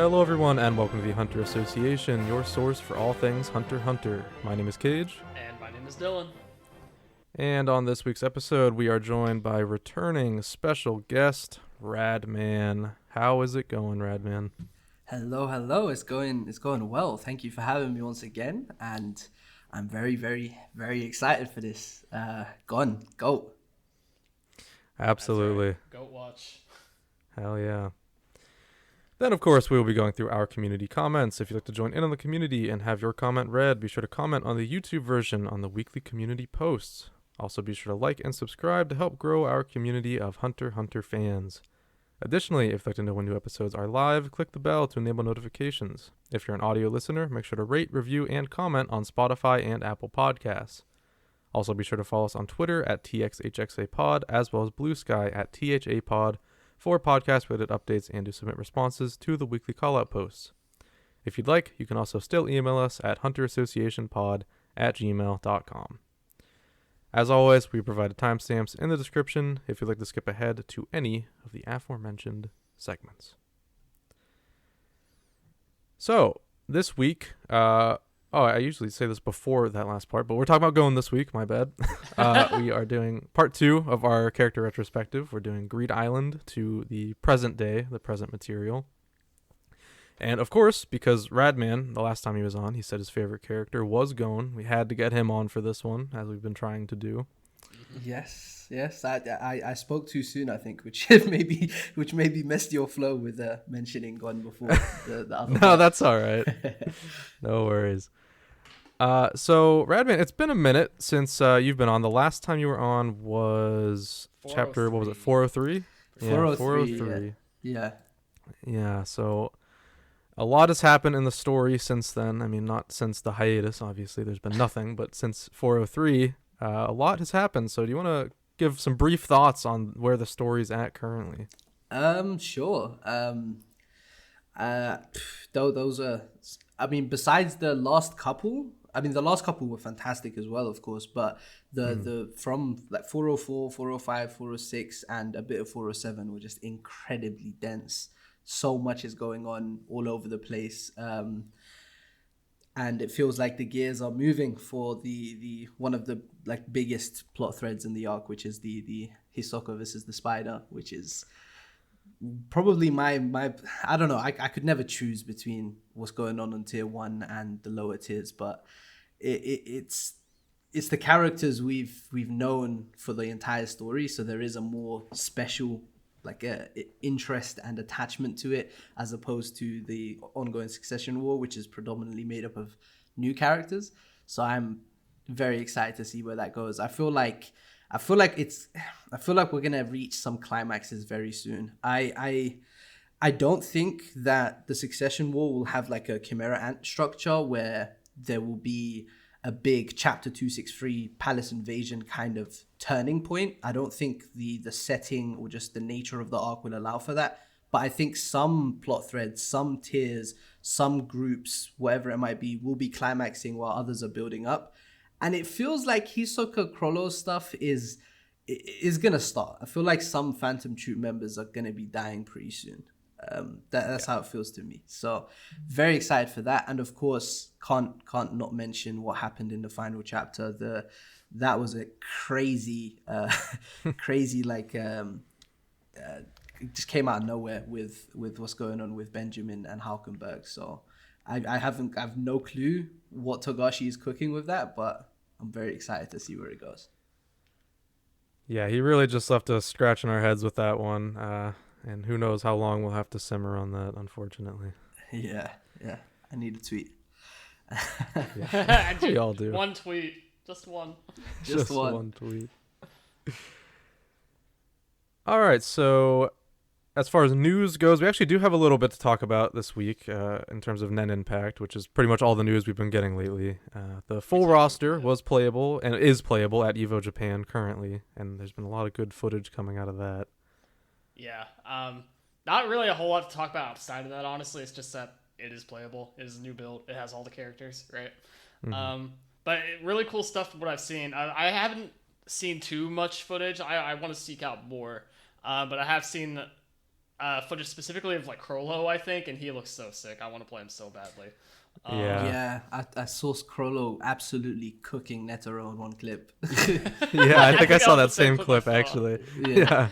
Hello everyone and welcome to the Hunter Association, your source for all things Hunter x Hunter. My name is Kaige. And my name is Dylan. And on this week's episode we are joined by returning special guest, Radman. How is it going, Radman? Hello. It's going well. Thank you for having me once again, and I'm very excited for this. Go. Absolutely. Right. Goat watch. Hell yeah. Then, of course, we will be going through our community comments. If you'd like to join in on the community and have your comment read, be sure to comment on the YouTube version on the weekly community posts. Also, be sure to like and subscribe to help grow our community of Hunter x Hunter fans. Additionally, if you'd like to know when new episodes are live, click the bell to enable notifications. If you're an audio listener, make sure to rate, review, and comment on Spotify and Apple Podcasts. Also, be sure to follow us on Twitter at TXHXAPod, as well as Bluesky at THAPod, for podcast-related updates and to submit responses to the weekly call-out posts. If you'd like, you can also still email us at hunterassociationpod@gmail.com. As always, we provided timestamps in the description if you'd like to skip ahead to any of the aforementioned segments. So, this week, I usually say this before that last part, but we're talking about going this week, my bad. We are doing part 2 of our character retrospective. We're doing Greed Isalnd to the present day, the present material. And of course, because Radman, the last time he was on, he said his favorite character was Gon. We had to get him on for this one, as we've been trying to do. Yes. I spoke too soon, I think, which maybe messed your flow with mentioning Gon before the other. No, that's all right. No worries. So Radman, it's been a minute since you've been on. The last time you were on was chapter, what was it, 403? 403. Yeah, so a lot has happened in the story since then. I mean, not since the hiatus, obviously. There's been nothing, but since 403, a lot has happened. So do you want to give some brief thoughts on where the story's at currently? Sure. Those are, I mean, besides the last couple, the last couple were fantastic as well, of course, but the from like 404, 405, 406, and a bit of 407 were just incredibly dense. So much is going on all over the place. And it feels like the gears are moving for the one of the like biggest plot threads in the arc, which is the Hisoka versus the spider, which is probably my I don't know, I could never choose between what's going on tier 1 and the lower tiers, but it's the characters we've known for the entire story, so there is a more special like interest and attachment to it, as opposed to the ongoing Succession War, which is predominantly made up of new characters. So I'm very excited to see where that goes. I feel like we're gonna reach some climaxes very soon. I don't think that the Succession War will have like a Chimera Ant structure where there will be a big chapter 263 palace invasion kind of turning point. I don't think the setting or just the nature of the arc will allow for that. But I think some plot threads, some tiers, some groups, whatever it might be, will be climaxing while others are building up. And it feels like Hisoka Krollo stuff is gonna start. I feel like some Phantom Troop members are gonna be dying pretty soon. That's how it feels to me. So very excited for that, and of course can't not mention what happened in the final chapter. That was a crazy like it just came out of nowhere with what's going on with Benjamin and Halkenberg. So I have no clue what Togashi is cooking with that, but I'm very excited to see where it goes. Yeah, he really just left us scratching our heads with that one. And who knows how long we'll have to simmer on that, unfortunately. Yeah. I need a tweet. We all do. One tweet. Just one. Just one tweet. All right, so as far as news goes, we actually do have a little bit to talk about this week in terms of Nen Impact, which is pretty much all the news we've been getting lately. The full roster was playable and is playable at EVO Japan currently, and there's been a lot of good footage coming out of that. Yeah. Not really a whole lot to talk about outside of that, honestly. It's just that it is playable. It is a new build. It has all the characters, right? Mm-hmm. But really cool stuff from what I've seen. I haven't seen too much footage. I want to seek out more. But I have seen footage specifically of like Crollo, I think, and he looks so sick. I want to play him so badly. Yeah. I saw Crollo absolutely cooking Netero in one clip. Yeah, I think I saw was that the same same clip I saw. actually. Yeah.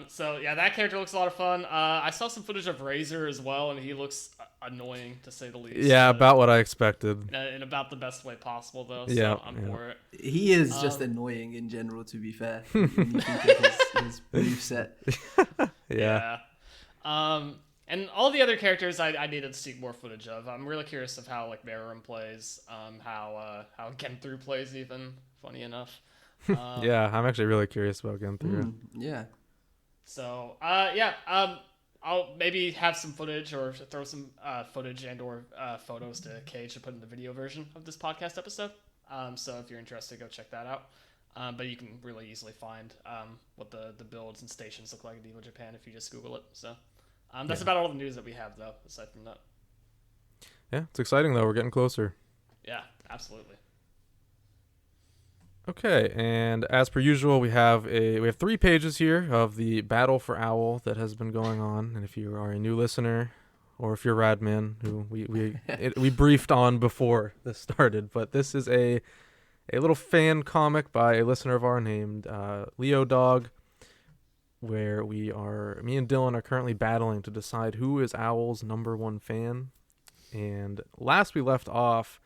So yeah, that character looks a lot of fun. I saw some footage of Razor as well, and he looks annoying to say the least. Yeah, about what I expected. In about the best way possible, though. So Yeah, I'm yeah. for it. He is just annoying in general, to be fair. When you think of his move set. Yeah. And all the other characters I needed to see more footage of. I'm really curious of how like Meruem plays, how Genthru plays even, funny enough. Yeah, I'm actually really curious about Genthru. Yeah. So I'll maybe have some footage or throw some footage and or photos to Kaige to put in the video version of this podcast episode. So if you're interested, go check that out. But you can really easily find what the builds and stations look like in Evo Japan if you just Google it. So that's about all the news that we have, though, aside from that. Yeah, it's exciting though. We're getting closer. Yeah, absolutely. Okay, and as per usual, we have 3 pages here of the battle for Owl that has been going on. And if you are a new listener, or if you're Radman, who we briefed on before this started, but this is a little fan comic by a listener of ours named Leo Dog, where me and Dylan are currently battling to decide who is Owl's #1 fan. And last we left off,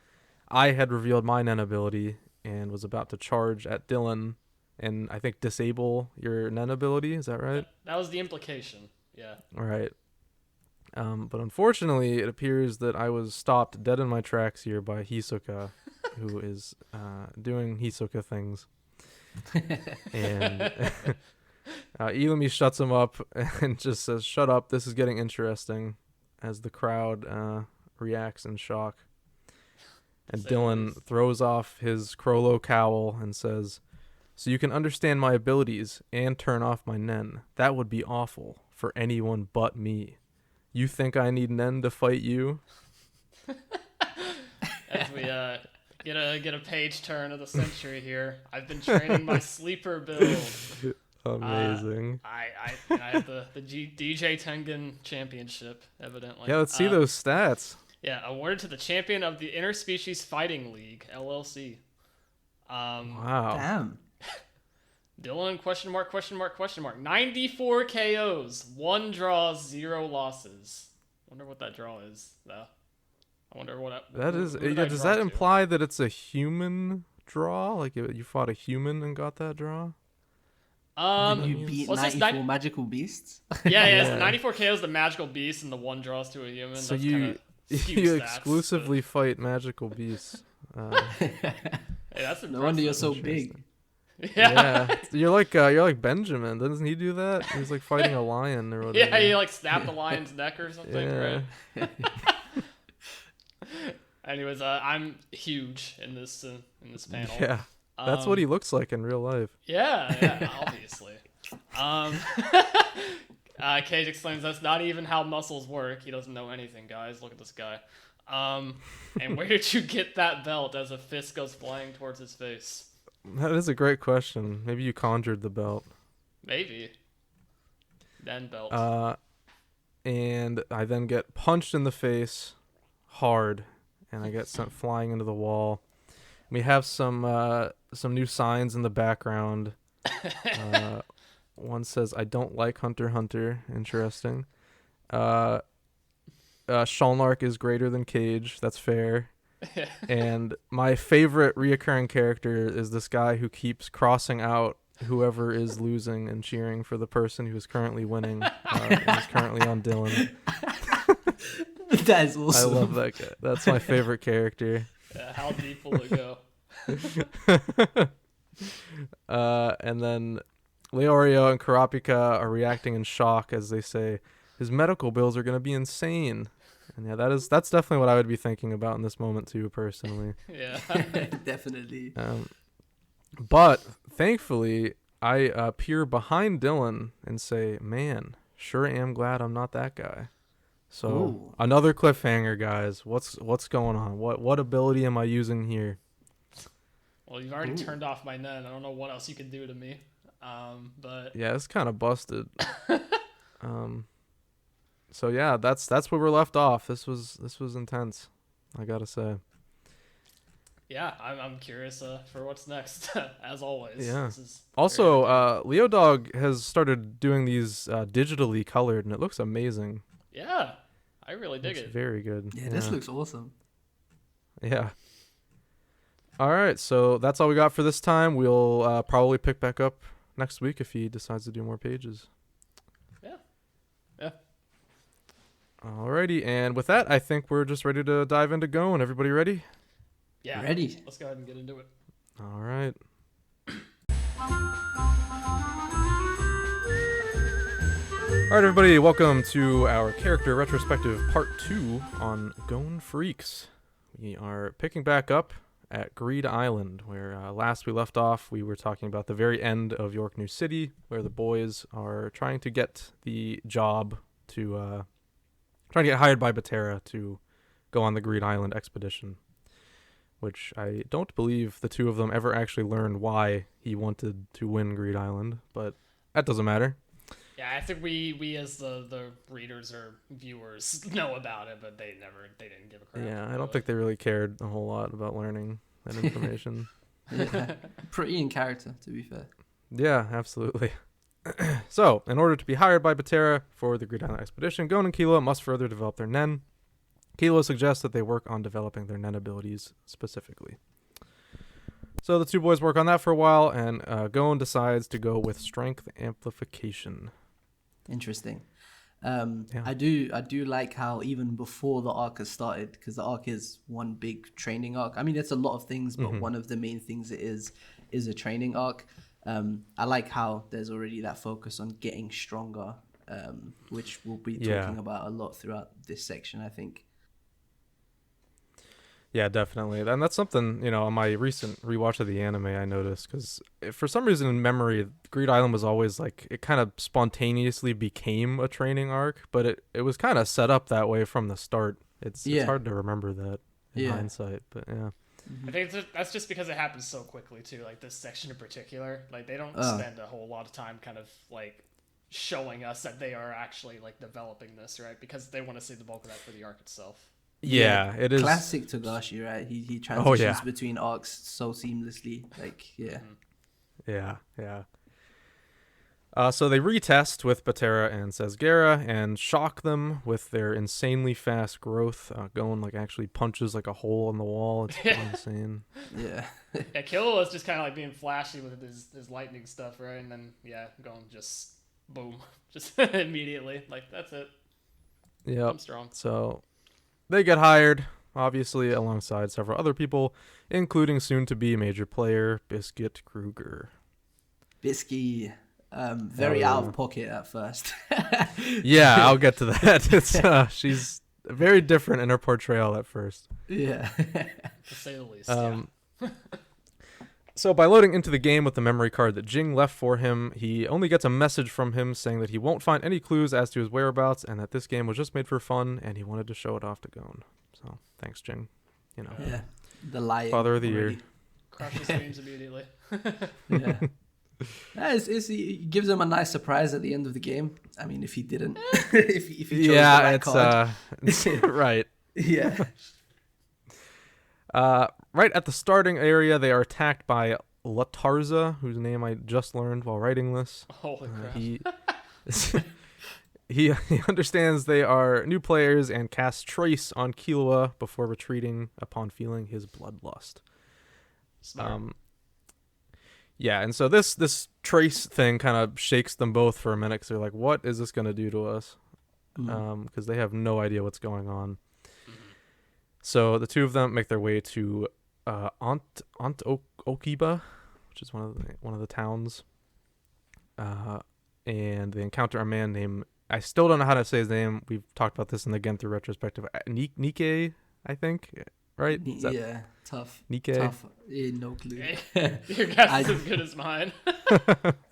I had revealed my Nen ability and was about to charge at Dylan and I think disable your Nen ability. Is that right? That was the implication. Yeah. All right. But unfortunately, it appears that I was stopped dead in my tracks here by Hisoka, who is doing Hisoka things. And Ilumi shuts him up and just says, "Shut up, this is getting interesting," as the crowd reacts in shock. And Dylan throws off his Crollo cowl and says, "So you can understand my abilities and turn off my Nen. That would be awful for anyone but me. You think I need Nen to fight you?" As we get a page turn of the century here. I've been training my sleeper build. Amazing. I have the DJ Tengen Championship, evidently. Yeah, let's see those stats. Yeah, awarded to the champion of the Interspecies Fighting League, LLC. Wow. Damn. Dylan, question mark. 94 KOs, 1 draw, 0 losses. Wonder what that draw is, though. I wonder what that who, is. who did Yeah, I does draw that to? imply that it's a human draw? Like you fought a human and got that draw? You beat what's this 94 magical beasts? Yeah, Yeah. it's 94 KOs the magical beast and the 1 draws to a human. So That's you kinda skewed you stats, exclusively fight magical beasts. Hey, that's No wonder you're impressive. so big. Yeah. Yeah, you're like Benjamin. Doesn't he do that? He's like fighting a lion or whatever. Yeah, you like snap the lion's neck or something, Yeah. right? Anyways, I'm huge in this panel. Yeah, that's what he looks like in real life. Yeah, obviously. Kaige explains that's not even how muscles work. He doesn't know anything, guys. Look at this guy. And where did you get that belt? As a fist goes flying towards his face. That is a great question. Maybe you conjured the belt. Maybe. Then belt. And I then get punched in the face hard, and I get sent flying into the wall. We have some new signs in the background. One says, "I don't like Hunter x Hunter." Interesting. Shalnark is greater than Kaige. That's fair. And my favorite reoccurring character is this guy who keeps crossing out whoever is losing and cheering for the person who is currently winning and is currently on Dylan. That is awesome. I love that guy. That's my favorite character. Yeah, how deep will it go? And then Leorio and Kurapika are reacting in shock as they say, "His medical bills are going to be insane." And yeah, that's definitely what I would be thinking about in this moment too, personally. Yeah. Definitely. But thankfully, I peer behind Dylan and say, "Man, sure am glad I'm not that guy." So Ooh. another cliffhanger, guys. What's going on? What ability am I using here? Well, you've already turned off my Nen. I don't know what else you can do to me. But yeah, it's kind of busted. So yeah, that's where we're left off. This was intense, I gotta say. yeah, I'm curious for what's next. As always. Yeah. This is Also, Leo Dog has started doing these digitally colored, and it looks amazing. yeah, I really dig It's it. very good. Yeah, this looks awesome. Yeah. All right, so that's all we got for this time. We'll probably pick back up next week if he decides to do more pages. Yeah. Alrighty, and with that, I think we're just ready to dive into Going. Everybody ready? Yeah. Ready. Let's go ahead and get into it. All right. All right, everybody, welcome to our character retrospective part 2 on Going Freecss. We are picking back up at Greed Isalnd, where last we left off, we were talking about the very end of York New City, where the boys are trying to get the job to, trying to get hired by Batera to go on the Greed Isalnd expedition, which I don't believe the two of them ever actually learned why he wanted to win Greed Isalnd, but that doesn't matter. Yeah, I think we as the readers or viewers know about it, but they didn't give a crap. Yeah, I don't think they really cared a whole lot about learning that information. Yeah. Pretty in character, to be fair. Yeah, absolutely. So, in order to be hired by Batera for the Greed Isalnd expedition, Gon and Killua must further develop their Nen. Killua suggests that they work on developing their Nen abilities specifically. So the two boys work on that for a while, and Gon decides to go with Strength Amplification. Interesting. Yeah. I do like how even before the arc has started, because the arc is one big training arc. I mean, it's a lot of things, but one of the main things it is a training arc. I like how there's already that focus on getting stronger, which we'll be talking about a lot throughout this section, I think. Yeah, definitely. And that's something, on my recent rewatch of the anime I noticed, because for some reason in memory, Greed Isalnd was always like, it kind of spontaneously became a training arc, but it was kind of set up that way from the start. It's hard to remember that in hindsight, but yeah. I think that's just because it happens so quickly too. Like this section in particular, like they don't spend a whole lot of time kind of like showing us that they are actually like developing this, right? Because they want to see the bulk of that for the arc itself. Yeah, it is classic Togashi, right? He transitions between arcs so seamlessly. Like, yeah. So they retest with Batera and Sesgera and shock them with their insanely fast growth. Gon like actually punches like a hole in the wall. It's insane. Yeah. Yeah, Killua was just kind of like being flashy with his lightning stuff, right? And then Gon just boom, just immediately like that's it. Yeah, I'm strong. So they get hired, obviously, alongside several other people, including soon-to-be major player Biscuit Kruger. Bisky, very out of pocket at first. Yeah, I'll get to that. It's she's very different in her portrayal at first. Yeah. To say the least, So by loading into the game with the memory card that Jing left for him, he only gets a message from him saying that he won't find any clues as to his whereabouts and that this game was just made for fun and he wanted to show it off to Gon. So thanks, Jing. Yeah, the lying. Father of the year. Crushes dreams immediately. Yeah. It gives him a nice surprise at the end of the game. I mean, if he didn't, if he chose the right card. It's right. Yeah. Right at the starting area, they are attacked by Latarza, whose name I just learned while writing this. Holy crap. He understands they are new players and casts Trace on Killua before retreating upon feeling his bloodlust. Yeah, and so this Trace thing kind of shakes them both for a minute because they're like, what is this going to do to us? Because they have no idea what's going on. So the two of them make their way to Okiba, which is one of the towns, and they encounter a man named, I still don't know how to say his name. We've talked about this again through retrospective. Nike, I think, right? Yeah, tough. Nike. Tough. No clue. Your guess is as good as mine.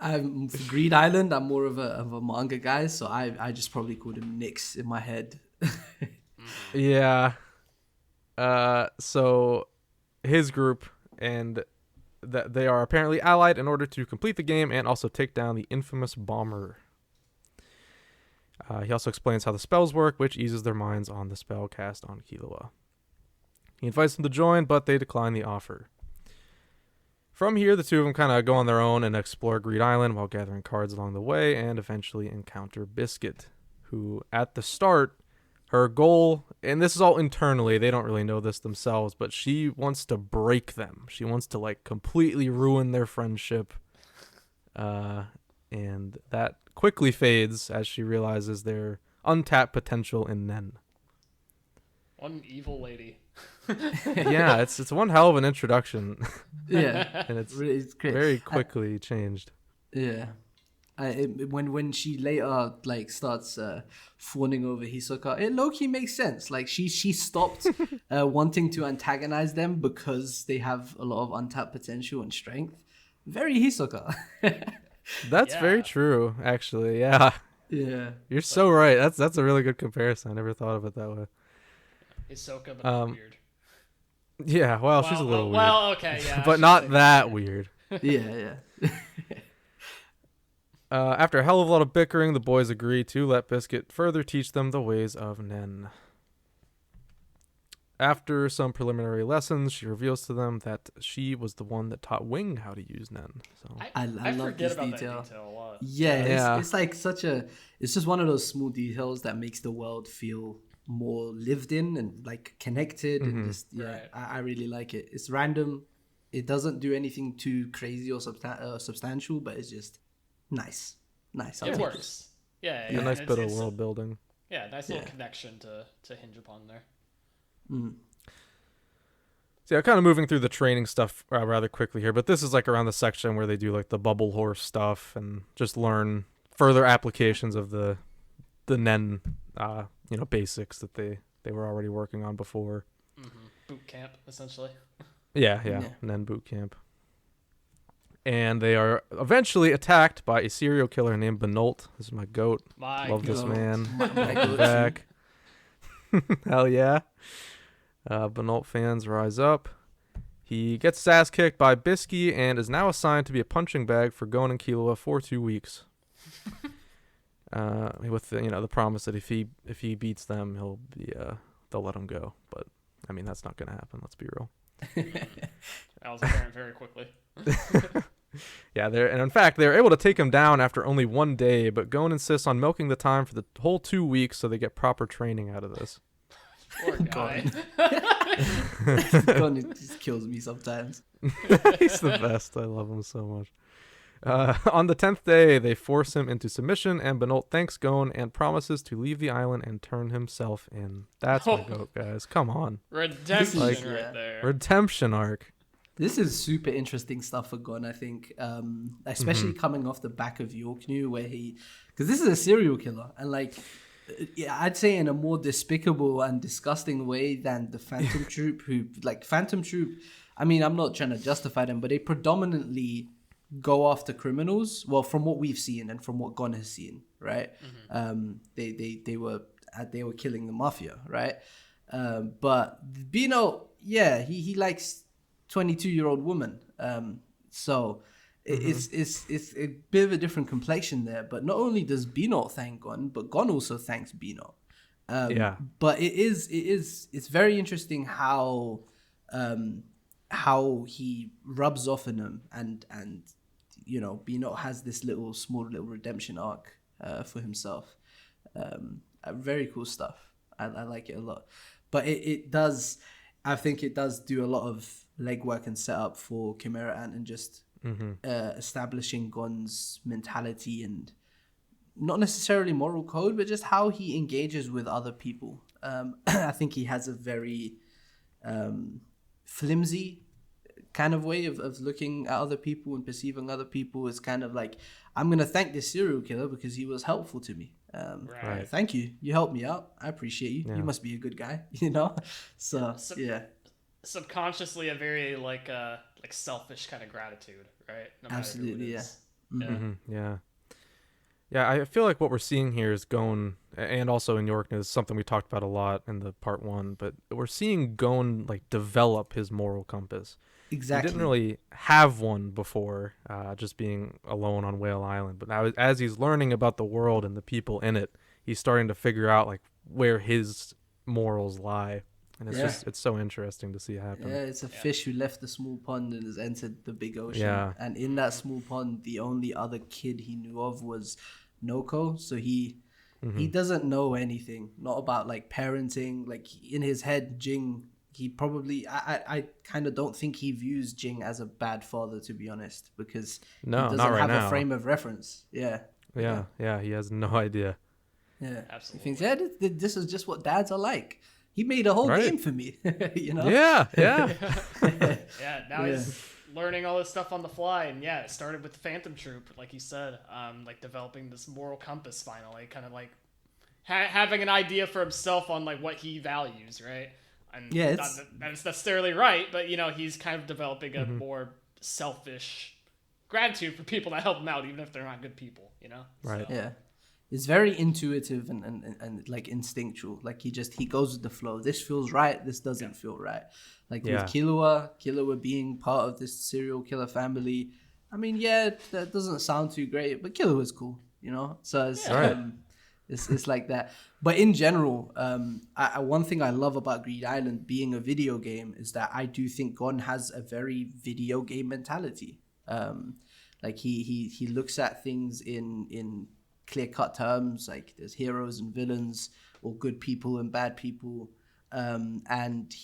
I'm for Greed Isalnd. I'm more of a manga guy, so I just probably called him Nix in my head. Yeah. So his group and that they are apparently allied in order to complete the game and also take down the infamous bomber. He also explains how the spells work, which eases their minds on the spell cast on Killua. He invites them to join, but they decline the offer. From here, the two of them kind of go on their own and explore Greed Island while gathering cards along the way, and eventually encounter Biscuit, who at the start, her goal, and this is all internally, they don't really know this themselves, but she wants to break them. She wants to like completely ruin their friendship. And that quickly fades as she realizes their untapped potential in Nen. One evil lady. Yeah, it's one hell of an introduction. Yeah, And it's great. very quickly changed. Yeah. When she later like starts fawning over Hisoka, it low-key makes sense. Like she stopped wanting to antagonize them because they have a lot of untapped potential and strength. Very Hisoka. That's very true, actually. Yeah. Yeah. You're so right. That's a really good comparison. I never thought of it that way. Hisoka, but not weird. Yeah, well, she's a little weird. Well, okay, yeah. But not that weird. Yeah. After a hell of a lot of bickering, the boys agree to let Biscuit further teach them the ways of Nen. After some preliminary lessons, she reveals to them that she was the one that taught Wing how to use Nen. So I love forget this about detail. that detail a lot. Yeah, it's like it's just one of those small details that makes the world feel more lived in and like connected. And just Right. I really like it. It's random. It doesn't do anything too crazy or substantial, but it's just nice. I'll It take works. Yeah, a nice bit of it's world building. Yeah, nice little Yeah. connection to hinge upon there. So yeah, kind of moving through the training stuff rather quickly here, but this is like around the section where they do like the bubble horse stuff and just learn further applications of the Nen, basics that they were already working on before. Boot camp, essentially. Yeah, Nen boot camp. And they are eventually attacked by a serial killer named Benolt. This is my goat. Love this man. My goat. Back. Hell yeah. Benolt fans rise up. He gets his ass kicked by Bluesky and is now assigned to be a punching bag for Gon and Killua for 2 weeks. With the promise that if he beats them, they'll let him go. But I mean, that's not going to happen. Let's be real. That was apparent very quickly. Yeah, and in fact, they're able to take him down after only 1 day, but Gon insists on milking the time for the whole 2 weeks so they get proper training out of this. Poor guy. Gon just kills me sometimes. He's the best. I love him so much. On the 10th day, they force him into submission, and Benolt thanks Gon and promises to leave the island and turn himself in. That's my goat, guys. Come on. Redemption Like- right there. Redemption arc. This is super interesting stuff for Gon, I think, especially coming off the back of York New, where because this is a serial killer, and like, I'd say in a more despicable and disgusting way than the Phantom Troop, Phantom Troop, I mean, I'm not trying to justify them, but they predominantly go after criminals. Well, from what we've seen and from what Gon has seen, right? They were killing the mafia, right? But Bino, yeah, he likes 22-year-old woman. So it's a bit of a different complexion there. But not only does Bino thank Gon, but Gon also thanks Bino. But it's very interesting how he rubs off on him, and Bino has this small little redemption arc for himself. Very cool stuff. I like it a lot. But I think it does do a lot of legwork and setup for Chimera Ant and just establishing Gon's mentality and not necessarily moral code, but just how he engages with other people. I think he has a very flimsy kind of way of looking at other people and perceiving other people as kind of like, I'm going to thank this serial killer because he was helpful to me. Right. Thank you. You helped me out. I appreciate you. Yeah. You must be a good guy, So, yeah. Subconsciously, a very like selfish kind of gratitude, right? No matter who it Absolutely, is. Yeah, I feel like what we're seeing here is Gon, and also in York, is something we talked about a lot in the part 1, but we're seeing Gon like develop his moral compass. Exactly. He didn't really have one before, just being alone on Whale Island. But now, as he's learning about the world and the people in it, he's starting to figure out like where his morals lie, and it's so interesting to see happen. Yeah, it's a fish who left the small pond and has entered the big ocean. Yeah. And in that small pond, the only other kid he knew of was Noko. So he doesn't know anything, not about like parenting. Like in his head, Jing, he probably, I kind of don't think he views Jing as a bad father, to be honest, because he doesn't have a frame of reference. Yeah. He has no idea. Yeah, Absolutely. he thinks, this is just what dads are like. He made a whole game for me, you know? Yeah. Now he's learning all this stuff on the fly, and it started with the Phantom Troop, like you said, like developing this moral compass finally, kind of like having an idea for himself on like what he values, right? And not that it's necessarily right, but he's kind of developing a more selfish gratitude for people that help him out, even if they're not good people, Right. Yeah. It's very intuitive and like instinctual. Like he goes with the flow. This feels right. This doesn't feel right. Like with Killua being part of this serial killer family. I mean, that doesn't sound too great, but Killua's cool, So it's like that. But in general, one thing I love about Greed Island being a video game is that I do think Gon has a very video game mentality. Like he looks at things in clear-cut terms, like there's heroes and villains, or good people and bad people, and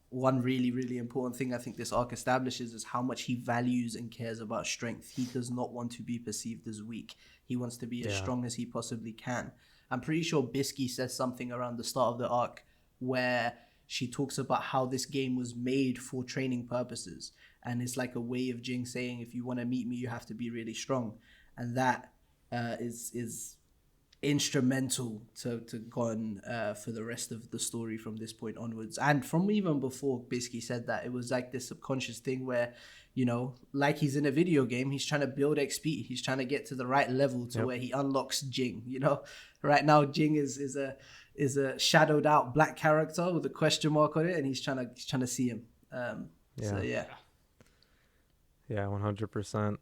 one really, really important thing I think this arc establishes is how much he values and cares about strength. He does not want to be perceived as weak. He wants to be as strong as he possibly can. I'm pretty sure Bluesky says something around the start of the arc where she talks about how this game was made for training purposes, and it's like a way of Jing saying, if you want to meet me, you have to be really strong. And that is instrumental to Gon for the rest of the story from this point onwards, and from even before Bluesky said that. It was like this subconscious thing where like he's in a video game, he's trying to build XP, he's trying to get to the right level to where he unlocks Jing. Right now Jing is a shadowed out black character with a question mark on it, and he's trying to see him. 100%.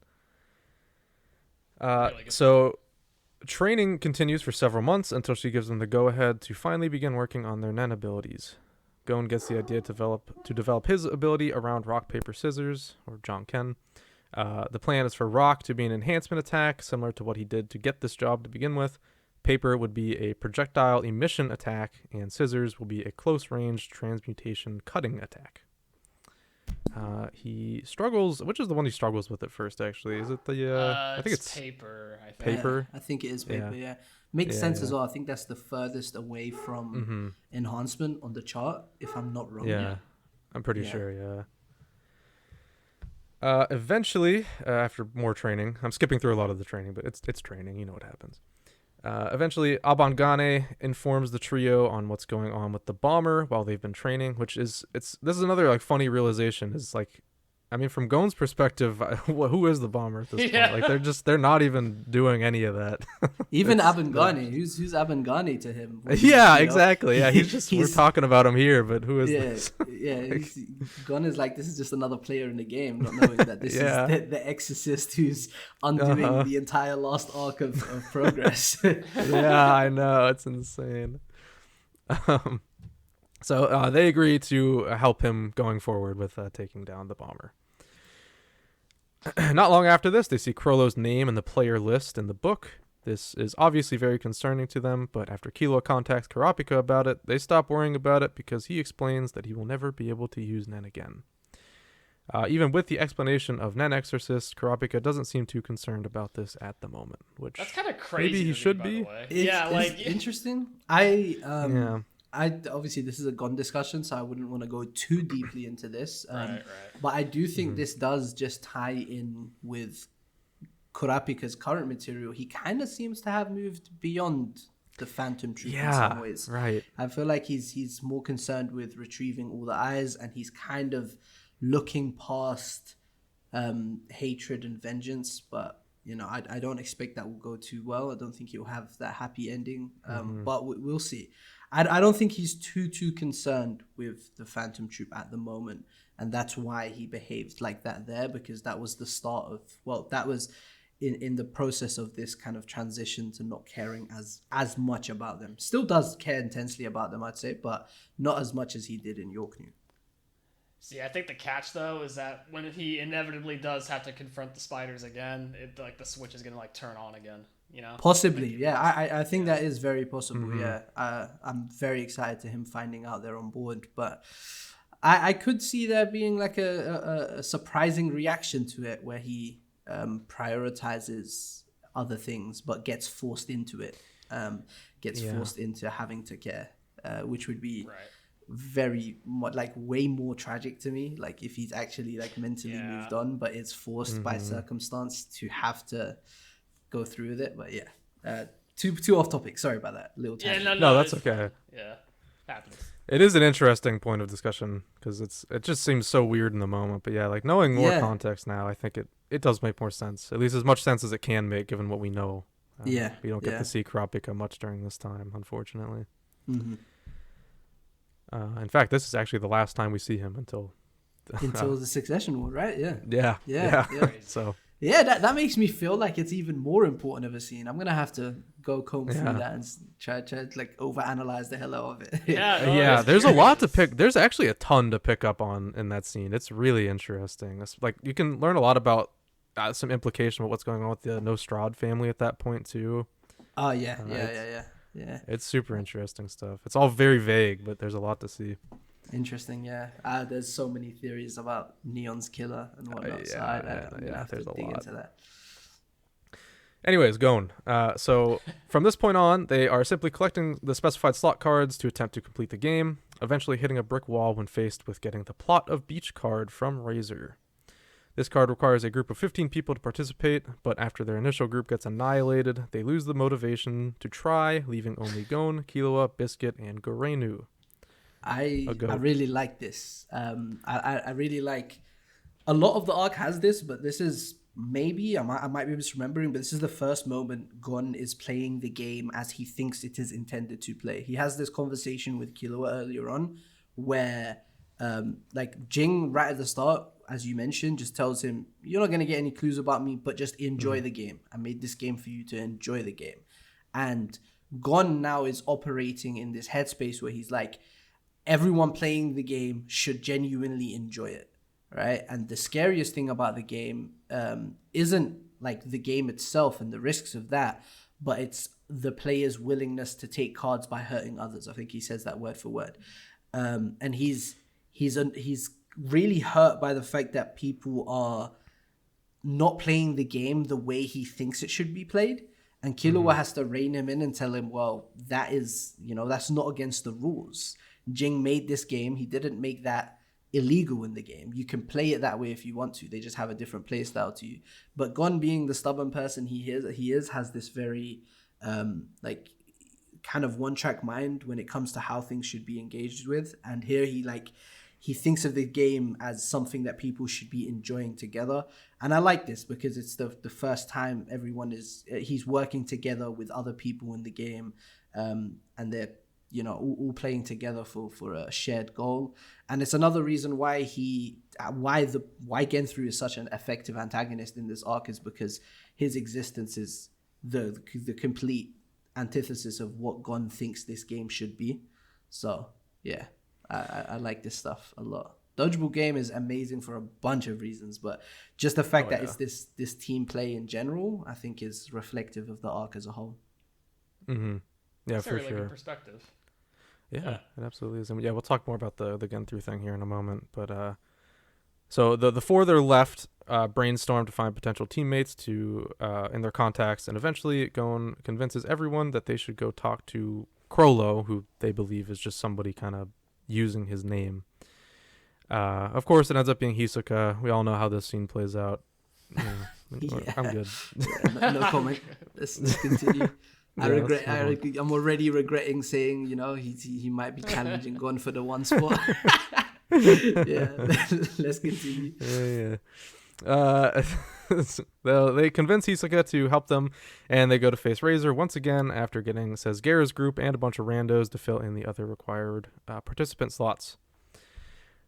So training continues for several months until she gives them the go-ahead to finally begin working on their Nen abilities. Gon gets the idea to develop his ability around rock, paper, scissors, or John Ken. The plan is for rock to be an enhancement attack, similar to what he did to get this job to begin with. Paper would be a projectile emission attack, and scissors will be a close-range transmutation cutting attack. He struggles. Which is the one he struggles with at first? Actually, is it the? I think it's paper. I think. Paper. I think it is paper. Yeah, makes sense as well. I think that's the furthest away from enhancement on the chart, if I'm not wrong. Yeah, I'm pretty sure. Yeah. Eventually, after more training, I'm skipping through a lot of the training, but it's training. You know what happens. Eventually, Abangane informs the trio on what's going on with the bomber while they've been training, this is another like funny realization. Is like, I mean, from Gon's perspective, who is the bomber at this point? Like they're not even doing any of that. Even Abangane, who's Abangane to him? Exactly. Yeah, we're talking about him here, but who is this? Gon is like, this is just another player in the game, not knowing that this is the exorcist who's undoing the entire last arc of progress. Yeah, I know, it's insane. So they agree to help him going forward with taking down the bomber. Not long after this, they see Chrollo's name in the player list in the book. This is obviously very concerning to them, but after Killua contacts Kurapika about it, they stop worrying about it because he explains that he will never be able to use Nen again. Even with the explanation of Nen Exorcist, Kurapika doesn't seem too concerned about this at the moment, which that's kind of crazy. Maybe he should be. It's interesting. I obviously this is a Gon discussion, so I wouldn't want to go too deeply into this. Right. But I do think this does just tie in with Kurapika's current material. He kind of seems to have moved beyond the Phantom Troop in some ways. Right. I feel like he's more concerned with retrieving all the eyes, and he's kind of looking past hatred and vengeance. But I don't expect that will go too well. I don't think he'll have that happy ending. But we'll see. I don't think he's too concerned with the Phantom Troop at the moment. and that's why he behaved like that there, because that was the start of, well, that was in the process of this kind of transition to not caring as much about them. Still does care intensely about them, I'd say, but not as much as he did in Yorknew. See, I think the catch though is that when he inevitably does have to confront the spiders again, it like the switch is gonna like turn on again. You know, possibly, like, yeah. I think that is very possible. Yeah, I'm very excited to him finding out they're on board, but I could see there being like a surprising reaction to it where he prioritizes other things but gets forced into it, forced into having to care, which would be very like way more tragic to me, like if he's actually like mentally moved on but it's forced by circumstance to have to go through with it. But too off topic, sorry about that little tangent. No, that's okay. Happens. It is an interesting point of discussion because it just seems so weird in the moment, but like knowing more context now, I think it does make more sense, at least as much sense as it can make given what we know. We don't get to see Kurapika much during this time, unfortunately. In fact, this is actually the last time we see him until the Succession War, right? Yeah. So that makes me feel like it's even more important of a scene. I'm gonna have to go comb through that and try to like overanalyze the hell out of it. There's a lot to pick. There's actually a ton to pick up on in that scene. It's really interesting. It's like you can learn a lot about some implication of what's going on with the Nostrad family at that point too. Oh yeah. It's super interesting stuff. It's all very vague, but there's a lot to see. Interesting, yeah. There's so many theories about Neon's killer and whatnot. So I'm gonna have to dig into that. Anyways, going. So from this point on, they are simply collecting the specified slot cards to attempt to complete the game, eventually hitting a brick wall when faced with getting the Plot of Beach card from Razor. This card requires a group of 15 people to participate, but after their initial group gets annihilated, they lose the motivation to try, leaving only Gon, Killua, Biscuit, and Gorenu. I really like this. I really like a lot of the arc has this, but this is maybe I might be misremembering, but this is the first moment Gon is playing the game as he thinks it is intended to play. He has this conversation with Killua earlier on where like Jing right at the start, as you mentioned, just tells him, you're not going to get any clues about me, but just enjoy the game. I made this game for you to enjoy the game. And Gon now is operating in this headspace where he's like, everyone playing the game should genuinely enjoy it, right? And the scariest thing about the game isn't like the game itself and the risks of that, but it's the player's willingness to take cards by hurting others. I think he says that word for word. And he's really hurt by the fact that people are not playing the game the way he thinks it should be played. And Killua has to rein him in and tell him, well, that is, that's not against the rules. Jing made this game. He didn't make that illegal in the game. You can play it that way if you want to. They just have a different play style to you. But Gon, being the stubborn person he is has this very like kind of one-track mind when it comes to how things should be engaged with. And here he thinks of the game as something that people should be enjoying together. And I like this because it's the first time he's working together with other people in the game, and they're all playing together for a shared goal. And it's another reason why Genthru is such an effective antagonist in this arc, is because his existence is the complete antithesis of what Gon thinks this game should be. So yeah, I like this stuff a lot. Dodgeball game is amazing for a bunch of reasons, but just the fact that it's this team play in general, I think is reflective of the arc as a whole. Mm-hmm. Yeah, that's for really sure. Good perspective. Yeah, it absolutely is. And we'll talk more about the Genthru thing here in a moment. But so the four that are left brainstorm to find potential teammates to in their contacts, and eventually Gon convinces everyone that they should go talk to Crollo, who they believe is just somebody kind of using his name. Of course, it ends up being Hisoka. We all know how this scene plays out. I'm good. No comment. Let's continue. I'm already regretting saying, he might be challenging Gon for the one spot. Yeah, let's continue. They convince Hisoka to help them, and they go to face Razor once again after getting Sesgera's group and a bunch of randos to fill in the other required participant slots.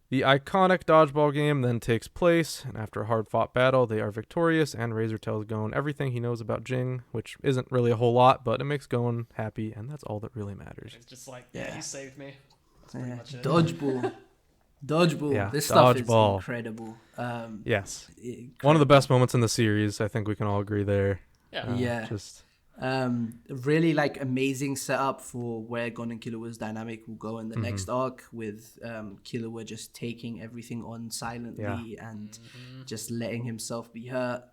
The iconic dodgeball game then takes place, and after a hard-fought battle, they are victorious, and Razor tells Gon everything he knows about Jing, which isn't really a whole lot, but it makes Gon happy, and that's all that really matters. It's just like, yeah, he saved me. That's pretty much it. Dodgeball. Yeah, This stuff dodgeball. is incredible. Yes. Incredible. One of the best moments in the series. I think we can all agree there. Yeah. Just really like amazing setup for where Gon and Killua's dynamic will go in the next arc, with Killua just taking everything on silently and just letting himself be hurt.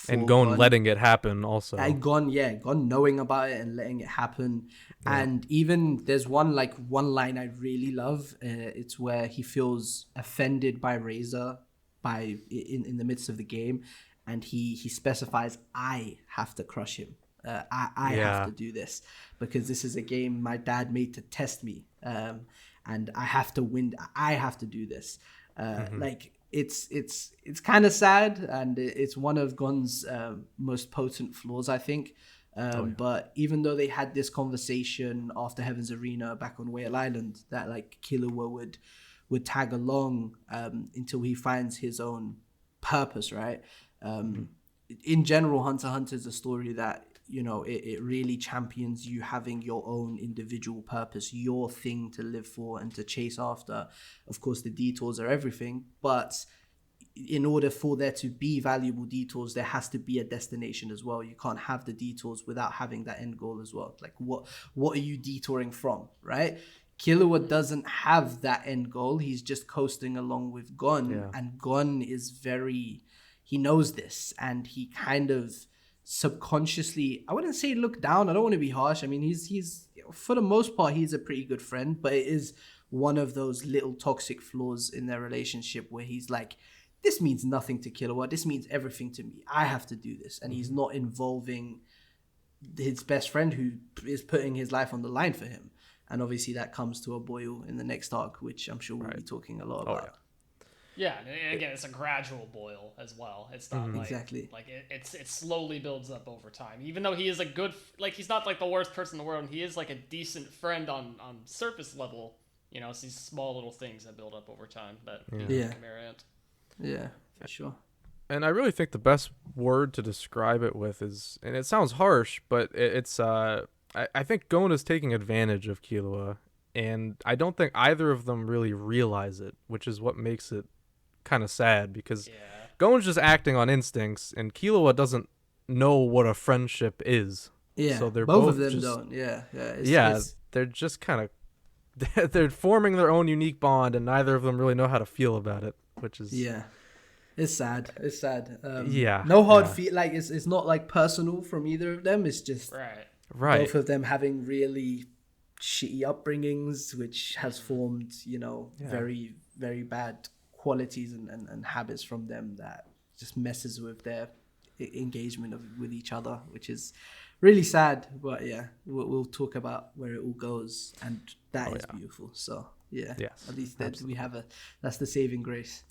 And Gon letting it happen also. And Gon knowing about it and letting it happen. Yeah. And even there's one line I really love. It's where he feels offended by Razor in the midst of the game, and he specifies, I have to crush him. I have to do this because this is a game my dad made to test me, and I have to win. I have to do this. Like it's kind of sad, and it's one of Gon's most potent flaws, I think. But even though they had this conversation after Heaven's Arena back on Whale Island, that like Killua would tag along until he finds his own purpose, right? In general, Hunter x Hunter is a story that, you know, it really champions you having your own individual purpose, your thing to live for and to chase after. Of course, the detours are everything, but in order for there to be valuable detours, there has to be a destination as well. You can't have the detours without having that end goal as well. Like what are you detouring from, right? Killua doesn't have that end goal. He's just coasting along with Gon, and Gon is he knows this, and he kind of subconsciously, I wouldn't say look down, I don't want to be harsh. I mean, he's for the most part, he's a pretty good friend, but it is one of those little toxic flaws in their relationship where he's like, this means nothing to Killua, this means everything to me, I have to do this. And he's not involving his best friend who is putting his life on the line for him. And obviously that comes to a boil in the next arc, which I'm sure we'll be talking a lot about. Yeah, and again, it's a gradual boil as well. It's not like it slowly builds up over time. Even though he is a good, like, he's not like the worst person in the world, and he is like a decent friend on surface level. You know, it's these small little things that build up over time. That Chimera Ant. Yeah, for sure. And I really think the best word to describe it with is, and it sounds harsh, but it's I think Gon is taking advantage of Killua, and I don't think either of them really realize it, which is what makes it kind of sad, because Gon's just acting on instincts, and Killua doesn't know what a friendship is. Yeah, so they're both of them just, don't. They're just kind of they're forming their own unique bond, and neither of them really know how to feel about it, which is it's sad. It's sad. No hard feel, like it's not like personal from either of them. It's just right. Both of them having really shitty upbringings, which has formed, you know, very, very bad qualities and habits from them that just messes with their engagement with each other, which is really sad. But we'll talk about where it all goes, and that is beautiful. So at least we have that's the saving grace.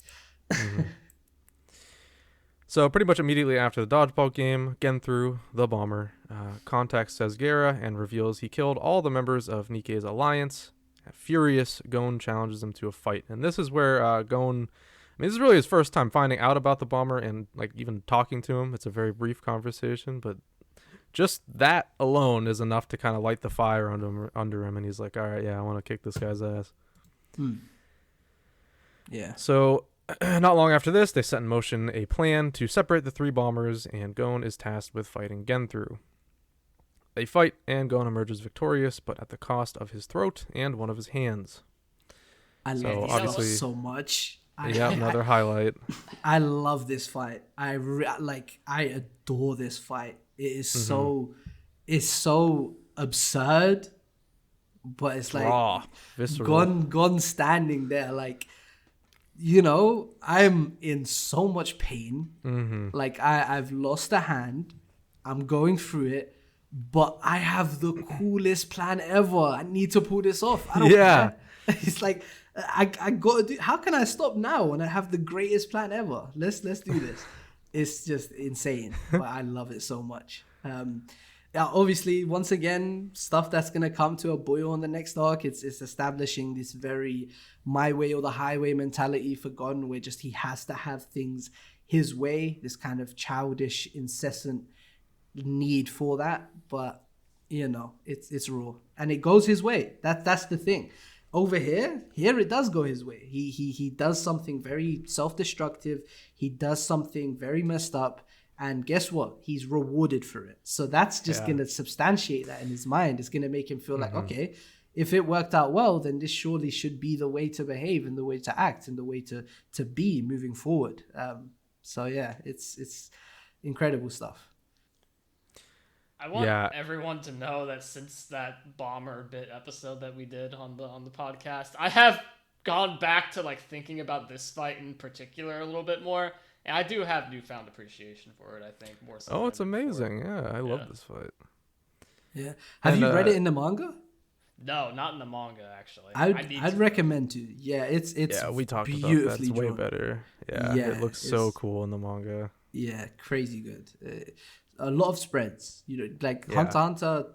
So pretty much immediately after the dodgeball game, Genthru, the bomber, contacts Sesgera and reveals he killed all the members of Nikkei's alliance. Furious, Gon challenges him to a fight. And this is where Gon, I mean, this is really his first time finding out about the bomber and like even talking to him. It's a very brief conversation, but just that alone is enough to kind of light the fire under him. And he's like, all right, I want to kick this guy's ass. Yeah. So not long after this, they set in motion a plan to separate the three bombers, and Gon is tasked with fighting Genthru. They fight, and Gon emerges victorious, but at the cost of his throat and one of his hands. I love this so much. Another highlight. I love this fight. I adore this fight. It is it's so absurd, but it's like raw, visceral. Gon standing there like, you know, I'm in so much pain. Like I've lost a hand. I'm going through it, but I have the coolest plan ever. I need to pull this off. I don't care. It's like I gotta do. How can I stop now when I have the greatest plan ever? Let's do this. It's just insane, but I love it so much. obviously, once again, stuff that's gonna come to a boil on the next arc. It's establishing this very my way or the highway mentality for Gon, where just he has to have things his way. This kind of childish, incessant need for that, but it's raw and it goes his way. That's the thing. Over here it does go his way. He does something very self-destructive. He does something very messed up. And guess what? He's rewarded for it. So that's just going to substantiate that in his mind. It's going to make him feel like, okay, if it worked out well, then this surely should be the way to behave and the way to act and the way to be moving forward. So yeah, it's incredible stuff. I want everyone to know that since that bomber bit episode that we did on the podcast, I have gone back to like thinking about this fight in particular a little bit more. And I do have newfound appreciation for it, I think, more so. Oh, it's amazing. Yeah, I love this fight. Yeah. Have you read it in the manga? No, not in the manga, actually. I'd recommend to. Yeah, it's we talked about that. It's way better. Yeah, it looks so cool in the manga. Yeah, crazy good. A lot of spreads. Like Hunter x Hunter.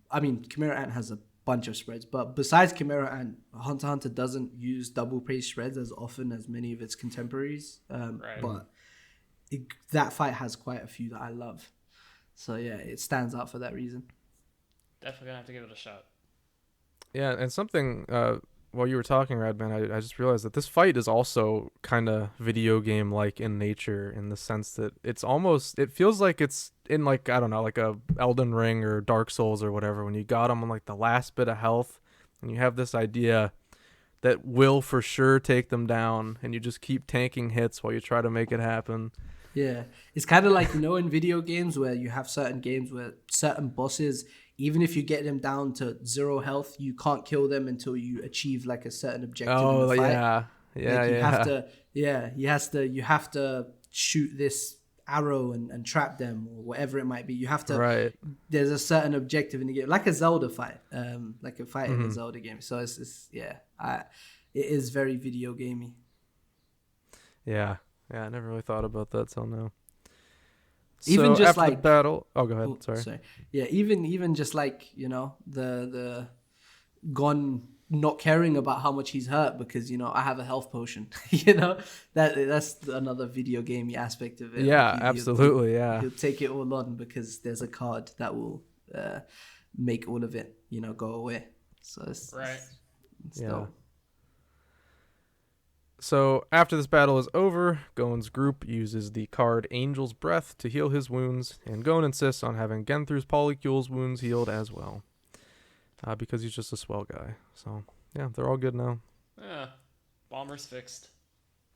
I mean, Chimera Ant has a bunch of spreads, but besides Chimera Ant, Hunter x Hunter doesn't use double page spreads as often as many of its contemporaries. But that fight has quite a few that I love. So yeah, it stands out for that reason. Definitely gonna have to give it a shot. Yeah, and something while you were talking, Radman, I just realized that this fight is also kind of video game like in nature, in the sense that it feels like it's in like, I don't know, like a Elden Ring or Dark Souls or whatever, when you got them on like the last bit of health and you have this idea that will for sure take them down and you just keep tanking hits while you try to make it happen. Yeah, it's kind of like, in video games where you have certain games where certain bosses, even if you get them down to 0 health, you can't kill them until you achieve like a certain objective in the fight. You have to shoot this arrow and trap them or whatever it might be. You have to. There's a certain objective in the game, like a Zelda fight, like a fight in a Zelda game. So it is very video gamey. Yeah, I never really thought about that till now. Even so just after like the battle. Oh, go ahead. Sorry. Yeah, even just like the Gon not caring about how much he's hurt because I have a health potion. That's another video gamey aspect of it. Yeah, absolutely. He'll take it all on because there's a card that will make all of it go away. So it's dope. So after this battle is over, Gon's group uses the card Angel's Breath to heal his wounds, and Gon insists on having Genthru's polycule's wounds healed as well, because he's just a swell guy. So yeah, they're all good now. Yeah, Bomber's fixed.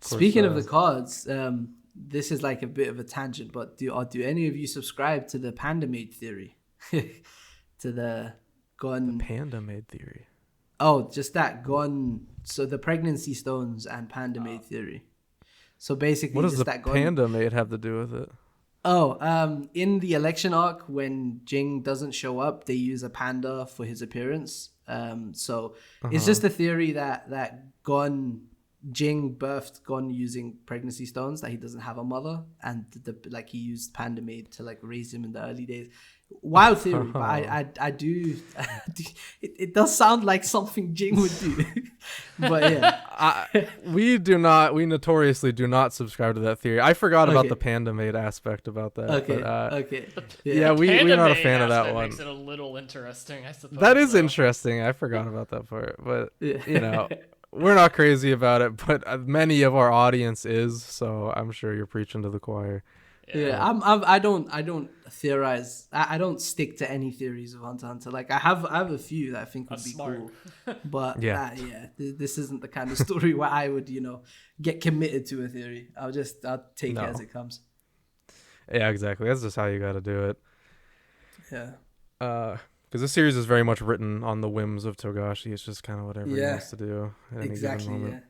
Speaking of the cards, this is like a bit of a tangent, but do any of you subscribe to the Panda Maid theory? To the Gon... The Panda Maid theory? Oh, just that Gon. So the pregnancy stones and Panda Maid theory. So basically, what does just the that Gon... Panda Maid have to do with it? Oh, in the election arc, when Jing doesn't show up, they use a panda for his appearance. So it's just a theory that Jing birthed Gon using pregnancy stones, that he doesn't have a mother, and he used Panda Maid to like raise him in the early days. Wild theory, but I do. It does sound like something Jing would do. But yeah, we notoriously do not subscribe to that theory. I forgot about the Panda Maid aspect about that. Okay. Yeah, we're not a fan of that one. Makes it a little interesting, I suppose. That is interesting. I forgot about that part, but we're not crazy about it. But many of our audience is, so I'm sure you're preaching to the choir. Yeah, I don't theorize. I don't stick to any theories of Hunter x Hunter. Like I have a few that I think would be cool, but this isn't the kind of story where I would get committed to a theory. I'll take it as it comes. Yeah, exactly. That's just how you got to do it. Yeah. Because this series is very much written on the whims of Togashi. It's just kind of whatever he wants to do at any given moment.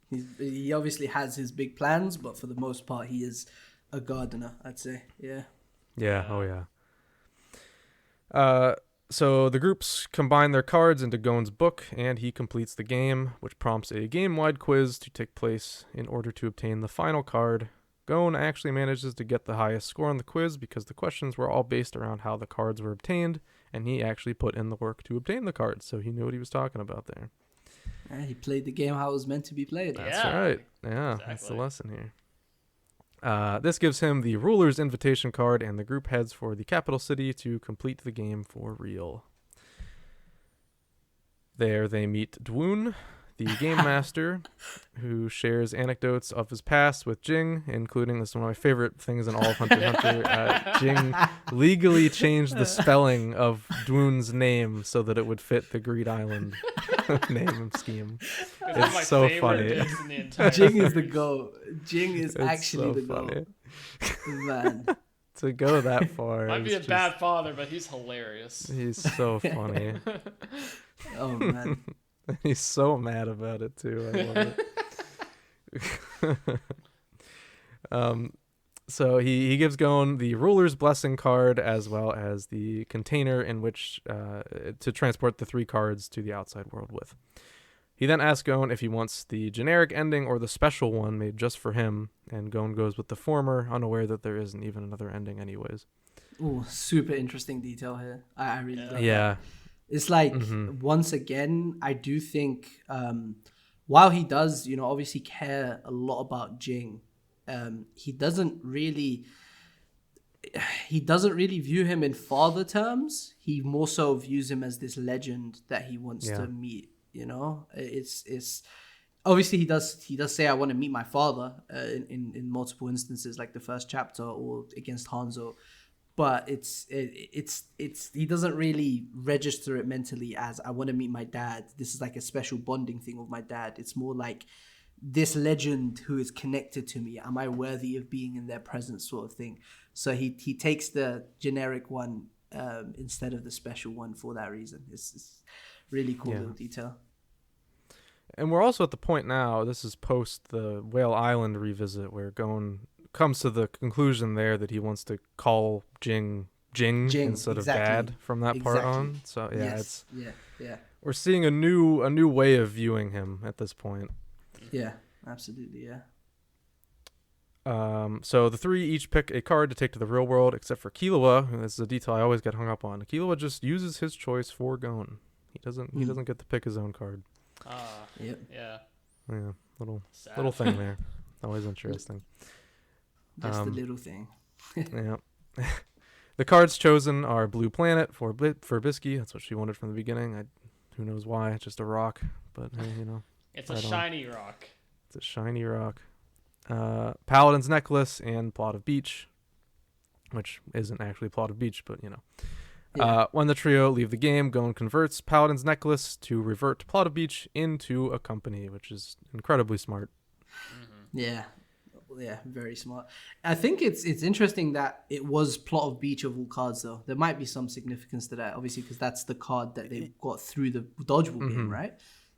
Yeah. He obviously has his big plans, but for the most part, he is a gardener, I'd say. Yeah. Yeah. Oh, yeah. So the groups combine their cards into Gon's book, and he completes the game, which prompts a game-wide quiz to take place in order to obtain the final card, Gon actually manages to get the highest score on the quiz because the questions were all based around how the cards were obtained, and he actually put in the work to obtain the cards, so he knew what he was talking about there. He played the game how it was meant to be played. That's Yeah, right. Yeah, exactly. that's the lesson here. This gives him the ruler's invitation card, and the group heads for the capital city to complete the game for real. There they meet Dwoon, the game master, who shares anecdotes of his past with Jing, including, this is one of my favorite things in all of Hunter x Hunter, Jing legally changed the spelling of Dwoon's name so that it would fit the Greed Isalnd name scheme. It's so funny. Jing is the goat. Jing is It's actually so the funny. goat. Man. To go that far. Might be a is bad father, but he's hilarious. He's so funny. Oh, man. He's so mad about it too. I love it. So he gives Gon the ruler's blessing card as well as the container in which to transport the 3 cards to the outside world with. He then asks Gon if he wants the generic ending or the special one made just for him, and Gon goes with the former, unaware that there isn't even another ending anyways. Ooh, super interesting detail here. I really like Yeah. that. It's like, once again, I do think, while he does, obviously care a lot about Jing, he doesn't really view him in father terms. He more so views him as this legend that he wants to meet. It's obviously he does say, I want to meet my father in multiple instances, like the first chapter or against Hanzo. But it's he doesn't really register it mentally as, I want to meet my dad. This is like a special bonding thing with my dad. It's more like, this legend who is connected to me, am I worthy of being in their presence, sort of thing. So he takes the generic one instead of the special one for that reason. It's really cool little detail. And we're also at the point now, this is post the Whale Island revisit, where Gon comes to the conclusion there that he wants to call Jing instead of Dad from that part on. So it's we're seeing a new way of viewing him at this point. Yeah, absolutely, yeah. So the 3 each pick a card to take to the real world, except for Killua. This is a detail I always get hung up on. Killua just uses his choice for Gon. He doesn't get to pick his own card. Yep. Yeah. Yeah, little thing there. Always interesting. Just a little thing. Yeah. The cards chosen are Blue Planet for Bluesky. That's what she wanted from the beginning. Who knows why? It's just a rock, but hey, It's a shiny rock. It's a shiny rock. Paladin's Necklace and Plot of Beach, which isn't actually Plot of Beach, but when the trio leave the game, Gon converts Paladin's Necklace to revert Plot of Beach into a company, which is incredibly smart. Yeah, very smart. I think it's interesting that it was Plot of Beach of all cards, though. There might be some significance to that, obviously, because that's the card that they got through the dodgeball game, right?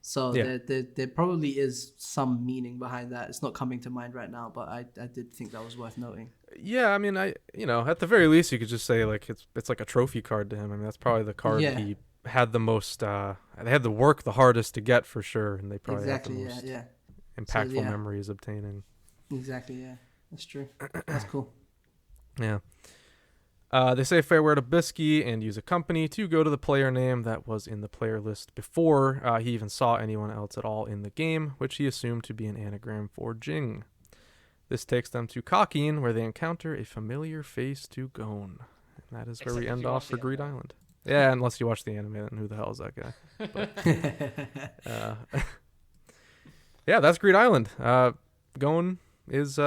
So there probably is some meaning behind that. It's not coming to mind right now, but I did think that was worth noting. Yeah, I mean, at the very least, you could just say like it's like a trophy card to him. I mean, that's probably the card he had the most. They had to work the hardest to get for sure, and they probably had the most impactful memories obtaining. Exactly. Yeah, that's true. That's cool. Yeah. They say farewell to Bluesky and use a company to go to the player name that was in the player list before he even saw anyone else at all in the game, which he assumed to be an anagram for Jing. This takes them to Kakin, where they encounter a familiar face to Gon. And that is where we end off for Greed Isalnd. Yeah, unless you watch the anime, then who the hell is that guy? But, yeah, that's Greed Isalnd. Gon is...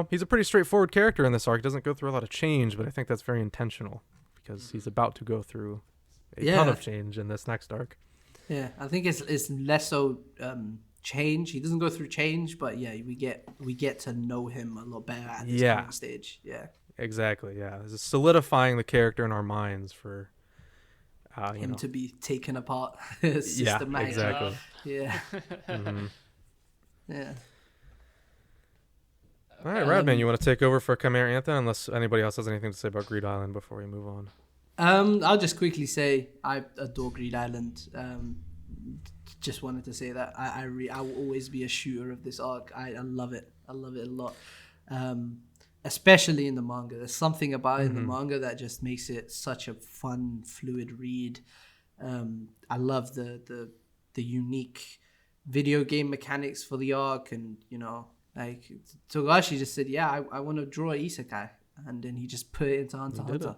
he's a pretty straightforward character in this arc. He doesn't go through a lot of change, but I think that's very intentional because he's about to go through a ton of change in this next arc. Yeah, I think it's less so change. He doesn't go through change, but we get to know him a lot better at this current stage. Yeah, exactly. Yeah, this is solidifying the character in our minds for him to be taken apart. Systematic. Exactly. Yeah. Yeah. All right, Radman, you want to take over for Chimera Ant, unless anybody else has anything to say about Greed Isalnd before we move on? I'll just quickly say I adore Greed Isalnd. Just wanted to say that I will always be a shooter of this arc. I love it. I love it a lot. especially in the manga. There's something about it in the manga that just makes it such a fun, fluid read. I love the unique video game mechanics for the arc, and like Togashi just said, yeah, I want to draw an isekai, and then he just put it into Hunter x Hunter.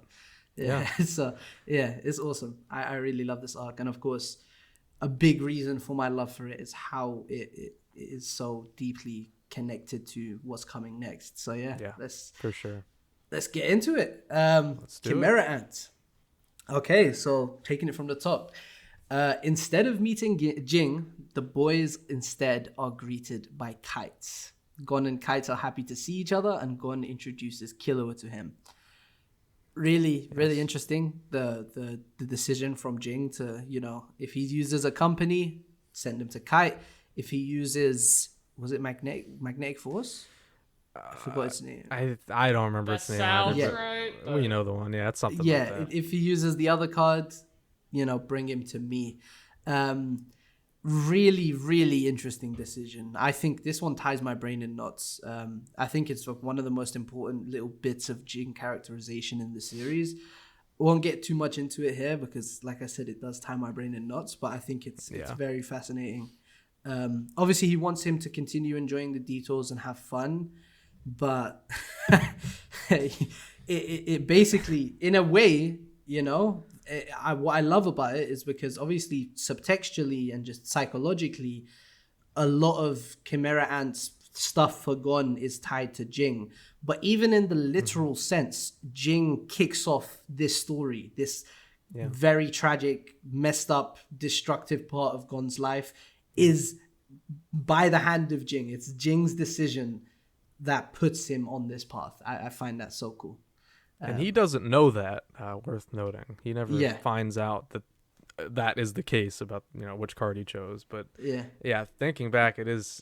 Yeah. So it's awesome. I really love this arc, and of course a big reason for my love for it is how it is so deeply connected to what's coming next. So let's for sure. Let's get into it. Let's do Chimera Ant. Okay, so taking it from the top. Instead of meeting Jing, the boys instead are greeted by Kites. Gon and Kites are happy to see each other, and Gon introduces Killua to him. Really interesting. The decision from Jing to, if he uses a company, send him to Kite. If he uses, was it magnetic force? I forgot its name. I don't remember its name. Sounds either, right. but you know the one. Yeah, it's something. Yeah, like that. if he uses the other card, bring him to me. Really interesting decision. I think this one ties my brain in knots. I think it's one of the most important little bits of Jing characterization in the series. Won't get too much into it here because, like I said, it does tie my brain in knots, but I think it's very fascinating. Obviously, he wants him to continue enjoying the detours and have fun, but it basically, in a way, what I love about it is because obviously subtextually and just psychologically, a lot of Chimera Ant's stuff for Gon is tied to Jing. But even in the literal sense, Jing kicks off this story, this very tragic, messed up, destructive part of Gon's life is by the hand of Jing. It's Jing's decision that puts him on this path. I find that so cool. And he doesn't know that, worth noting. He never finds out that is the case about, which card he chose. But thinking back, it is,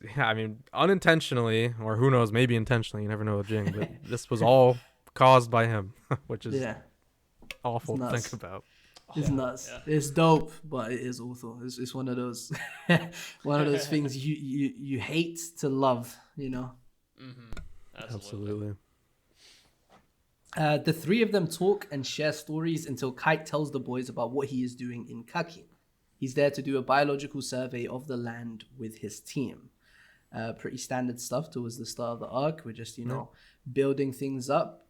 unintentionally, or who knows, maybe intentionally, you never know with Jing, but this was all caused by him, which is awful to think about. It's nuts. Yeah. It's dope, but it is awful. It's one of those things you hate to love, Mm-hmm. Absolutely. The three of them talk and share stories until Kite tells the boys about what he is doing in Kaki. He's there to do a biological survey of the land with his team. Pretty standard stuff towards the start of the arc. We're just, building things up.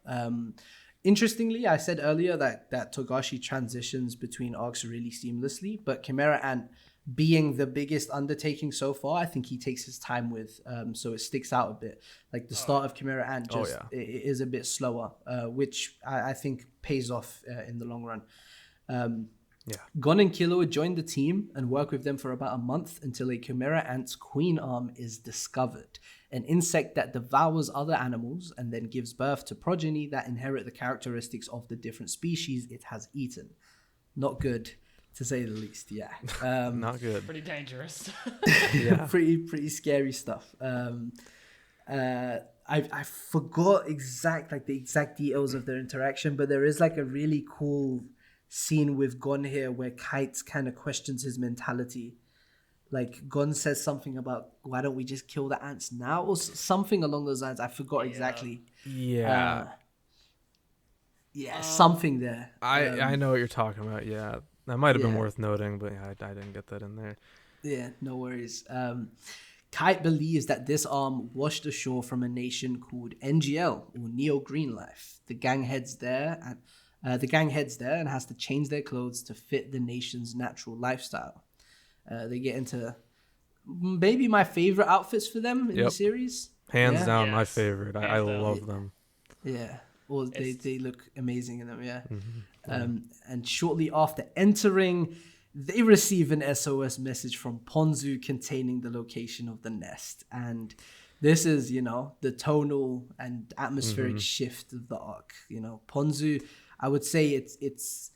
Interestingly, I said earlier that Togashi transitions between arcs really seamlessly, but Chimera Ant being the biggest undertaking so far, I think he takes his time with, so it sticks out a bit. Like the start of Chimera Ant it is a bit slower, which I think pays off in the long run. Gon and Killua join the team and work with them for about a month until a Chimera Ant's queen arm is discovered, an insect that devours other animals and then gives birth to progeny that inherit the characteristics of the different species it has eaten. Not good, to say the least. Not good. Pretty dangerous. Pretty scary stuff. I forgot the exact details of their interaction, but there is like a really cool scene with Gon here where Kite kind of questions his mentality. Like Gon says something about, why don't we just kill the ants now, or something along those lines. I forgot exactly. Something there. I know what you're talking about. That might have been worth noting, but I didn't get that in there. Yeah, no worries. Kite believes that this arm washed ashore from a nation called NGL, or Neo Green Life. The gang heads there and has to change their clothes to fit the nation's natural lifestyle. They get into maybe my favorite outfits for them in the series. Hands down, my favorite. I love them. Yeah. Well, they look amazing in them, and shortly after entering, they receive an SOS message from Ponzu containing the location of the nest. And this is, the tonal and atmospheric shift of the arc. Ponzu, I would say it's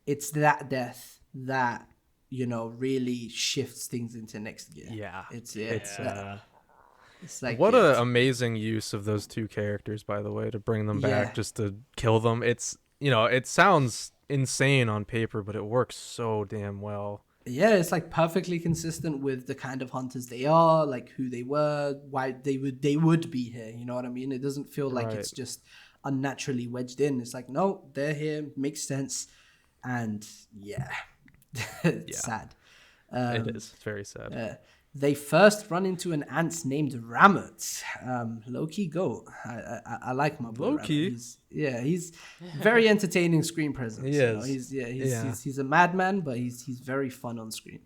that death that, really shifts things into next gear. Yeah. It's like, what an amazing use of those two characters, by the way, to bring them back just to kill them. It's, it sounds insane on paper, but it works so damn well. Yeah, it's like perfectly consistent with the kind of hunters they are, like who they were, why they would be here. You know what I mean? It doesn't feel like it's just unnaturally wedged in. It's like, no, they're here, makes sense, and yeah, it's sad. It is. It's very sad. They first run into an ant named Rammet. Low-key goat. I like my boy Low-key? He's very entertaining screen presence. He is. He's a madman, but he's very fun on screen.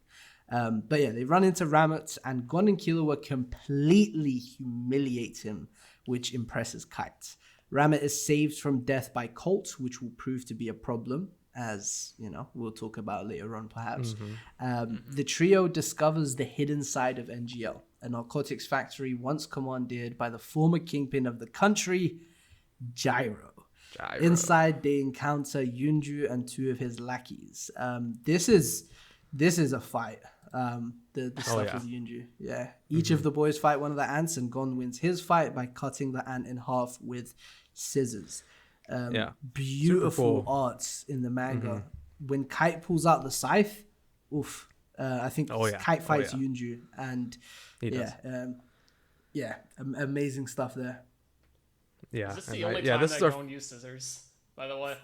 But yeah, they run into Rammet, and Gon and Killua completely humiliate him, which impresses Kite. Rammet is saved from death by Colt, which will prove to be a problem, as you know, we'll talk about later on perhaps. The trio discovers the hidden side of NGL, a narcotics factory once commanded by the former kingpin of the country, Gyro. Inside, they encounter Yunju and two of his lackeys. This is a fight. The stuff with Yunju. Yeah. Each of the boys fight one of the ants, and Gon wins his fight by cutting the ant in half with scissors. Beautiful arts in the manga. When Kite pulls out the scythe, oof. I think Kite fights Yunju, and amazing stuff there. Yeah. Is this the only time that Gon used scissors, by the way?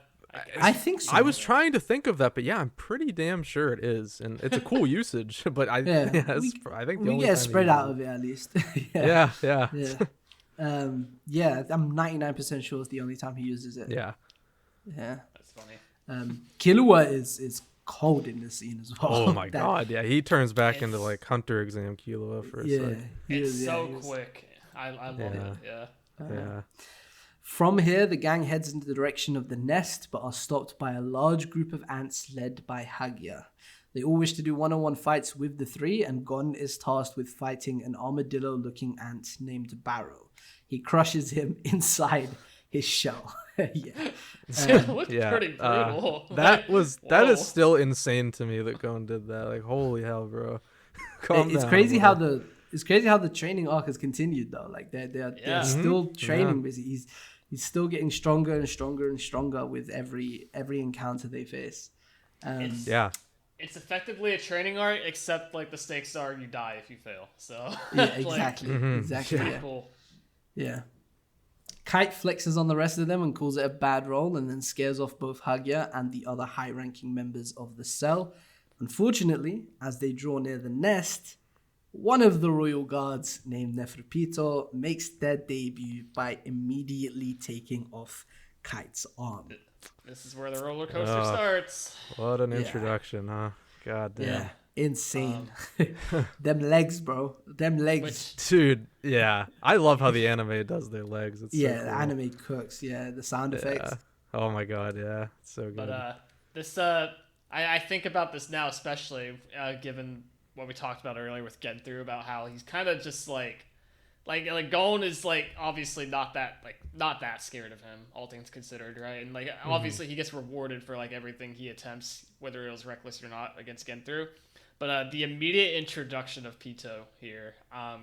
I think so. I was trying to think of that, but yeah, I'm pretty damn sure it is, and it's a cool usage. But I think we get spread out of it at least. Yeah. I'm 99% sure it's the only time he uses it. Yeah. That's funny. Killua is cold in this scene as well. Oh my god, yeah, he turns back into like Hunter exam Killua for a second. It's so quick. I love it. Yeah. From here, the gang heads in the direction of the nest, but are stopped by a large group of ants led by Hagia. They all wish to do one-on-one fights with the three, and Gon is tasked with fighting an armadillo-looking ant named Barrow. He crushes him inside his shell. It looked pretty brutal. That is still insane to me that Gon did that. Like, holy hell, bro. It's crazy how the training arc has continued though. Like they're still training busy. He's still getting stronger and stronger and stronger with every encounter they face. It's effectively a training arc, except like the stakes are you die if you fail. So yeah, exactly. Exactly. Pretty cool. Yeah. Kite flexes on the rest of them and calls it a bad roll, and then scares off both Hagia and the other high-ranking members of the cell. Unfortunately, as they draw near the nest, one of the royal guards, named Neferpito, makes their debut by immediately taking off Kite's arm. This is where the roller coaster starts. What an introduction, huh? God damn. Yeah, insane. Them legs, bro. Them legs. Dude, yeah. I love how the anime does their legs. It's so cool. The anime cooks. Yeah, the sound effects. Oh my god, yeah. It's so good. But this, I think about this now, especially given what we talked about earlier with getting through about how he's kind of just like Gon is like obviously not that scared of him, all things considered, right? And like obviously he gets rewarded for like everything he attempts, whether it was reckless or not, against Genthru. But the immediate introduction of Pito here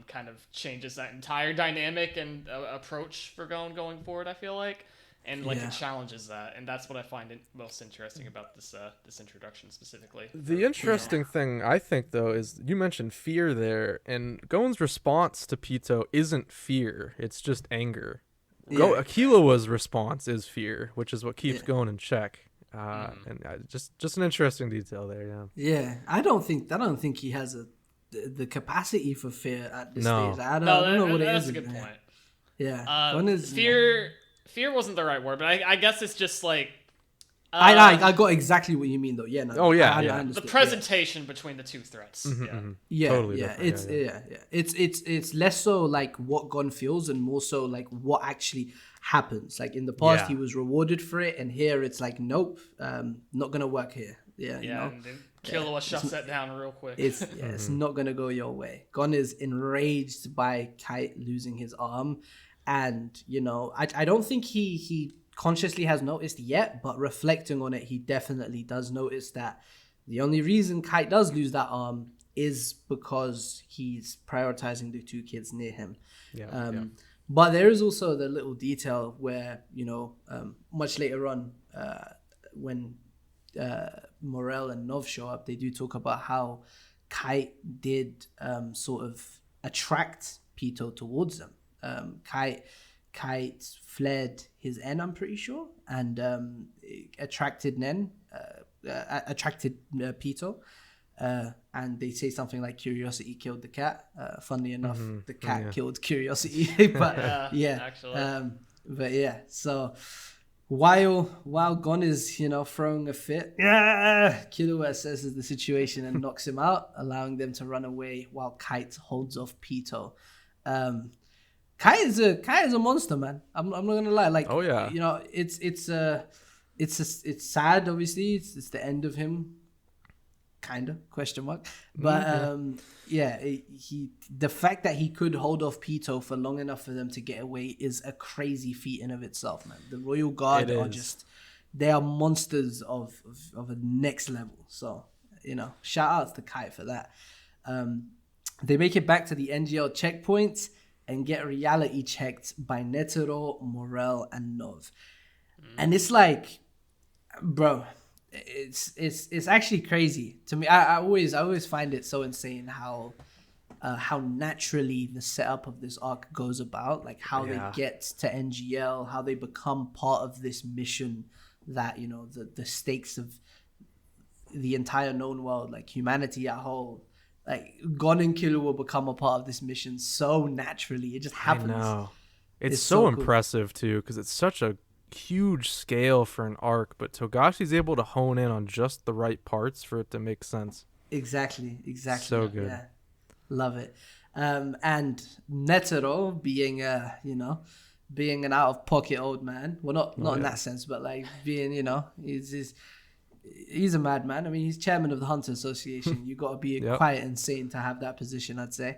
kind of changes that entire dynamic and approach for Gon going forward, I feel like. And it challenges that, and that's what I find most interesting about this introduction specifically. The interesting thing I think though is you mentioned fear there, and Gon's response to Pito isn't fear; it's just anger. Killua's response is fear, which is what keeps Gon in check. And just an interesting detail there. Yeah. Yeah, I don't think he has the capacity for fear at this stage. I don't know what it is. That's a good point. Yeah, Gon is Fear wasn't the right word, but I guess it's just like... I got exactly what you mean, though. Yeah, no. I the presentation between the two threats. Totally It's less so like what Gon feels and more so like what actually happens. Like in the past, he was rewarded for it, and here it's like, nope, not gonna work here. You know? And then Killua shuts that down real quick. It's not gonna go your way. Gon is enraged by Kite losing his arm. And, you know, I don't think he consciously has noticed yet, but reflecting on it, he definitely does notice that the only reason Kite does lose that arm is because he's prioritizing the two kids near him. But there is also the little detail where, you know, much later on, when Morel and Nov show up, they do talk about how Kite did sort of attract Pito towards them. Kite fled his N, I'm pretty sure, and attracted Pito. And they say something like curiosity killed the cat. Funnily enough, the cat killed curiosity. But actually. But yeah, so while Gon is, throwing a fit, Killua assesses the situation and knocks him out, allowing them to run away while Kite holds off Pito. Kite is a monster, man. I'm not gonna lie. Like, oh yeah, it's sad. Obviously, it's the end of him. Kinda ? But the fact that he could hold off Pito for long enough for them to get away is a crazy feat in of itself, man. The Royal Guard they are monsters of a next level. So, shout outs to Kite for that. They make it back to the NGL checkpoint and get reality checked by Netero, Morel, and Nov. And it's like, bro, it's actually crazy to me. I always find it so insane how naturally the setup of this arc goes about, like how they get to NGL, how they become part of this mission that, the stakes of the entire known world, like humanity at whole, like Gon and Killua will become a part of this mission so naturally. It just happens. I know. It's so impressive too, because it's such a huge scale for an arc, but Togashi's able to hone in on just the right parts for it to make sense. Exactly. So good. Yeah. Love it. And Netero being being an out of pocket old man. Well, not in that sense, but like being, he's a madman. I mean, he's chairman of the Hunter Association. You got to be quite insane to have that position, I'd say.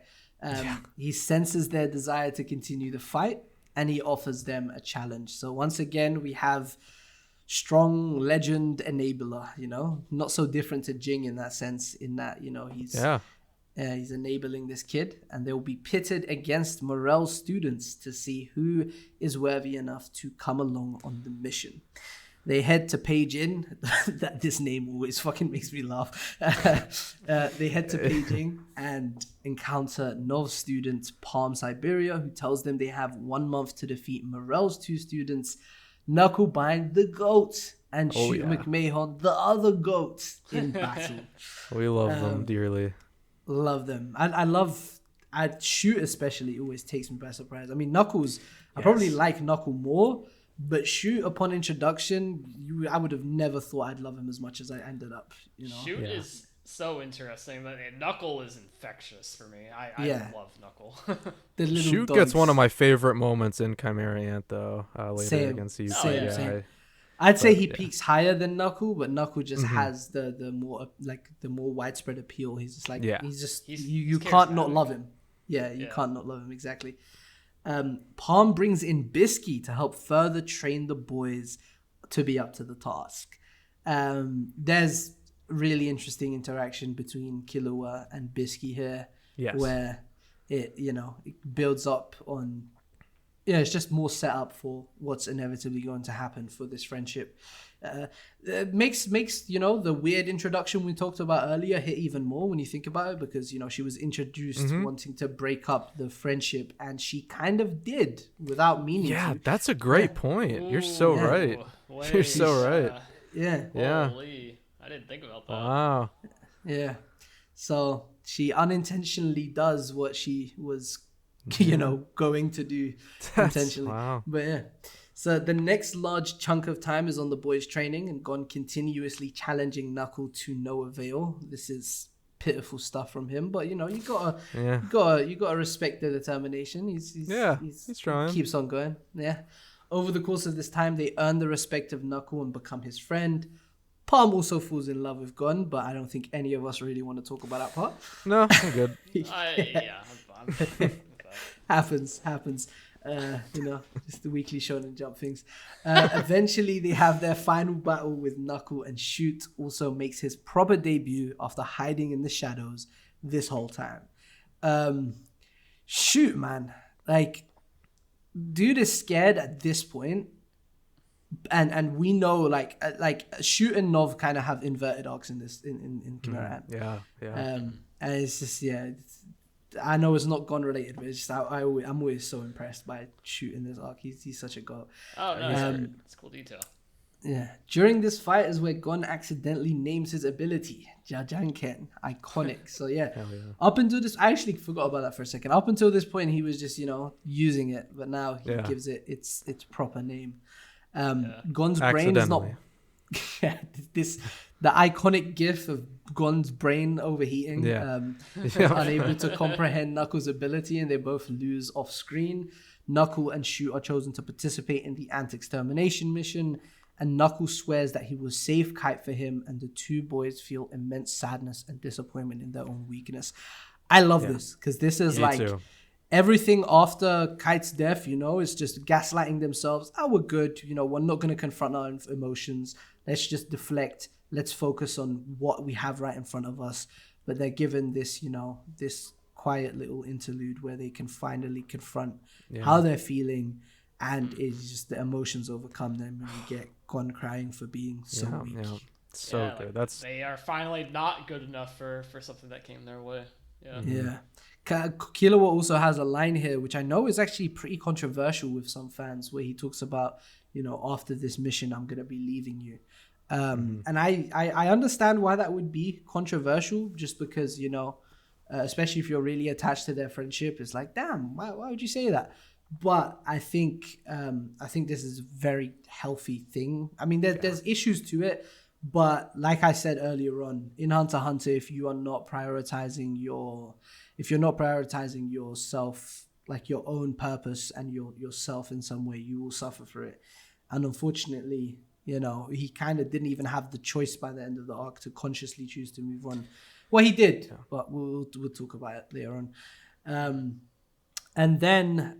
He senses their desire to continue the fight, and he offers them a challenge. So once again, we have strong legend enabler, not so different to Jing in that sense, in that, he's enabling this kid, and they'll be pitted against Morel's students to see who is worthy enough to come along on the mission. They head to Page Inn. That this name always fucking makes me laugh. They head to Page Inn and encounter Nov's student Palm Siberia, who tells them they have 1 month to defeat Morel's 2 students, Knucklebind the goat and Shoot McMahon the other goat in battle. We love them dearly. Love them. I Shoot especially always takes me by surprise. I mean, Knuckles, I probably like Knuckle more, but Shoot, upon introduction, I would have never thought I'd love him as much as I ended up. Shoot is so interesting, but Knuckle is infectious for me. I love Knuckle. Shoot gets one of my favorite moments in Chimera Ant, though, later against you. Same. I'd say he peaks higher than Knuckle, but Knuckle just has the more widespread appeal. He's just like you can't not love him. You can't not love him, exactly. Palm brings in Bluesky to help further train the boys to be up to the task. There's really interesting interaction between Killua and Bluesky here, where it builds up on. It's just more set up for what's inevitably going to happen for this friendship. It makes the weird introduction we talked about earlier hit even more when you think about it, because she was introduced wanting to break up the friendship, and she kind of did without meaning to. Yeah, that's a great point. You're so right. You're so right. Holy, I didn't think about that. Wow. Yeah. So she unintentionally does what she was going to do intentionally. Wow. But so the next large chunk of time is on the boys' training, and Gon continuously challenging Knuckle to no avail. This is pitiful stuff from him, but you gotta respect the determination. He's trying. He keeps on going. Yeah. Over the course of this time, they earn the respect of Knuckle and become his friend. Palm also falls in love with Gon, but I don't think any of us really want to talk about that part. No, I'm good. I'm happens. Just the weekly Shonen Jump things. Eventually, they have their final battle with Knuckle, and Shoot also makes his proper debut after hiding in the shadows this whole time. Shoot, man. Like, dude is scared at this point, and we know like Shoot and Nov kind of have inverted arcs in this in Chimera Ant. Yeah. And it's just I know it's not Gon related, but it's just I'm always so impressed by Shoot in this arc. He's such a god. Oh no, it's cool detail. Yeah. During this fight is where Gon accidentally names his ability, Jajanken. Iconic. So yeah. Up until this, I actually forgot about that for a second. Up until this point, he was just, using it. But now he gives it its proper name. Gon's brain is not... the iconic gif of Gon's brain overheating, unable to comprehend Knuckles' ability, and they both lose off screen. Knuckle and Shoot are chosen to participate in the Ant extermination mission, and Knuckles swears that he will save Kite for him, and the two boys feel immense sadness and disappointment in their own weakness. I love this, because this is everything after Kite's death, is just gaslighting themselves. Oh, we're good. We're not going to confront our emotions. Let's just deflect. Let's focus on what we have right in front of us. But they're given this, this quiet little interlude where they can finally confront how they're feeling. And it's just the emotions overcome them, and you get Gon crying for being so weak. Yeah. So good. They are finally not good enough for something that came their way. Yeah. Killua also has a line here, which I know is actually pretty controversial with some fans, where he talks about, after this mission, I'm going to be leaving you. And I understand why that would be controversial, just because, especially if you're really attached to their friendship, it's like, damn, why would you say that? But I think this is a very healthy thing. I mean, there's issues to it, but like I said earlier on, in Hunter x Hunter, if you're not prioritizing yourself, like your own purpose and yourself in some way, you will suffer for it. And unfortunately, he kind of didn't even have the choice by the end of the arc to consciously choose to move on. Well, he did, but we'll talk about it later on. And then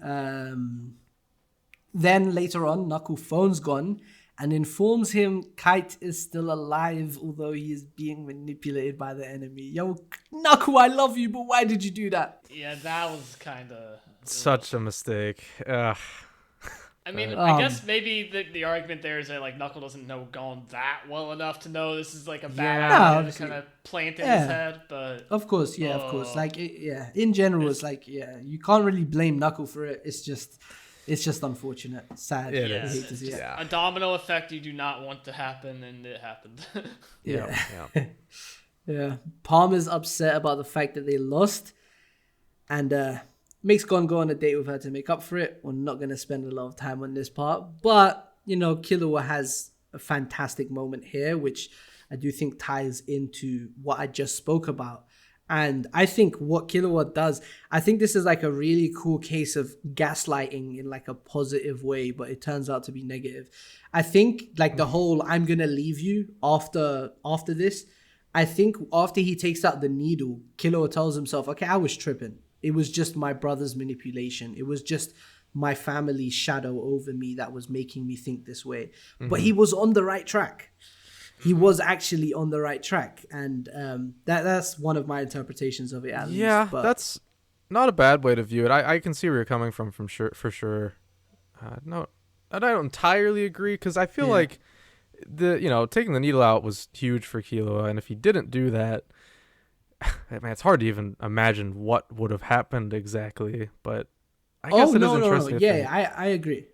later on, Knuckle phones Gon and informs him Kite is still alive, although he is being manipulated by the enemy. Yo, Knuckle, I love you, but why did you do that? Yeah, that was kind of... Such a mistake. I mean, I guess maybe the argument there is that like Knuckle doesn't know Gon that well enough to know this is like a bad idea to kind of plant in his head. But of course, of course. Like, in general, it's like, you can't really blame Knuckle for it. It's just unfortunate, sad. Yeah, I hate to see it. A domino effect you do not want to happen, and it happened. Yeah. Palm is upset about the fact that they lost, and makes Gon go on a date with her to make up for it. We're not going to spend a lot of time on this part. But, Killua has a fantastic moment here, which I do think ties into what I just spoke about. And I think what Killua does, I think this is like a really cool case of gaslighting in like a positive way, but it turns out to be negative. I think like the whole I'm going to leave you after this, I think after he takes out the needle, Killua tells himself, okay, I was tripping. It was just my brother's manipulation. It was just my family's shadow over me that was making me think this way. Mm-hmm. But he was on the right track. He was actually on the right track. And that's one of my interpretations of it, at least. Yeah, that's not a bad way to view it. I can see where you're coming from for sure. No, I don't entirely agree, because I feel like taking the needle out was huge for Killua. And if he didn't do that, I mean, it's hard to even imagine what would have happened exactly, but I guess it is interesting. No. Yeah, I agree.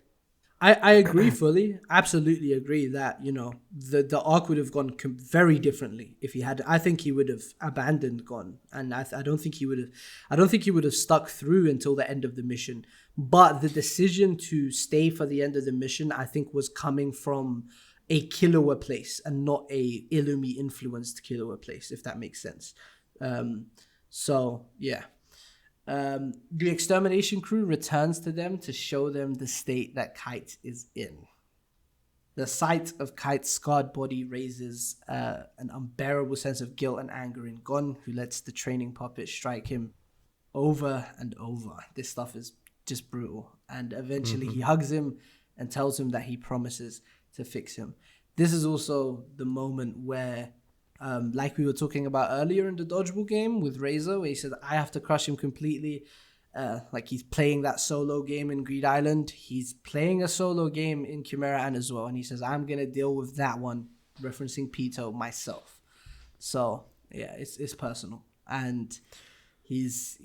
I agree fully. Absolutely agree that, the arc would have gone very differently if he had. I think he would have abandoned Gon, and I don't think he would have stuck through until the end of the mission. But the decision to stay for the end of the mission, I think, was coming from a Killua place and not a Illumi influenced Killua place, if that makes sense. The extermination crew returns to them to show them the state that Kite is in. The sight of Kite's scarred body raises an unbearable sense of guilt and anger in Gon, who lets the training puppet strike him over and over. This stuff is just brutal. And eventually he hugs him and tells him that he promises to fix him. This is also the moment where like we were talking about earlier in the dodgeball game with Razor, where he said, I have to crush him completely. like he's playing that solo game in Greed Isalnd. He's playing a solo game in Chimera Ant as well. And he says, I'm going to deal with that one, referencing Pito myself. So, yeah, it's personal. And he's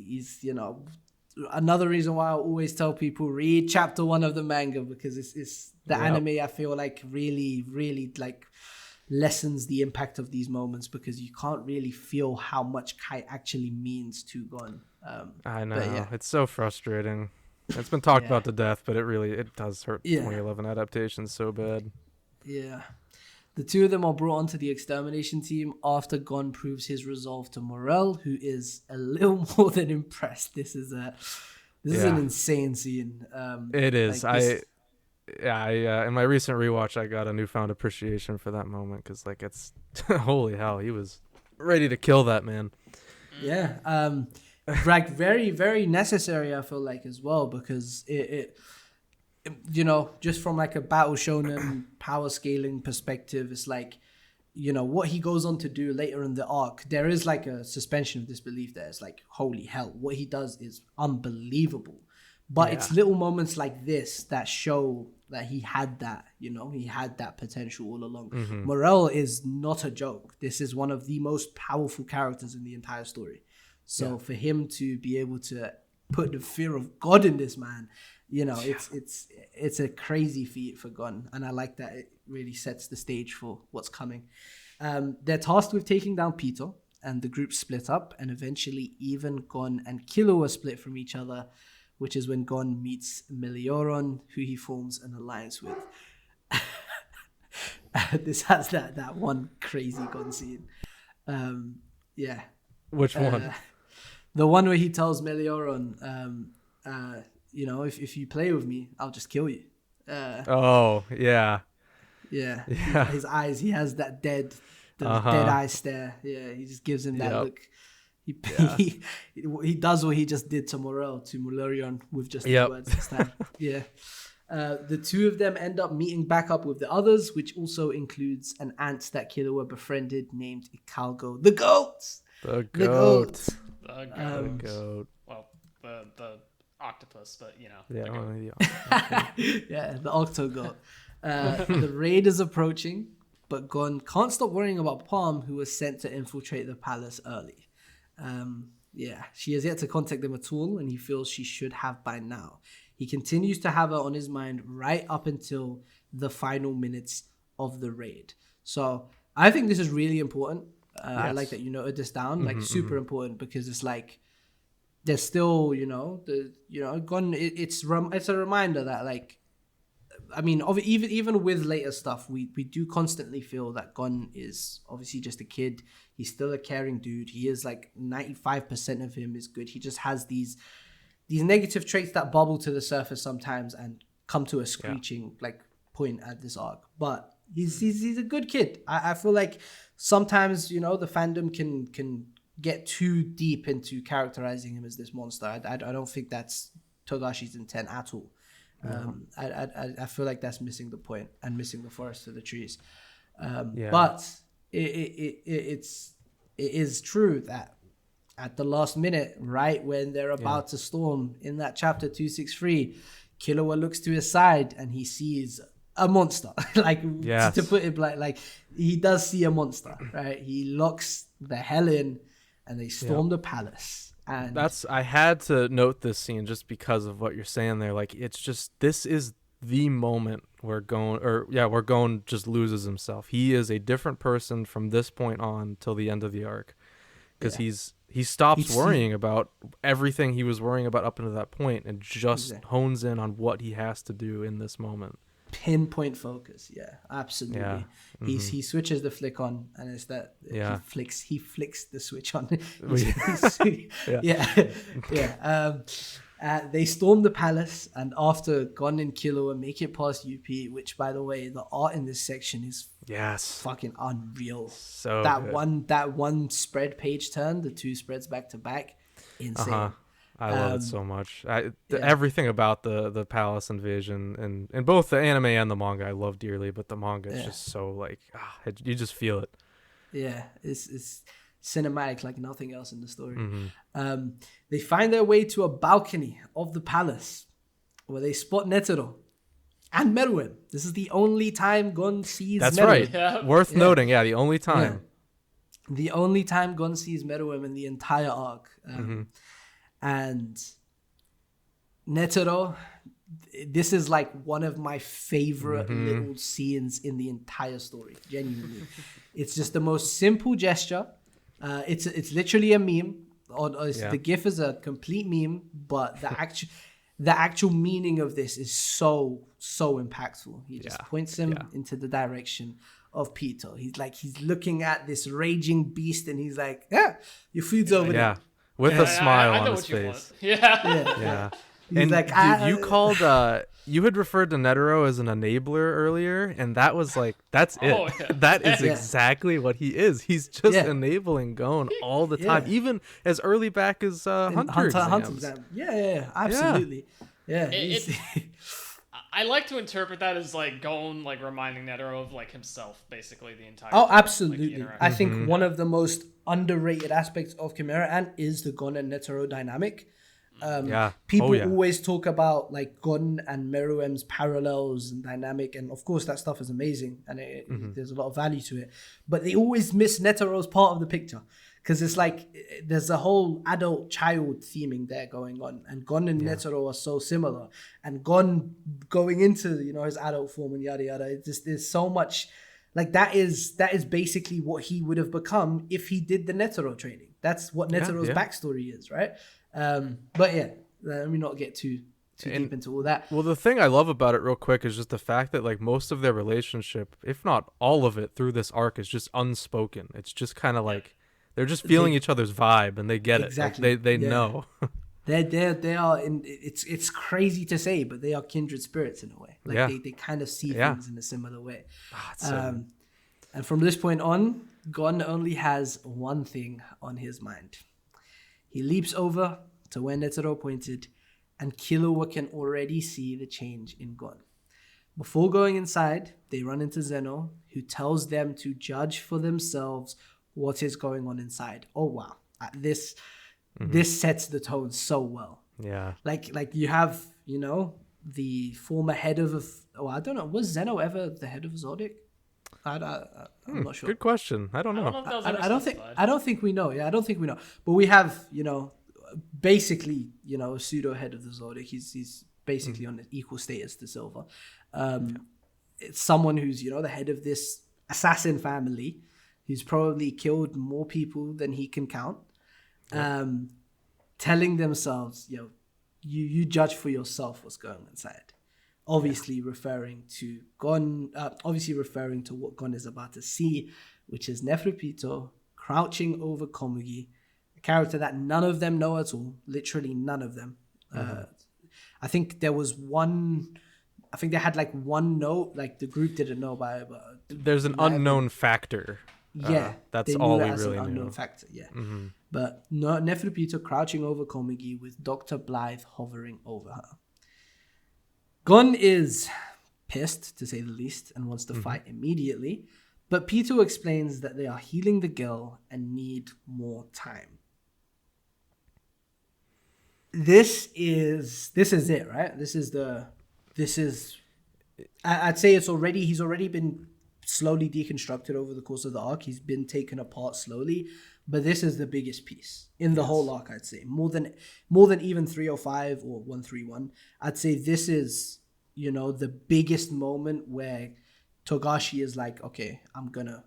another reason why I always tell people, read chapter 1 of the manga, because it's the anime, I feel like, really, really, like, lessens the impact of these moments, because you can't really feel how much Kai actually means to Gon. I know, it's so frustrating. It's been talked about to death, but it does hurt 2011 adaptations so bad. Yeah. The two of them are brought onto the extermination team after Gon proves his resolve to Morel, who is a little more than impressed. This is an insane scene. It is. Like I in my recent rewatch, I got a newfound appreciation for that moment, because like it's holy hell, he was ready to kill that man. Yeah. Like very, very necessary, I feel like, as well, because it just from like a battle shonen power scaling perspective, it's like, what he goes on to do later in the arc, there is like a suspension of disbelief there. It's like, holy hell, what he does is unbelievable. But it's little moments like this that show that he had that, he had that potential all along. Mm-hmm. Morel is not a joke. This is one of the most powerful characters in the entire story. So for him to be able to put the fear of God in this man, it's a crazy feat for Gon. And I like that it really sets the stage for what's coming. They're tasked with taking down Pito, and the group split up, and eventually even Gon and Killua split from each other, which is when Gon meets Melioron, who he forms an alliance with. This has that one crazy Gon scene. Which one? The one where he tells Melioron, if you play with me, I'll just kill you. Yeah. His eyes, he has that dead eye stare. Yeah, he just gives him that look. He does what he just did to Melioron with just the words this time. The two of them end up meeting back up with the others, which also includes an ant that Killua befriended named Ikalgo. The goat! The goat. Well, the octopus, but the Octogoat. The raid is approaching, but Gon can't stop worrying about Palm, who was sent to infiltrate the palace early. She has yet to contact them at all, and he feels she should have by now. He continues to have her on his mind right up until the final minutes of the raid. So I think this is really important. I like that you noted this down, like super important, because it's like there's still, Gon. It's a reminder that, like, I mean, even with later stuff, we do constantly feel that Gon is obviously just a kid. He's still a caring dude. He is like 95% of him is good. He just has these negative traits that bubble to the surface sometimes and come to a screeching like point at this arc. But he's a good kid. I feel like sometimes, the fandom can get too deep into characterizing him as this monster. I don't think that's Togashi's intent at all. I feel like that's missing the point and missing the forest for the trees. But it is true that at the last minute, right when they're about to storm in that chapter 263, Killua looks to his side and he sees a monster. To put it like he does see a monster, right? He locks the hell in and they storm the palace. And I had to note this scene just because of what you're saying there. Like, it's just, this is the moment where Gon just loses himself. He is a different person from this point on till the end of the arc, because he stops worrying about everything he was worrying about up until that point and just hones in on what he has to do in this moment. Pinpoint focus. Yeah, absolutely. Yeah. He switches the flick on, and it's that he flicks the switch on. They storm the palace, and after Gon and Killua make it past UP, which, by the way, the art in this section is fucking unreal. So that one spread page turn, the two spreads back to back, insane. I love it so much. Everything about the palace invasion and both the anime and the manga I love dearly, but the manga is just so like you just feel it. Yeah, it's cinematic like nothing else in the story. Mm-hmm. They find their way to a balcony of the palace where they spot Netero and Meruem. This is the only time Gon sees That's Meruem. right. Yeah. Worth noting. Yeah, the only time. Yeah. The only time Gon sees Meruem in the entire arc. And Netero, this is like one of my favorite little scenes in the entire story. Genuinely. It's just the most simple gesture. It's literally a meme. The GIF is a complete meme, but the actual meaning of this is so impactful. He just points him into the direction of Peter. He's looking at this raging beast, and he's like, "Yeah, your food's over there." With a smile I on know his what you face. want. Yeah. He's And like, dude, you called you had referred to Netero as an enabler earlier, and that was like, that's it. Oh, yeah. That is exactly what he is. He's just enabling Gon all the time, even as early back as Hunter exams. Yeah, absolutely. Yeah. I like to interpret that as like Gon like reminding Netero of like himself, basically the entire. Oh, time, absolutely. like, I think one of the most underrated aspects of Chimera Ant is the Gon and Netero dynamic. People always talk about like Gon and Meruem's parallels and dynamic, and of course that stuff is amazing, and there's a lot of value to it. But they always miss Netero's part of the picture, because it's like there's a whole adult-child theming there going on, and Gon and Netero are so similar. And Gon going into his adult form and yada yada. It's just, there's so much like that is basically what he would have become if he did the Netero training. That's what Netero's backstory is, right? But yeah, let me not get too deep into all that. Well, the thing I love about it real quick is just the fact that like most of their relationship, if not all of it through this arc, is just unspoken. It's just kind of like they're just feeling each other's vibe, and they get it. Like, they know. They are in. It's crazy to say, but they are kindred spirits in a way. Like they kind of see things in a similar way. And from this point on, Gon only has one thing on his mind. He leaps over to where Netero pointed, and Killua can already see the change in Gon. Before going inside, they run into Zeno, who tells them to judge for themselves what is going on inside. Oh wow, this sets the tone so well. Yeah, like you have the former head of I don't know, was Zeno ever the head of Zodic? I'm not sure. Good question. I don't know. I don't think we know. Yeah, I don't think we know. But we have, basically, a pseudo head of the Zodiac. He's basically on an equal status to Silver. It's someone who's, the head of this assassin family, who's probably killed more people than he can count. Telling themselves, you judge for yourself what's going on inside. Obviously referring to Gon, obviously referring to what Gon is about to see, which is Neferupito crouching over Komugi, a character that none of them know at all, literally none of them. I think there was one, I think they had like one note, like the group didn't know about it, but there's an unknown factor. That's all we really knew. Unknown factor, But Neferupito crouching over Komugi with Dr. Blythe hovering over her. Gon is pissed, to say the least, and wants to fight immediately, but Pito explains that they are healing the girl and need more time. This is it, right? I'd say he's already been slowly deconstructed over the course of the arc. He's been taken apart slowly, but this is the biggest piece in the whole arc, I'd say. More than even 305 or 131. I'd say this is, the biggest moment where Togashi is like, okay, I'm gonna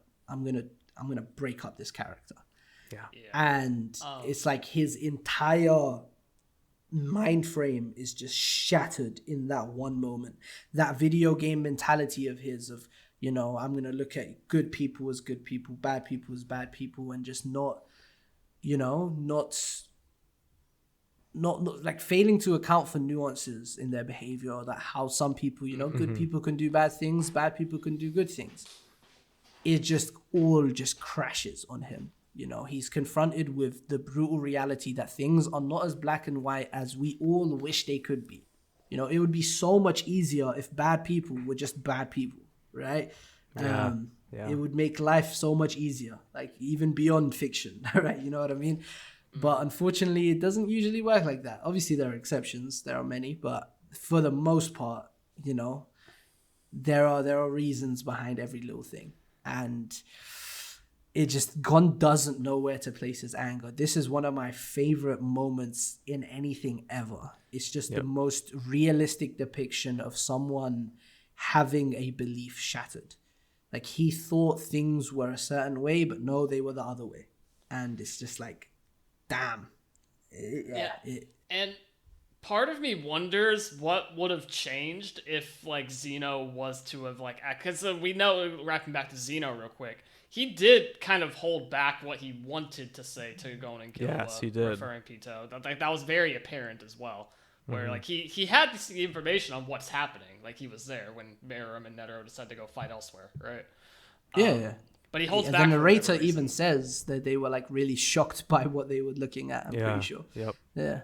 break up this character. Yeah. And it's like his entire mind frame is just shattered in that one moment. That video game mentality of his of, I'm going to look at good people as good people, bad people as bad people, and just not like failing to account for nuances in their behavior, or that how some people, good people can do bad things, bad people can do good things. It just all crashes on him. He's confronted with the brutal reality that things are not as black and white as we all wish they could be. It would be so much easier if bad people were just bad people, right? Yeah. It would make life so much easier, like even beyond fiction, right? You know what I mean? But unfortunately, it doesn't usually work like that. Obviously, there are exceptions. There are many, but for the most part, you know, there are reasons behind every little thing, and it just Gon doesn't know where to place his anger. This is one of my favorite moments in anything ever. It's just the most realistic depiction of someone having a belief shattered. Like, he thought things were a certain way, but no, they were the other way. And it's just like, damn. And part of me wonders what would have changed if, like, Zeno was to have, like, because we know, wrapping back to Zeno real quick, he did kind of hold back what he wanted to say to Gon and Killua. Yes, he did. Referring Pito. That was very apparent as well. Where, like, he had the information on what's happening. Like, he was there when Meruem and Netero decided to go fight elsewhere, right? Yeah. But he holds back. The narrator for even says that they were, like, really shocked by what they were looking at, I'm pretty sure. Yep. Yeah.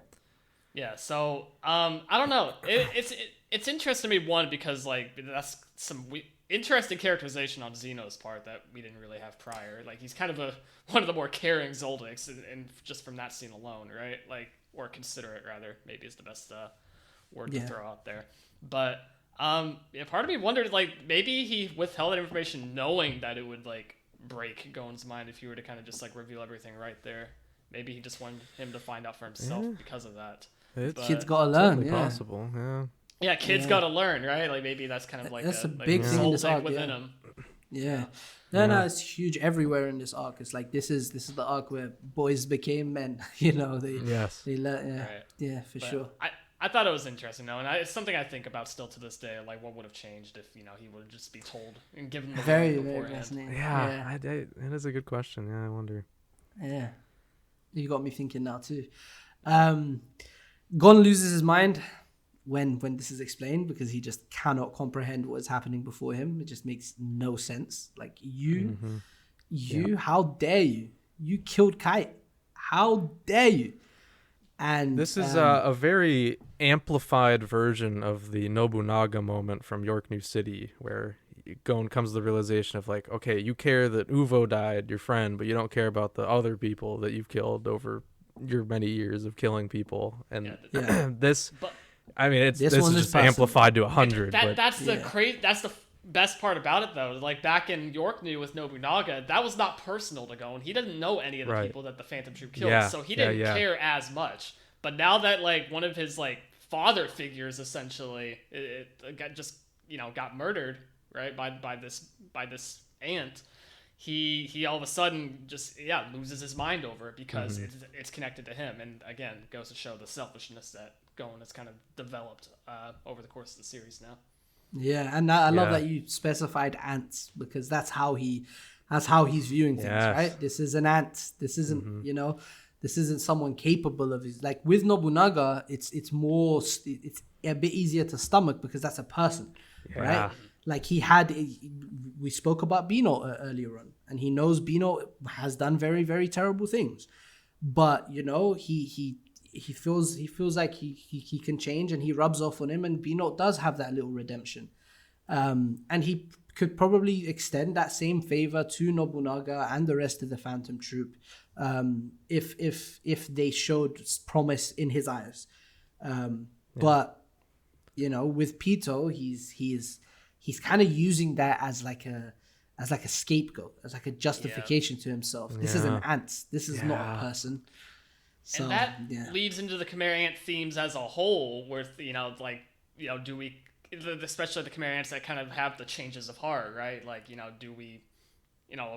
Yeah, so, I don't know. It's interesting to me, one, because, like, that's some interesting characterization on Zeno's part that we didn't really have prior. Like, he's kind of one of the more caring Zoldycks, and just from that scene alone, right? Like, or considerate, rather, maybe is the best word to throw out there. But part of me wondered, like, maybe he withheld that information knowing that it would, like, break Gon's mind if you were to kind of just, like, reveal everything right there. Maybe he just wanted him to find out for himself because of that. Kids gotta learn, possible, yeah. Yeah, kids gotta learn, right? Like, maybe that's kind of like that's a like big thing in this arc, within him. Yeah. No, it's huge everywhere in this arc. It's like this is the arc where boys became men. You know, they learn. For sure. I thought it was interesting though, and it's something I think about still to this day. Like, what would have changed if he would just be told and given the very beforehand. fascinating. Yeah, it is a good question. Yeah, I wonder. Yeah, you got me thinking now too. Gon loses his mind when this is explained because he just cannot comprehend what is happening before him. It just makes no sense. Like, how dare you? You killed Kite. How dare you? And this is a very amplified version of the Nobunaga moment from York New City, where Gon comes to the realization of, like, okay, you care that Uvo died, your friend, but you don't care about the other people that you've killed over your many years of killing people. And this... I mean, this is just amplified to 100. That's the best part about it, though. Like, back in York New with Nobunaga, that was not personal to Gon. He didn't know any of the people that the Phantom Troop killed, so he didn't care as much. But now that, like, one of his, like, father figures essentially got murdered, right, by this ant, he all of a sudden just loses his mind over it because it's connected to him, and again goes to show the selfishness that Gon has kind of developed over the course of the series now. Yeah, and I love that you specified ants, because that's how he's viewing things, right? This is an ant. This isn't this isn't someone capable of his, like, with Nobunaga, it's a bit easier to stomach because that's a person, right? Like, we spoke about Bino earlier on, and he knows Bino has done very, very terrible things, but he feels like he can change, and he rubs off on him, and Bino does have that little redemption, and he could probably extend that same favor to Nobunaga and the rest of the Phantom Troop, if they showed promise in his eyes, but with Pito, he's kind of using that as like a scapegoat, as like a justification to himself. This is an ant. This is not a person. So, and that leads into the Chimera Ant themes as a whole, where do we, especially the Chimera Ants that kind of have the changes of heart, right? Like, do we,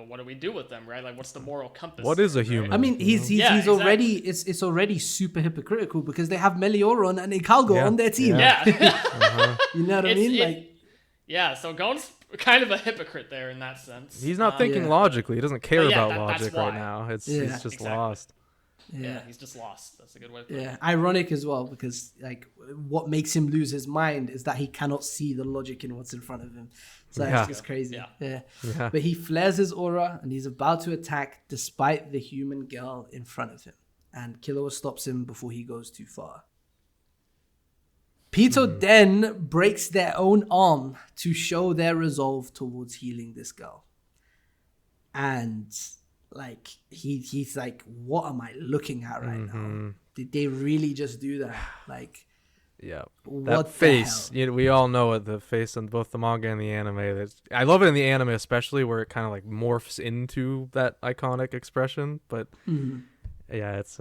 what do we do with them, right? Like, what's the moral compass? What is a human? Right? I mean, he's already it's already super hypocritical because they have Melioron and Ikalgo on their team. Yeah, you know what I mean? So Gon's kind of a hypocrite there in that sense. He's not thinking logically. He doesn't care about logic right now. He's just lost. Yeah, he's just lost. That's a good way to put it. Yeah, ironic as well, because, like, what makes him lose his mind is that he cannot see the logic in what's in front of him. So it's just crazy. Yeah. But he flares his aura, and he's about to attack despite the human girl in front of him. And Killua stops him before he goes too far. Pito then breaks their own arm to show their resolve towards healing this girl. and like he's like, what am I looking at right Mm-hmm. now? Did they really just do that? Like, Yeah, what that the face. hell? You know, we all know it. The face in both the manga and the anime. I love it in the anime especially, where it kind of like morphs into that iconic expression. But yeah, it's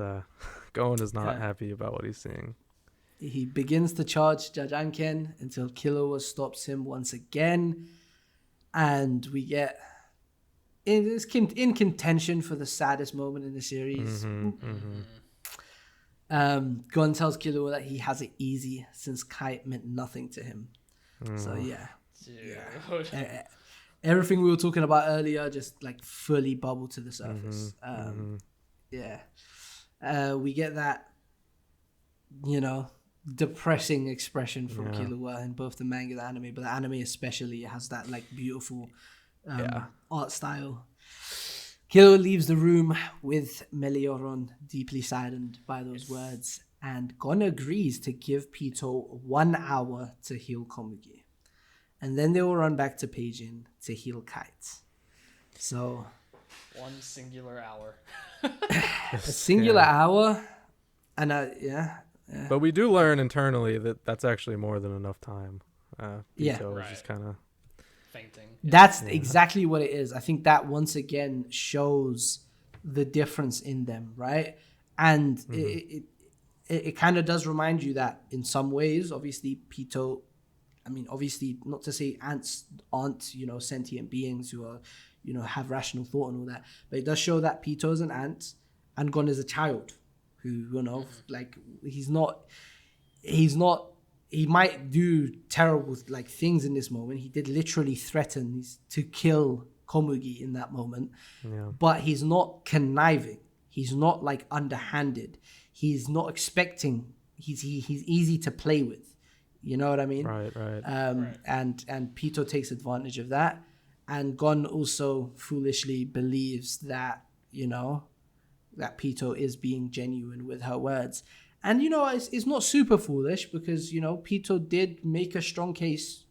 Gon is not Okay. happy about what he's seeing. He begins to charge Jajanken until Killua stops him once again, and we get in contention for the saddest moment in the series. Gon tells Killua that he has it easy since Kite meant nothing to him. So yeah, Dude. everything we were talking about earlier just like fully bubbled to the surface. Yeah, we get that, you know, depressing expression from Killua in both the manga and the anime, but the anime especially has that like beautiful art style. Killua leaves the room with Melioron deeply saddened by those words, and Gon agrees to give Pito 1 hour to heal Komugi. And then they will run back to Peijin to heal Kite. So... one singular hour. a singular hour, and But we do learn internally that that's actually more than enough time. Pito is just kind of fainting. That's exactly what it is. I think that once again shows the difference in them, right? And it kind of does remind you that in some ways, obviously, Pito, I mean, obviously, not to say ants aren't, you know, sentient beings who are, you know, have rational thought and all that, but it does show that Pito is an ant and Gon is a child who, you know, like, he might do terrible like things in this moment. He did literally threaten to kill Komugi in that moment, but he's not conniving. He's not like underhanded. He's not expecting. He's easy to play with. You know what I mean? right. And Pito takes advantage of that, and Gon also foolishly believes that, you know, that Pito is being genuine with her words. And, you know, it's not super foolish because, you know, Pito did make a strong case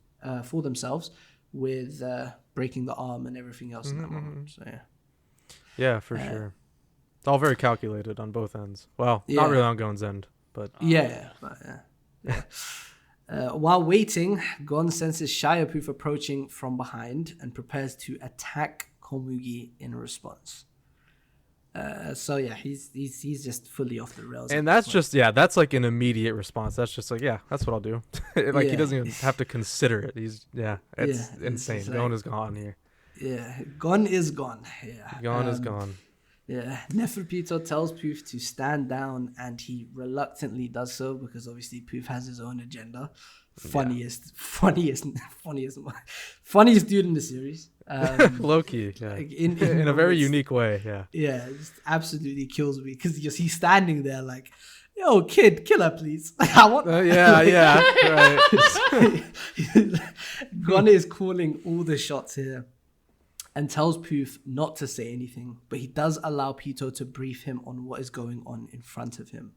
for themselves with breaking the arm and everything else in that moment. So, yeah. Yeah, for sure. It's all very calculated on both ends. Well, not really on Gon's end, but... Yeah. While waiting, Gon senses Shiapoof approaching from behind and prepares to attack Komugi in response. So yeah, he's just fully off the rails. And that's just, that's like an immediate response. That's just like, that's what I'll do. Like, he doesn't even have to consider it. He's, it's insane. It's Gon like, is gone here. Yeah, Gon is gone. Yeah. Gon is gone. Yeah, Neferpito tells Poof to stand down, and he reluctantly does so because obviously Poof has his own agenda. Funniest dude in the series. Low-key, in a very unique way, Yeah, it just absolutely kills me because he's standing there like, yo, kid, kill her, please. I want. Right. Gon is calling all the shots here and tells Poof not to say anything, but he does allow Pito to brief him on what is going on in front of him.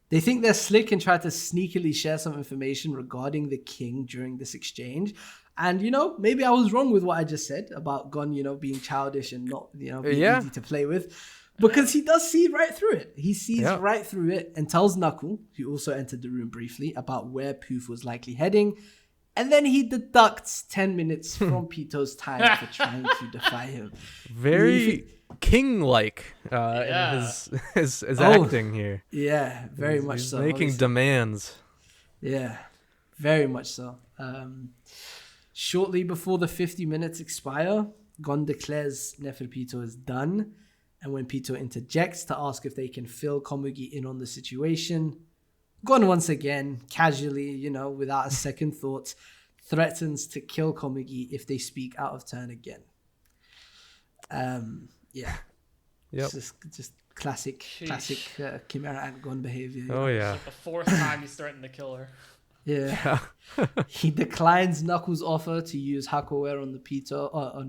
They think they're slick and try to sneakily share some information regarding the king during this exchange. And, you know, maybe I was wrong with what I just said about Gon, you know, being childish and not, you know, being easy to play with. Because he does see right through it. He sees right through it and tells Knuckle, who also entered the room briefly, about where Poof was likely heading. And then he deducts 10 minutes from Pito's time for trying to defy him. Very king-like in his acting here. Yeah, very much he's so. Making obviously. demands. Yeah, very much so. Shortly before the 50 minutes expire, Gon declares Neferpito is done. And when Pito interjects to ask if they can fill Komugi in on the situation, Gon once again, casually, you know, without a second thought, threatens to kill Komugi if they speak out of turn again. Yeah. Yep. It's just classic Chimera Ant Gon behavior. Oh, yeah. It's like the fourth time he's threatened to kill her. Yeah. He declines Knuckles' offer to use Hakower on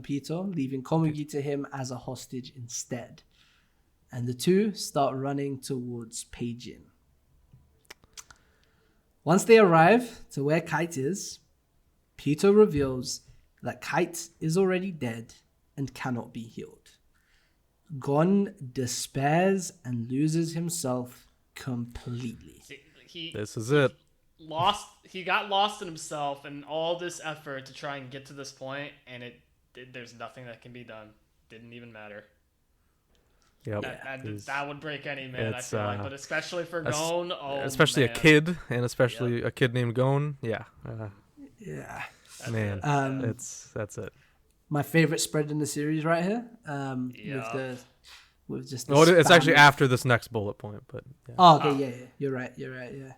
Pito, leaving Komugi to him as a hostage instead. And the two start running towards Peijin. Once they arrive to where Kite is, Pito reveals that Kite is already dead and cannot be healed. Gon despairs and loses himself completely. This is it. He got lost in himself and all this effort to try and get to this point, and there's nothing that can be done. Didn't even matter. Yep. That would break any man, I feel like, but especially for Gon, especially man. a kid, and especially a kid named Gon. Yeah. Yeah. Man, that's it. My favorite spread in the series right here. With just the it's spam actually of- after this next bullet point, but yeah. Oh, okay, yeah. You're right. Yeah.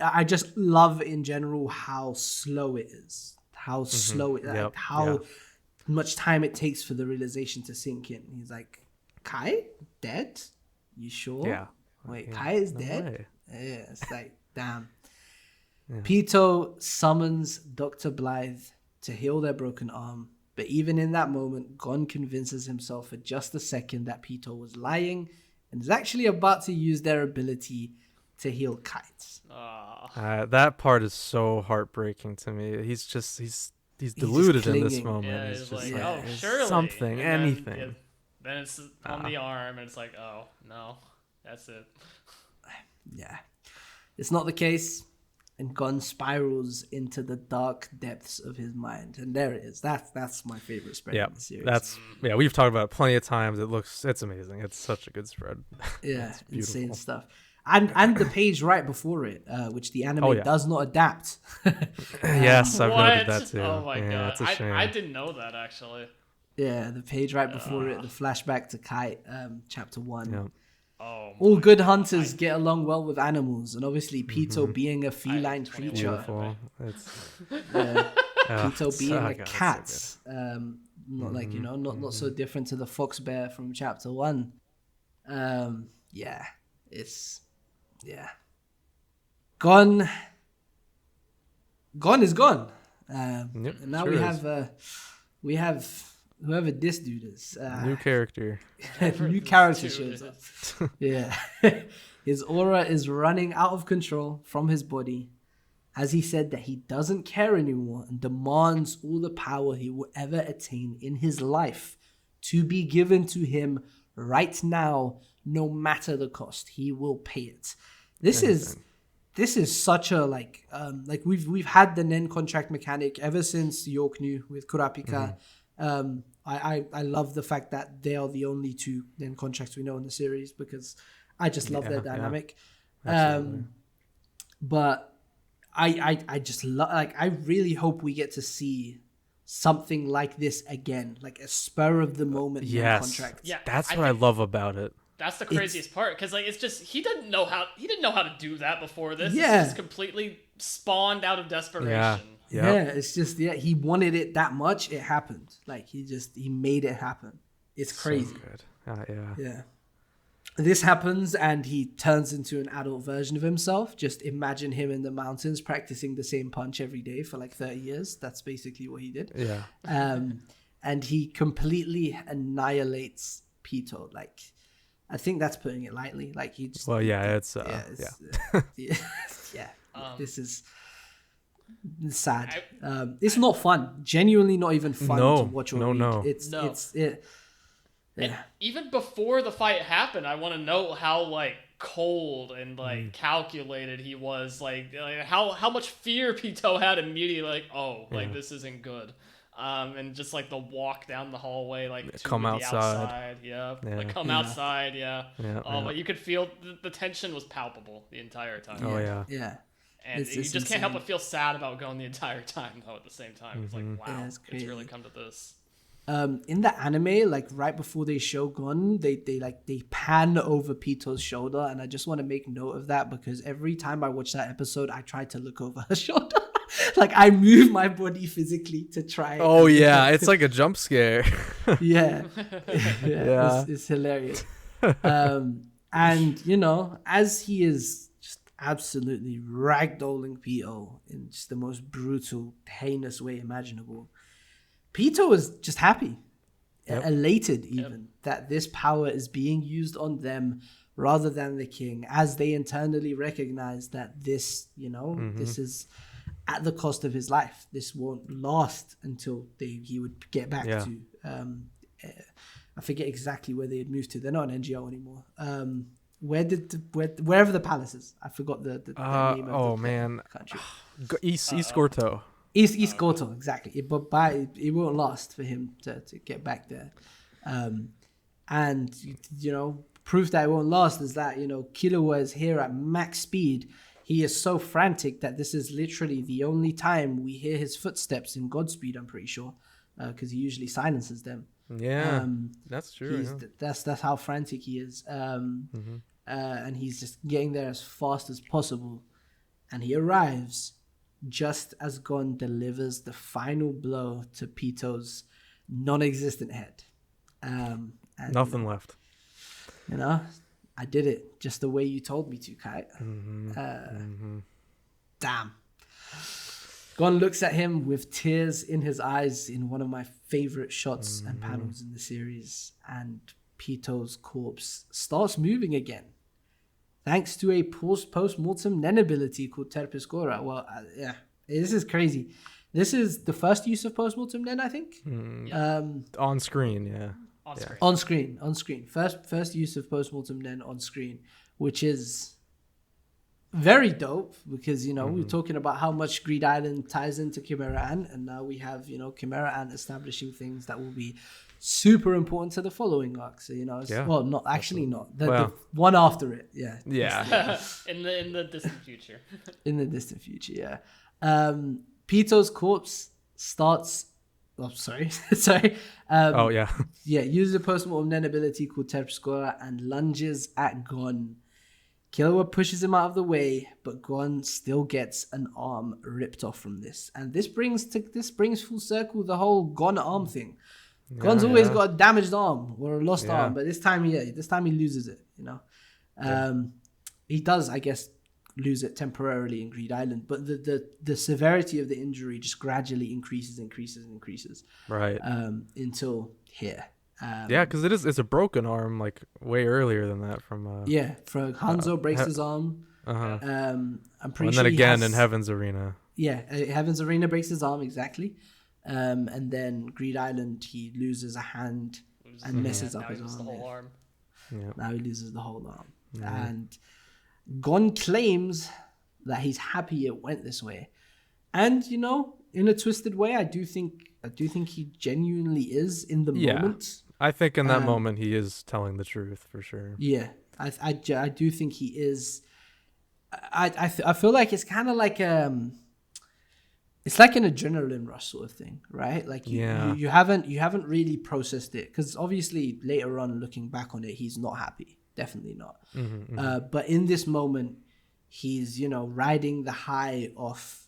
I just love in general how slow it is. How slow it, Yep. how much time it takes for the realization to sink in. He's like, Kai dead? You sure? Yeah. Wait, Kai is no dead? way. Yeah, it's like, damn. Pito summons Dr. Blythe to heal their broken arm, but even in that moment, Gon convinces himself for just a second that Pito was lying and is actually about to use their ability to heal Kites. That part is so heartbreaking to me. He's deluded in this clinging. moment. Yeah, he's it's just like, like, surely. something, And anything. then it's on the arm, and it's like, oh, no, that's it. Yeah. It's not the case. And Gon spirals into the dark depths of his mind. And there it is. That's my favorite spread in the series. We've talked about it plenty of times. It's amazing. It's such a good spread. Yeah, It's beautiful. insane stuff. And the page right before it, which the anime does not adapt. Yes, I've What? noted that too. Oh my god, it's a shame. I didn't know that actually. Yeah, the page right before it, the flashback to Kite, chapter 1. Yeah. Oh, All good hunters get along well with animals, and obviously Pito being a feline creature, Beautiful. It's Pito being a God, cat, it's not like not so different to the fox bear from chapter 1. Gone is gone. And now sure we have whoever this dude is. new character. New character shows up. Yeah. His aura is running out of control from his body as he said that he doesn't care anymore and demands all the power he will ever attain in his life to be given to him right now, no matter the cost. He will pay it. This is such a like we've had the Nen contract mechanic ever since York New with Kurapika. I love the fact that they are the only two Nen contracts we know in the series because I just love their dynamic. But I just love, like, I really hope we get to see something like this again, like a spur of the moment contract. Yeah, that's what I love about it. That's the craziest part, because like it's just he didn't know how to do that before this. Yeah. It's just completely spawned out of desperation. Yeah. It's just he wanted it that much, it happened. Like he made it happen. It's crazy. So good. Yeah. This happens and he turns into an adult version of himself. Just imagine him in the mountains practicing the same punch every day for like 30 years. That's basically what he did. Yeah. And he completely annihilates Pito. Like, I think that's putting it lightly. Like he just. Well, yeah, This is sad. It's not fun. Genuinely, not even fun to watch or read. No. And even before the fight happened, I want to know how like cold and like calculated he was. Like how much fear Pito had immediately. Like, this isn't good. And just like the walk down the hallway, like to come the outside. Outside. But you could feel the tension was palpable the entire time. Yeah. And you just can't help but feel sad about going the entire time though. At the same time, it's like, wow, it's really come to this. In the anime, like right before they show Gon, they pan over Pito's shoulder, and I just want to make note of that because every time I watch that episode, I try to look over her shoulder. Like I move my body physically to try. Oh yeah, it's like a jump scare. Yeah. It's hilarious. And as he is just absolutely ragdolling Pito in just the most brutal, heinous way imaginable, Pito is just happy, elated even, that this power is being used on them rather than the king, as they internally recognize that this, this is at the cost of his life. This won't last until he would get back to I forget exactly where they had moved to. They're not an NGO anymore. Wherever the palace is, I forgot the name of the country. East Gorto. East Goto, exactly. It won't last for him to get back there. And, proof that it won't last is that, Killua is here at max speed. He is so frantic that this is literally the only time we hear his footsteps in Godspeed, I'm pretty sure, because he usually silences them. Yeah, that's true. That's how frantic he is. And he's just getting there as fast as possible. And he arrives just as Gon delivers the final blow to Pito's non-existent head. And, nothing left. I did it just the way you told me to, Kai. Damn. Gon looks at him with tears in his eyes in one of my favorite shots and panels in the series. And Pito's corpse starts moving again. Thanks to a post-mortem Nen ability called Terpiscora. Well, this is crazy. This is the first use of post-mortem Nen, I think. On screen, yeah. On screen. First use of post-mortem Nen on screen, which is very dope because, we're talking about how much Greed Isalnd ties into Chimera Ant, and now we have, Chimera Ant establishing things that will be super important to the following arc. So, well, not actually not. The one after it, yeah. Yeah. in the distant future. In the distant future, yeah. Pito's corpse starts... Oh, sorry. Uses a post-mortem Nen ability called Terpiscora and lunges at Gon. Killua pushes him out of the way, but Gon still gets an arm ripped off from this. And this brings full circle the whole Gon arm thing. Gon's always got a damaged arm or a lost arm, but this time he loses it, He does, I guess, lose it temporarily in Greed Isalnd, but the severity of the injury just gradually increases. Right. Until here. Because it's a broken arm like way earlier than that from for Hanzo breaks his arm. I'm pretty sure. And then again in Heaven's Arena. Yeah, Heaven's Arena breaks his arm exactly. And then Greed Isalnd, he loses a hand and messes up his arm. The whole arm. Yeah. Now he loses the whole arm. And Gon claims that he's happy it went this way. And, in a twisted way, I do think he genuinely is in the moment. I think in that moment he is telling the truth for sure. Yeah, I do think he is. I feel like it's kind of like it's like an adrenaline rush sort of thing, right? Like you haven't really processed it because obviously later on looking back on it, he's not happy, definitely not. But in this moment, he's riding the high of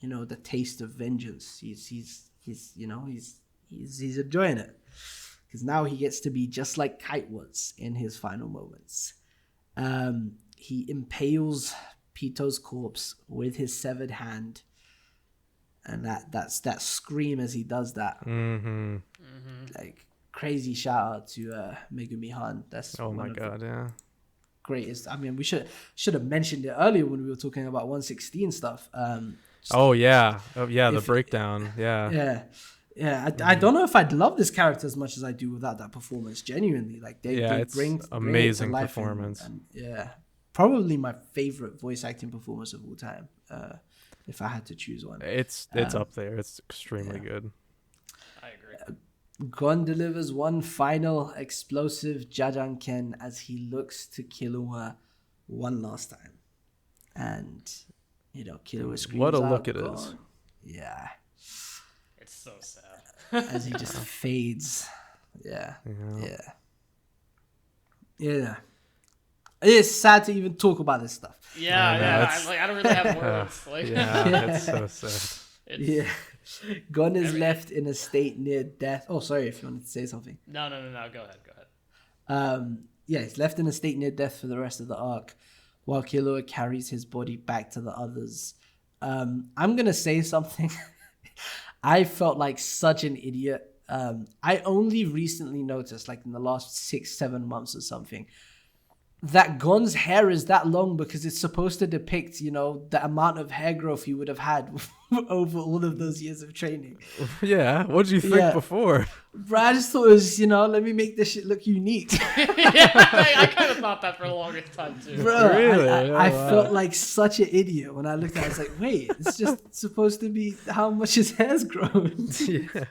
the taste of vengeance. He's enjoying it. Because now he gets to be just like Kite was in his final moments. He impales Pito's corpse with his severed hand. And that's that scream as he does that. Like, crazy shout out to Megumi Han. That's greatest. I mean, we should have mentioned it earlier when we were talking about 116 stuff. The breakdown. I don't know if I'd love this character as much as I do without that performance. Genuinely, like they bring amazing bring it to life performance. And probably my favorite voice acting performance of all time. If I had to choose one, it's up there. It's extremely good. I agree. Gon delivers one final explosive Jajanken as he looks to Killua one last time, and Killua screams, "What a out, look it Gon. is!" Yeah. It's so sad. As he just fades. Yeah. It's sad to even talk about this stuff. I don't really have words. It's so sad. Gon is left in a state near death. Oh, sorry, if you wanted to say something. No. Go ahead. He's left in a state near death for the rest of the arc, while Killua carries his body back to the others. I'm gonna say something. I felt like such an idiot. I only recently noticed, like in the last 6-7 months or something, that Gon's hair is that long because it's supposed to depict, the amount of hair growth he would have had over all of those years of training. Yeah, what did you think before? Bro, I just thought it was, let me make this shit look unique. I kind of thought that for the longest time too. Bro, Really? I felt like such an idiot when I looked at it. I was like, wait, it's just supposed to be how much his hair's grown. Yeah.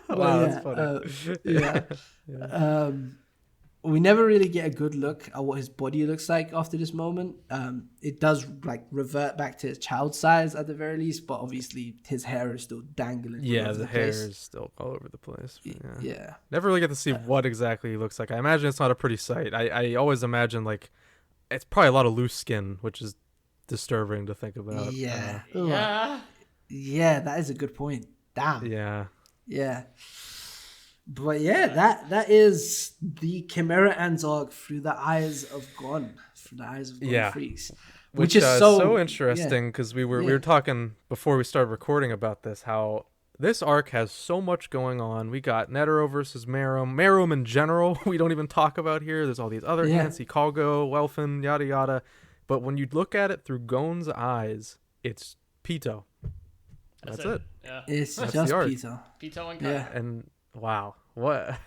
Wow, that's funny. We never really get a good look at what his body looks like after this moment. It does like revert back to his child size at the very least, but obviously his hair is still dangling. Yeah, all over the place. hair is still all over the place. Yeah. Never really get to see what exactly he looks like. I imagine it's not a pretty sight. I always imagine like it's probably a lot of loose skin, which is disturbing to think about. Yeah. Yeah. That is a good point. Damn. Yeah. But that is the Chimera Ant arc through the eyes of Gon, Freecss, which is so interesting because we were talking before we started recording about this, how this arc has so much going on. We got Netero versus Meruem in general we don't even talk about here. There's all these other ants, Ikalgo, Welfin, yada yada. But when you look at it through Gon's eyes, it's Pito. That's it. Yeah. It's That's just the arc. Pito. Pito and Kaige. Yeah. And wow, what?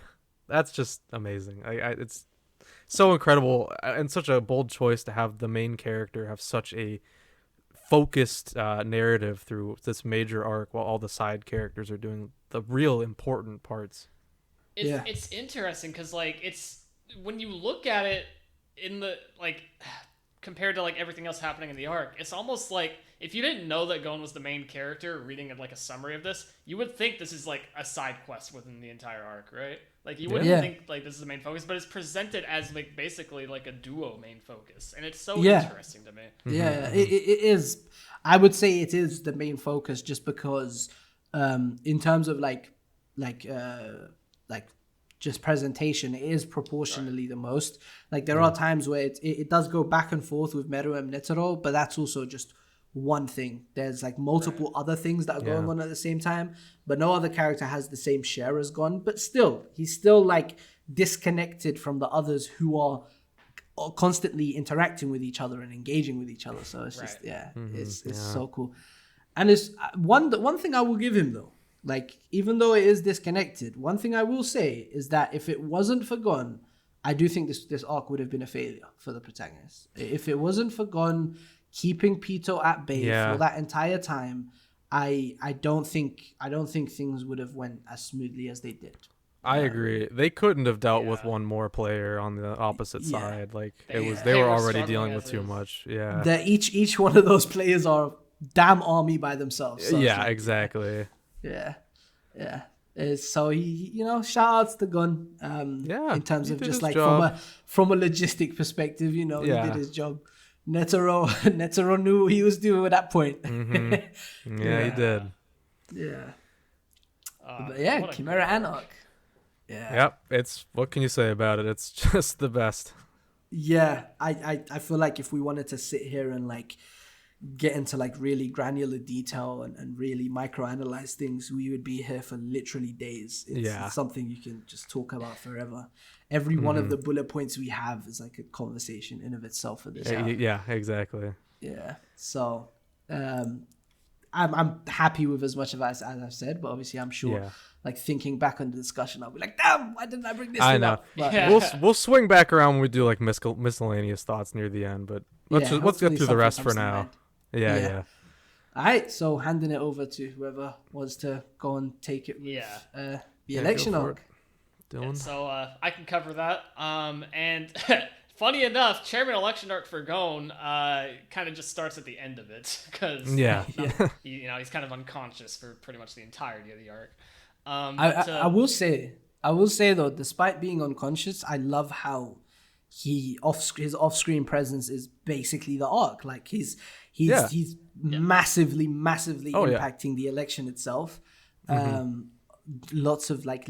That's just amazing. It's so incredible and such a bold choice to have the main character have such a focused narrative through this major arc while all the side characters are doing the real important parts. It's interesting because like it's when you look at it in the like compared to like everything else happening in the arc, it's almost like if you didn't know that Gon was the main character, reading like a summary of this, you would think this is like a side quest within the entire arc, right? Like you wouldn't think like this is the main focus, but it's presented as like basically like a duo main focus, and it's so interesting to me. Yeah, it is. I would say it is the main focus, just because in terms of like just presentation, it is proportionally the most. Like there are times where it does go back and forth with Meruem and Netero, but that's also just one thing. There's like multiple other things that are going on at the same time, but no other character has the same share as Gon. But still, he's still like disconnected from the others who are constantly interacting with each other and engaging with each other. So it's just it's so cool. And it's one thing I will give him though. Like, even though it is disconnected, one thing I will say is that if it wasn't for Gon, I do think this arc would have been a failure for the protagonist. If it wasn't for Gon keeping Pito at bay for that entire time, I don't think things would have went as smoothly as they did. I agree. They couldn't have dealt with one more player on the opposite side. Like they were already dealing with too much. Yeah. That each one of those players are damn army by themselves. So exactly. Yeah. So he, shout outs to Gon. In terms of just like from a logistic perspective, he did his job. Netero knew what he was doing at that point. Yeah, he did. Yeah. But Chimera Ant arc. Yeah. Yep. It's what can you say about it? It's just the best. Yeah, I feel like if we wanted to sit here and like get into like really granular detail and really microanalyze things, we would be here for literally days. It's something you can just talk about forever. Every one of the bullet points we have is like a conversation in of itself for this. Yeah, exactly. Yeah. So I'm happy with as much of it as I've said, but obviously I'm sure like thinking back on the discussion, I'll be like, damn, why didn't I bring this up? But, we'll swing back around when we do like miscellaneous thoughts near the end, but let's get through the rest for now. Yeah. All right, so handing it over to whoever wants to go and take it with the election arc. Dylan. So I can cover that. And funny enough, Chairman election arc for Gon kind of just starts at the end of it because he's kind of unconscious for pretty much the entirety of the arc. I will say though, despite being unconscious, I love how his off-screen presence is basically the arc. Like he's massively impacting the election itself. Lots of like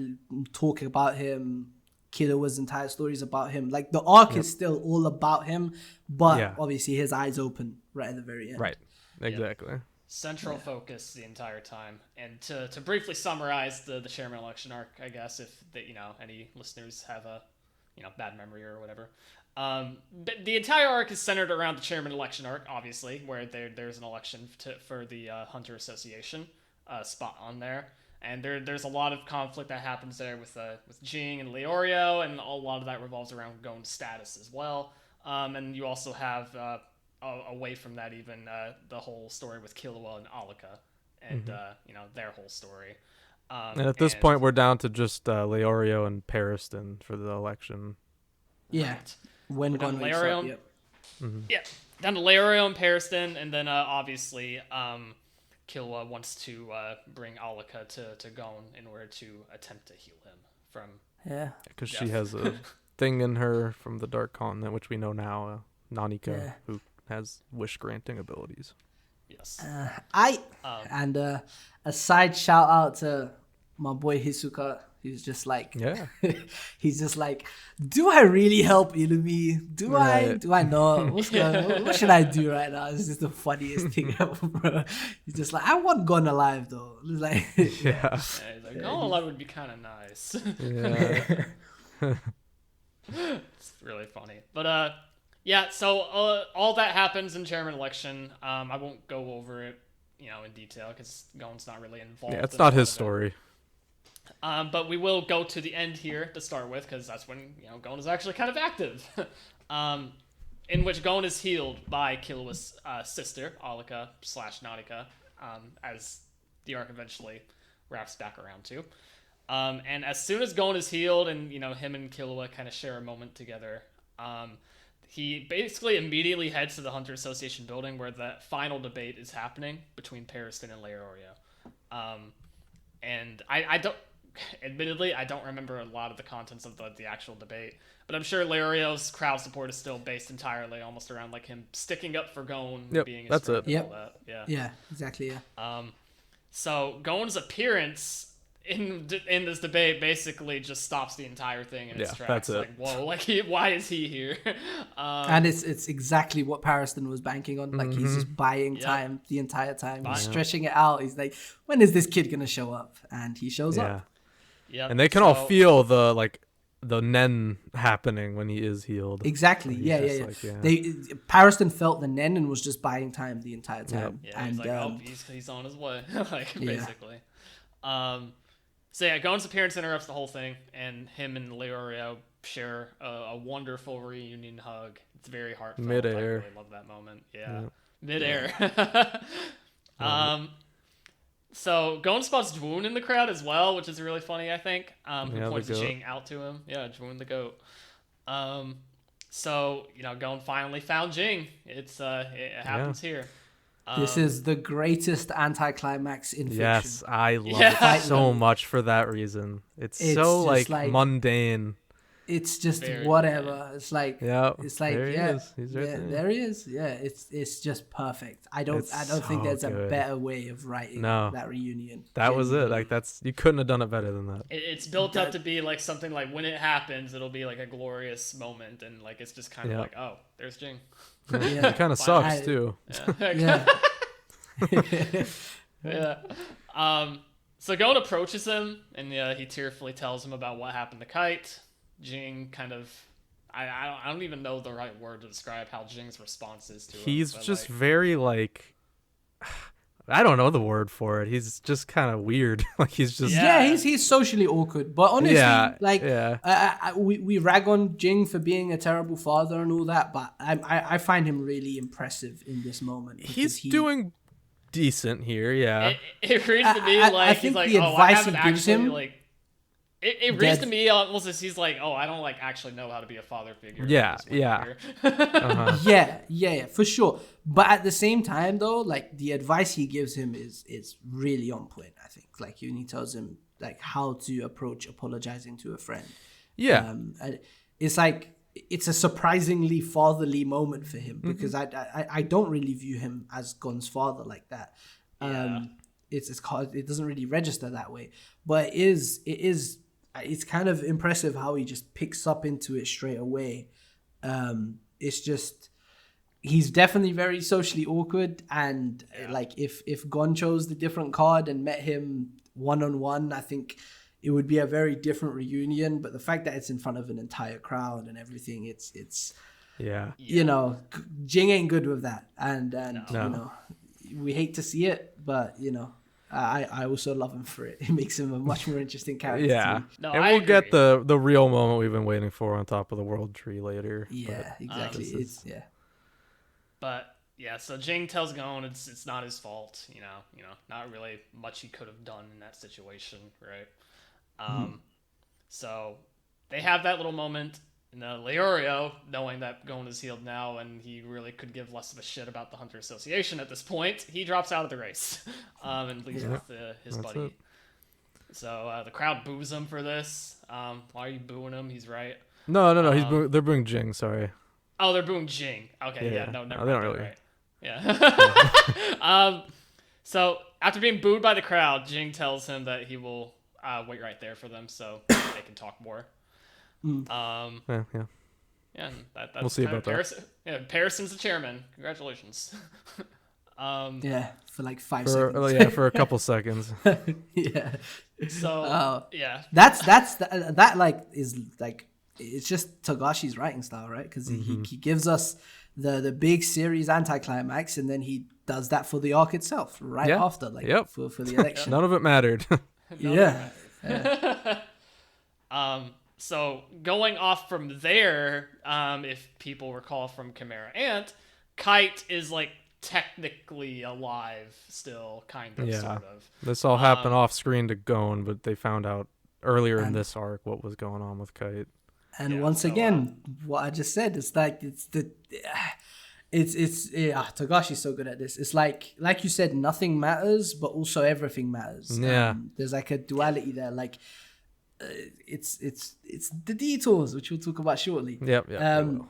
talking about him. Killua's entire stories about him. Like the arc is still all about him, but obviously his eyes open right at the very end. Right, exactly. Central focus the entire time. And to briefly summarize the chairman election arc, I guess, if any listeners have bad memory or whatever. The entire arc is centered around the chairman election arc, obviously, where there's an election for the Hunter Association spot on there. And there's a lot of conflict that happens there with Jing and Leorio, and a lot of that revolves around Gon's status as well. And you also have, away from that even, the whole story with Killua and Alika, and, their whole story. And at this point, we're down to just Leorio and Pariston for the election. Yeah. Right. When We're Gon down to wakes Leorio. up, yep. Yeah, down to Leorio and Pariston, and then obviously Killua wants to bring Alika to Gon in order to attempt to heal him from. Yeah. Because she has a thing in her from the Dark Continent, which we know now, Nanika, who has wish-granting abilities. Yes. And a side shout out to my boy Hisoka. He's just like, he's just like, do I really help Illumi? Do I not? What's going on? What should I do right now? It's just the funniest thing ever, bro. He's just like, I want Gon alive though. It's like, He's like, Gon alive would be kind of nice. It's really funny, but so all that happens in chairman election. I won't go over it, in detail because Gon's not really involved. Yeah, it's not his story. But we will go to the end here to start with, because that's when Gon is actually kind of active. In which Gon is healed by Killua's sister, Alika / Nautica, as the arc eventually wraps back around to. And as soon as Gon is healed, and him and Killua kind of share a moment together, he basically immediately heads to the Hunter Association building where the final debate is happening between Pariston and Leorio. And I don't. Admittedly, I don't remember a lot of the contents of the actual debate, but I'm sure Leorio's crowd support is still based entirely almost around like him sticking up for Gon, being his friend and all that. Yeah, exactly. Yeah. So Gon's appearance in this debate basically just stops the entire thing in its tracks. That's it. Like, whoa, why is he here? And it's exactly what Pariston was banking on. Like he's just buying time the entire time. He's stretching it out. He's like, when is this kid gonna show up? And he shows up. Yeah, and they can all feel the nen happening when he is healed. Exactly. Yeah. Pariston felt the nen and was just buying time the entire time. Yeah, and he's like, he's on his way, basically. So Gon's appearance interrupts the whole thing, and him and Leorio share a wonderful reunion hug. It's very heartfelt. Midair. I really love that moment. Midair. So Gon spots Jwoon in the crowd as well, which is really funny, I think. Who points Jing out to him. Yeah, Jwoon the goat. So Gon finally found Jing. It happens here. This is the greatest anticlimax in fiction. Yes, I love it so much for that reason. It's so like mundane. It's just whatever. It's like it's like there he is. He's right there. There he is. Yeah, it's just perfect. I don't think there's a better way of writing that reunion. That was it. Like you couldn't have done it better than that. It's built up to be like something like when it happens, it'll be like a glorious moment, and like it's just kind of like, oh, there's Jing. It kind of sucks too. So Gon approaches him, and he tearfully tells him about what happened to Kite. Jing kind of, I don't even know the right word to describe how Jing's response is to him. He's just very like, I don't know the word for it. He's just kind of weird. Like he's just he's socially awkward. But honestly, we rag on Jing for being a terrible father and all that, but I find him really impressive in this moment. He's doing decent here. Yeah, it reads to me like he's like, I haven't actually like. It reads to me almost as he's like, I don't like actually know how to be a father figure. Yeah, for sure. But at the same time, though, like the advice he gives him is really on point. I think like he tells him like how to approach apologizing to a friend. Yeah, it's like it's a surprisingly fatherly moment for him because I don't really view him as Gon's father like that. It doesn't really register that way, but it's kind of impressive how he just picks up into it straight away. It's just he's definitely very socially awkward, and like if Gon chose the different card and met him one-on-one, I think it would be a very different reunion. But the fact that it's in front of an entire crowd and everything, it's Yeah. you know, Jing ain't good with that, and No. you know, we hate to see it, but you know, I also love him for it. It makes him a much more interesting character. Yeah. To me. No, And I we'll get agree. the real moment we've been waiting for on top of the world tree later. Yeah, exactly. this is- But yeah, so Jing tells Gon it's not his fault, you know, not really much he could have done in that situation, right? So they have that little moment. And Leorio, knowing that Gon is healed now and he really could give less of a shit about the Hunter Association at this point, he drops out of the race and leaves with his That's buddy. it. So the crowd boos him for this. Why are you booing him? He's right. No. They're booing Jing. Sorry. Oh, they're booing Jing. Okay, Yeah. yeah, no, never No, they mind. don't They're really. right. Yeah. So after being booed by the crowd, Jing tells him that he will wait right there for them so they can talk more. Yeah. Yeah, that's We'll see kind of about that. Yeah, Pearson's the chairman. Congratulations. Yeah, for like 5 For seconds. for a couple seconds. Yeah. So yeah, That like is like, it's just Togashi's writing style, right? Because he gives us the big series anticlimax, and then he does that for the arc itself right Yeah. after, like Yep. for the election. None of it mattered. Yeah. So going off from there, if people recall from Chimera Ant, Kite is like technically alive still, kind of, Yeah. sort of. This all happened off screen to Gon, but they found out earlier in this arc what was going on with Kite. And Yeah, once so, again, what I just said, it's like Togashi's so good at this. It's like you said, nothing matters, but also everything matters. Yeah. There's like a duality there. Like it's the detours, which we'll talk about shortly. Yep.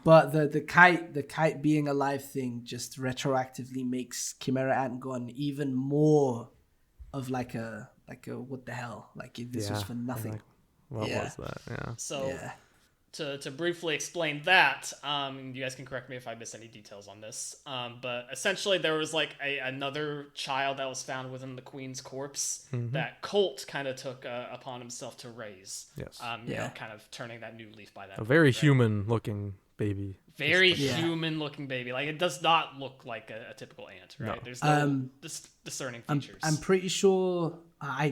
But the kite being alive thing just retroactively makes Chimera Ant gone even more of like a what the hell? Like if this was for nothing. Like, what Yeah. was that? Yeah. So Yeah. to briefly explain that, you guys can correct me if I miss any details on this, but essentially there was like another child that was found within the queen's corpse that Colt kind of took upon himself to raise. Yes. You know, kind of turning that new leaf by that A point, very right? human-looking baby. Very Yeah. human-looking baby. Like, it does not look like a typical ant, right? No. There's no discerning features. I'm pretty sure I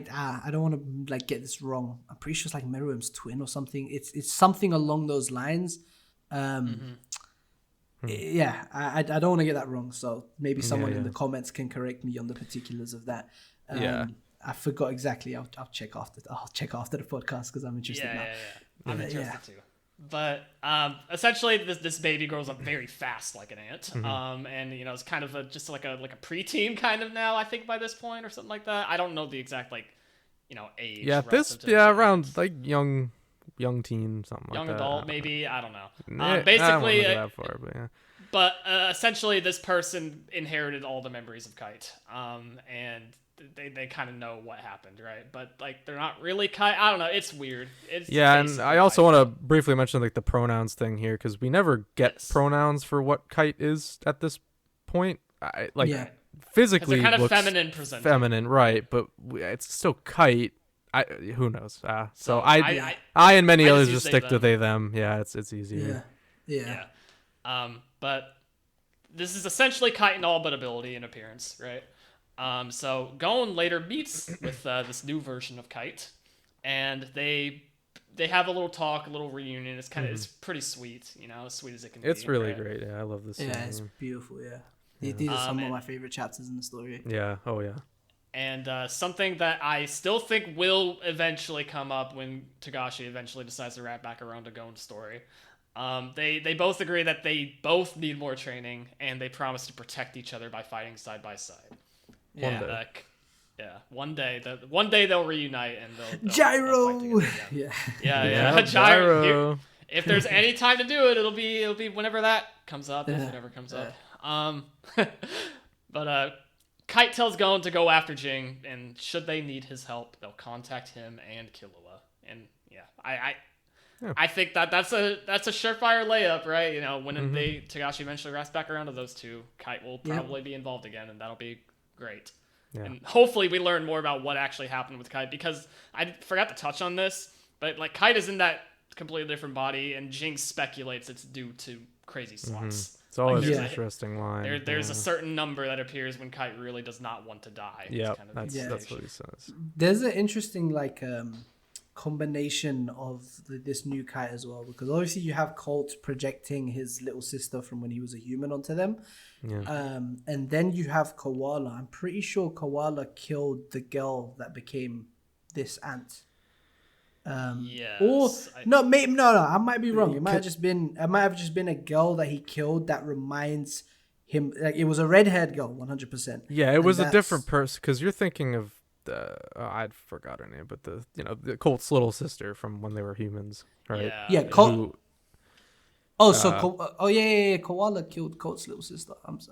don't want to like get this wrong. I'm pretty sure it's like Meruem's twin or something. It's something along those lines. Yeah, I don't want to get that wrong. So maybe someone in the comments can correct me on the particulars of that. Yeah. I forgot exactly. I'll check after the podcast because I'm interested now. Yeah. I'm interested too. But essentially, this baby grows up very fast, like an ant, and you know, it's kind of just like a preteen kind of now. I think by this point or something like that. I don't know the exact age. Yeah. relative to Around like young teen, something young like that. adult, maybe. I don't know. I don't Basically, wanna go that far, but yeah. but essentially, this person inherited all the memories of Kite, and they kind of know what happened, right? But like, they're not really Kite. I don't know. It's weird. It's Yeah, and basically I also Kite. want to briefly mention like the pronouns thing here because we never get Yes. pronouns for what Kite is at this point. Yeah. Because Physically, they're kind of looks feminine presenting. feminine, right? But it's still Kite. Who knows? So So I and many I others just just use stick to they them. Yeah, it's easier. Yeah. But this is essentially Kite in all but ability and appearance, right? So Gon later meets with this new version of Kite, and they have a little talk, a little reunion. It's kind of it's pretty sweet, you know, as sweet as it can be. It's really right? great. Yeah, I love this. Yeah, it's scene. beautiful. Yeah. These are some of my favorite chapters in the story. Yeah. Oh yeah. And something that I still think will eventually come up when Togashi eventually decides to wrap back around to Gon's story. They both agree that they both need more training, and they promise to protect each other by fighting side by side. One day. One day they'll reunite and they'll Gyro. fight together again. Yeah. Yeah. Gyro. Gyro. If there's any time to do it, it'll be whenever that comes up, if it ever comes up. But Kite tells Gon to go after Jing, and should they need his help, they'll contact him and Killua. And yeah, I think that's a surefire layup, right? You know, when Togashi eventually wraps back around to those two, Kite will probably be involved again, and that'll be great. And hopefully we learn more about what actually happened with Kaige, because I forgot to touch on this, but like Kaige is in that completely different body, and Jing speculates it's due to crazy slots. It's always there's an a- interesting line. There's a certain number that appears when Kaige really does not want to die. Yeah, It's kind of the that's what situation. he says. There's an interesting like combination of this new Kai as well, because obviously you have Colt projecting his little sister from when he was a human onto them, and then you have Koala. I'm pretty sure Koala killed the girl that became this ant. Yes, Or maybe no, I might be wrong. It might have just been a girl that he killed that reminds him, like, it was a red-haired girl, 100%. Yeah, it was a different person, because you're thinking of I forgot her name, but the Colt's little sister from when they were humans, right? Yeah. Colt. Koala killed Colt's little sister. That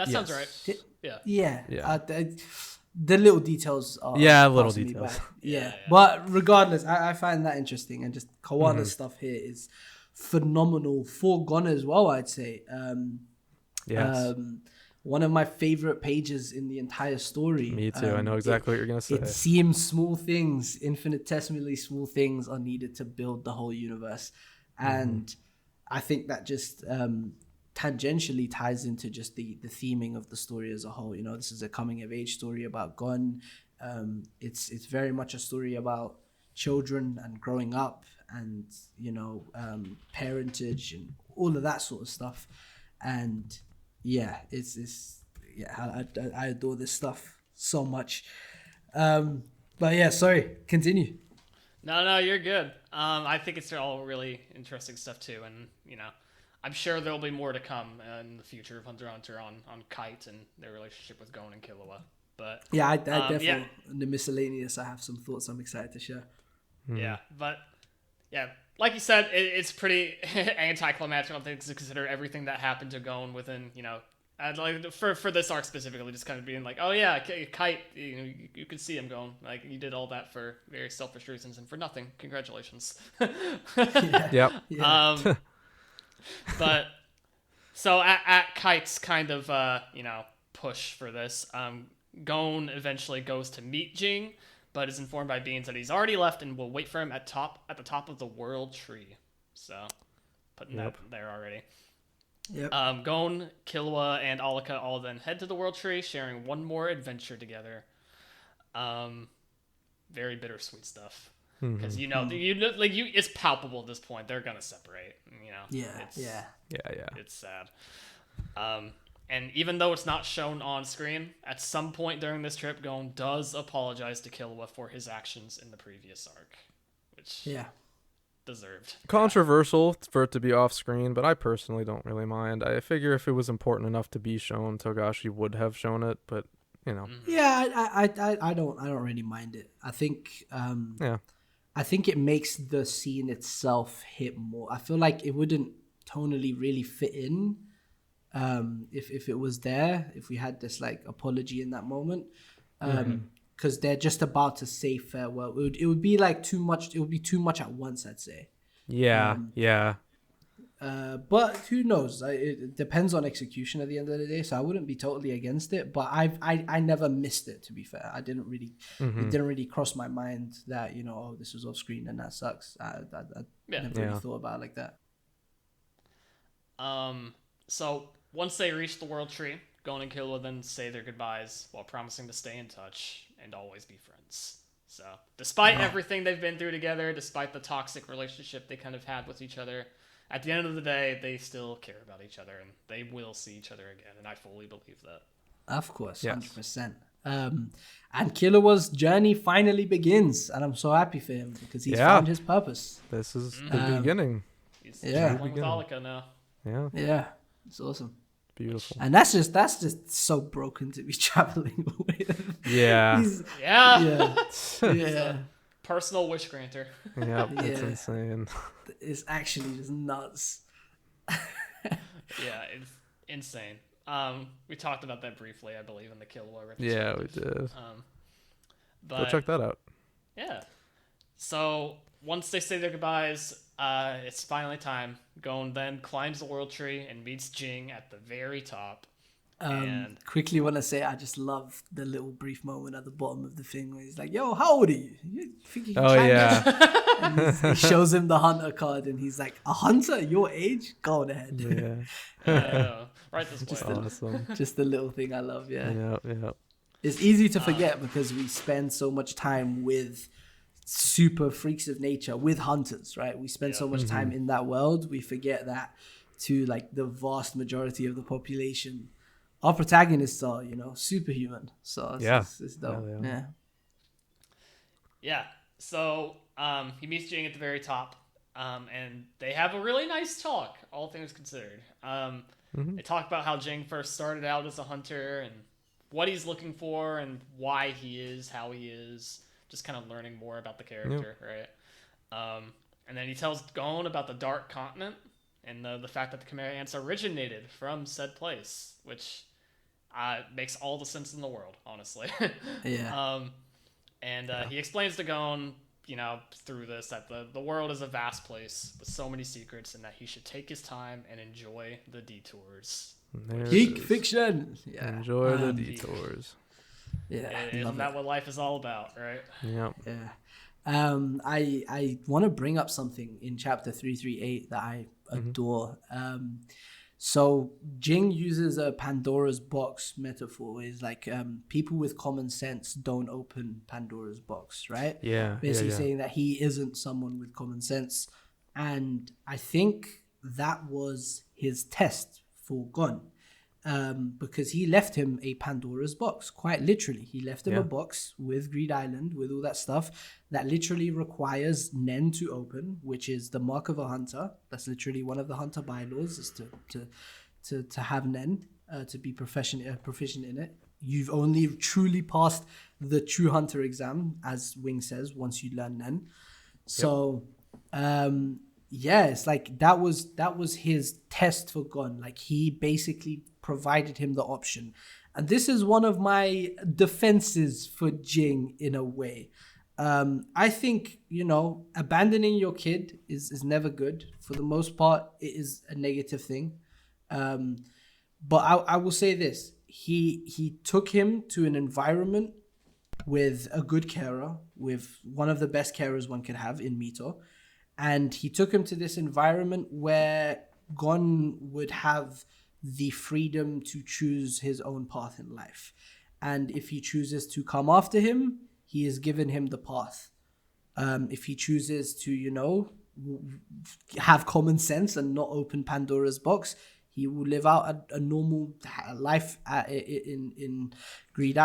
sounds right. Yeah. The little details are little passing me details. by. Yeah. But regardless, I find that interesting, and just Koala's stuff here is phenomenal. Foregone as well, I'd say. Yes. One of my favorite pages in the entire story. Me too. I know exactly what you're gonna say. It seems small things, infinitesimally small things, are needed to build the whole universe, and I think that just tangentially ties into just the theming of the story as a whole. This is a coming of age story about Gon. It's very much a story about children and growing up, and parentage and all of that sort of stuff. And I adore this stuff so much. But yeah, sorry, continue. No, you're good. I think it's all really interesting stuff too, and I'm sure there'll be more to come in the future of Hunter x Hunter on Kite and their relationship with Gon and Killua. But yeah, I definitely in the miscellaneous, I have some thoughts I'm excited to share. Yeah, but like you said, it's pretty anticlimactic on things to consider everything that happened to Gon within, and like for this arc specifically, just kind of being like, oh yeah, Kite, you could see him going, like, you did all that for very selfish reasons and for nothing. Congratulations. Yep. Yeah. But so at Kite's kind of push for this, Gon eventually goes to meet Jing, but is informed by Beans that he's already left and will wait for him at the top of the world tree. So putting that there already. Yep. Gon, Killua, and Alika all then head to the world tree, sharing one more adventure together. Very bittersweet stuff. Because it's palpable at this point. They're gonna separate. It's sad. And even though it's not shown on screen, at some point during this trip, Gon does apologize to Killua for his actions in the previous arc, which deserved. Controversial for it to be off screen, but I personally don't really mind. I figure if it was important enough to be shown, Togashi would have shown it, but Yeah, I don't really mind it. I think I think it makes the scene itself hit more. I feel like it wouldn't tonally really fit in if it was there, if we had this like apology in that moment, because they're just about to say farewell. It would be like too much. It would be too much at once, I'd say. But who knows? It depends on execution at the end of the day. So I wouldn't be totally against it. But I never missed it, to be fair. I didn't really. It didn't really cross my mind that this was off screen and that sucks. I never really thought about it like that. So once they reach the world tree, Gon and Killua then say their goodbyes while promising to stay in touch and always be friends. So despite everything they've been through together, despite the toxic relationship they kind of had with each other, at the end of the day, they still care about each other and they will see each other again. And I fully believe that. Of course, 100%. And Killua's journey finally begins, and I'm so happy for him because he's found his purpose. This is the beginning. He's traveling with Alika now. Yeah, it's awesome. Beautiful. And that's just so broken to be traveling with. Yeah. Yeah. Personal wish granter. Yep, it's insane. It's actually just nuts. Yeah, it's insane. We talked about that briefly, I believe, in the Killua Retrospective. Yeah, we did. But go check that out. Yeah. So once they say their goodbyes, it's finally time. Gon then climbs the world tree and meets Jing at the very top. Quickly want to say I just love the little brief moment at the bottom of the thing where he's like, "Yo, how old are you? You think you can challenge?" And he shows him the hunter card, and he's like, "A hunter at your age? Go on ahead." Right this way. Awesome. Just the little thing I love. Yeah. It's easy to forget because we spend so much time with super freaks of nature, with hunters, right? We spend so much time in that world, we forget that to like the vast majority of the population, our protagonists are, superhuman. So it's dope. Yeah. So he meets Jing at the very top, and they have a really nice talk, all things considered. They talk about how Jing first started out as a hunter and what he's looking for and why he is how he is, just kind of learning more about the character, right? And then he tells Gon about the Dark Continent and the fact that the Chimera Ants originated from said place, which makes all the sense in the world, honestly. He explains to Gon, through this, that the world is a vast place with so many secrets and that he should take his time and enjoy the detours. Geek fiction. Yeah. Enjoy the detours. Yeah. Isn't that what life is all about, right? Yeah. I want to bring up something in chapter 338 that I adore. So Jing uses a Pandora's box metaphor. Is like people with common sense don't open Pandora's box, right? Yeah. Basically saying that he isn't someone with common sense. And I think that was his test for Gon. Because he left him a Pandora's box, quite literally. He left him a box with Greed Isalnd, with all that stuff that literally requires Nen to open, which is the mark of a hunter. That's literally one of the hunter bylaws, is to have Nen, to be proficient in it. You've only truly passed the true hunter exam, as Wing says, once you learn Nen. So, it's like that was his test for Gon. Like he basically provided him the option. And this is one of my defenses for Jing in a way. I think, abandoning your kid is never good. For the most part, it is a negative thing. But I will say this. He took him to an environment with a good carer, with one of the best carers one could have in Mito. And he took him to this environment where Gon would have the freedom to choose his own path in life. And if he chooses to come after him, he has given him the path. If he chooses to, have common sense and not open Pandora's box, he will live out a normal life in Greed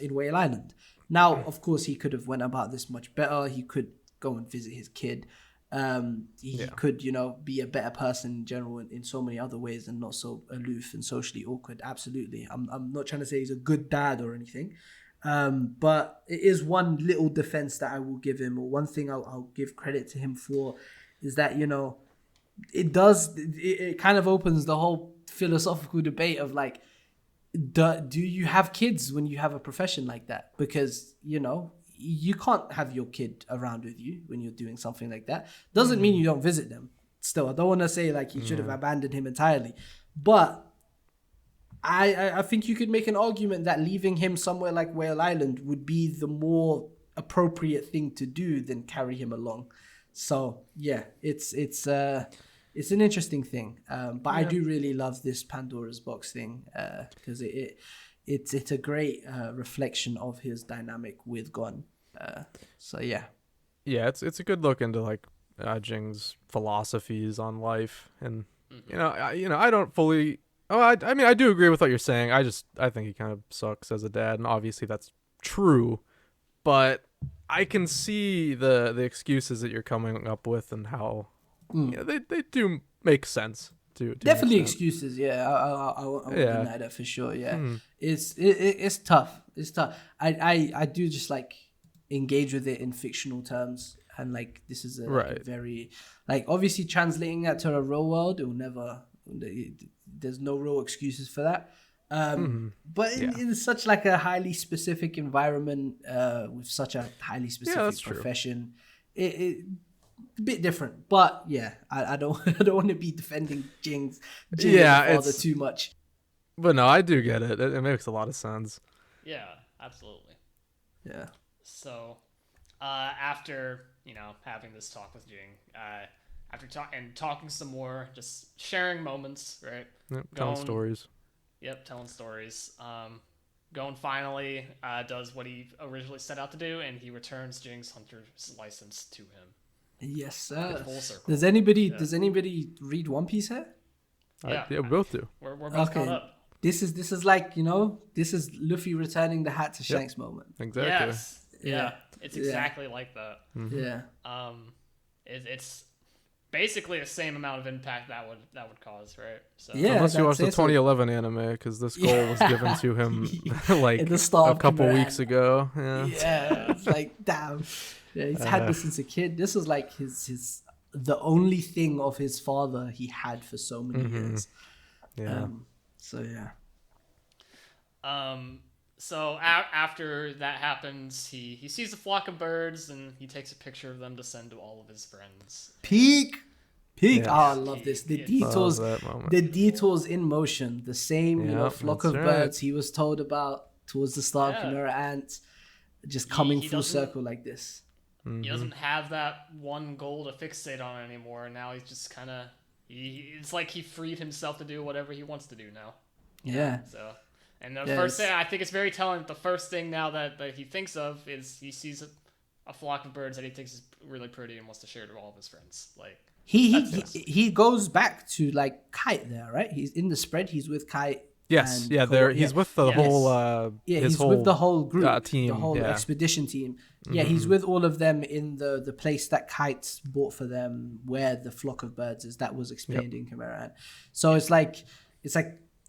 in Whale Island. Now, of course, he could have went about this much better. He could go and visit his kid. He could, be a better person in general in so many other ways and not so aloof and socially awkward. Absolutely. I'm not trying to say he's a good dad or anything. But it is one little defense that I will give him, or one thing I'll give credit to him for, is that, it kind of opens the whole philosophical debate of like, do you have kids when you have a profession like that? Because, you can't have your kid around with you when you're doing something like that. Doesn't mean you don't visit them. Still, I don't want to say like you should have abandoned him entirely. But I think you could make an argument that leaving him somewhere like Whale Island would be the more appropriate thing to do than carry him along. So yeah, it's an interesting thing. But I do really love this Pandora's box thing because it's a great reflection of his dynamic with Gon. So yeah. Yeah, it's a good look into like Jing's philosophies on life, and I don't fully. I mean, I do agree with what you're saying. I think he kind of sucks as a dad, and obviously that's true. But I can see the excuses that you're coming up with and how they do make sense. To definitely excuses, yeah. I won't deny that for sure. Yeah, it's tough. It's tough. I do just like engage with it in fictional terms, and like this is a very like obviously translating that to a real world, it will never. There's no real excuses for that. But in such like a highly specific environment, with such a highly specific profession, it a bit different. But yeah, I don't want to be defending Jing's father too much. But no, I do get it. It makes a lot of sense. Yeah, absolutely. Yeah. So, after having this talk with Jing, after talking some more, just sharing moments, right? Yep, telling stories. Yep, telling stories. Gon finally does what he originally set out to do, and he returns Jing's hunter's license to him. Yes, sir. Full circle. Does anybody read One Piece here? Yeah, we both do. We're both caught up. This is like, this is Luffy returning the hat to Shanks moment. Exactly. Yes. Yeah. It's exactly like that. Mm-hmm. Yeah. It's basically the same amount of impact that would cause, right? So Yeah. Unless you watch the 2011 anime, because this goal was given to him like in the start a couple weeks ago. Yeah. Yeah. It's like, damn. Yeah, he's had this since a kid. This was like the only thing of his father he had for so many years. Yeah. So yeah. So after that happens, he sees a flock of birds and he takes a picture of them to send to all of his friends. Peak. Yeah. Oh, I love this. The detours in motion. The same, flock of birds he was told about towards the start of Chimera Ant, just coming full circle like this. He doesn't have that one goal to fixate on anymore. Now he's just kind of... It's like he freed himself to do whatever he wants to do now. Yeah. So, and the first thing, I think it's very telling that the first thing now that he thinks of is he sees a flock of birds that he thinks is really pretty and wants to share to all of his friends. Like he goes back to like Kite there, right? He's in the spread. He's with Kite. Yes, he's with the whole he's with the whole group, team, the whole expedition team. Yeah, he's with all of them in the place that Kite bought for them, where the flock of birds is. That was explained in Chimera Ant. So it's like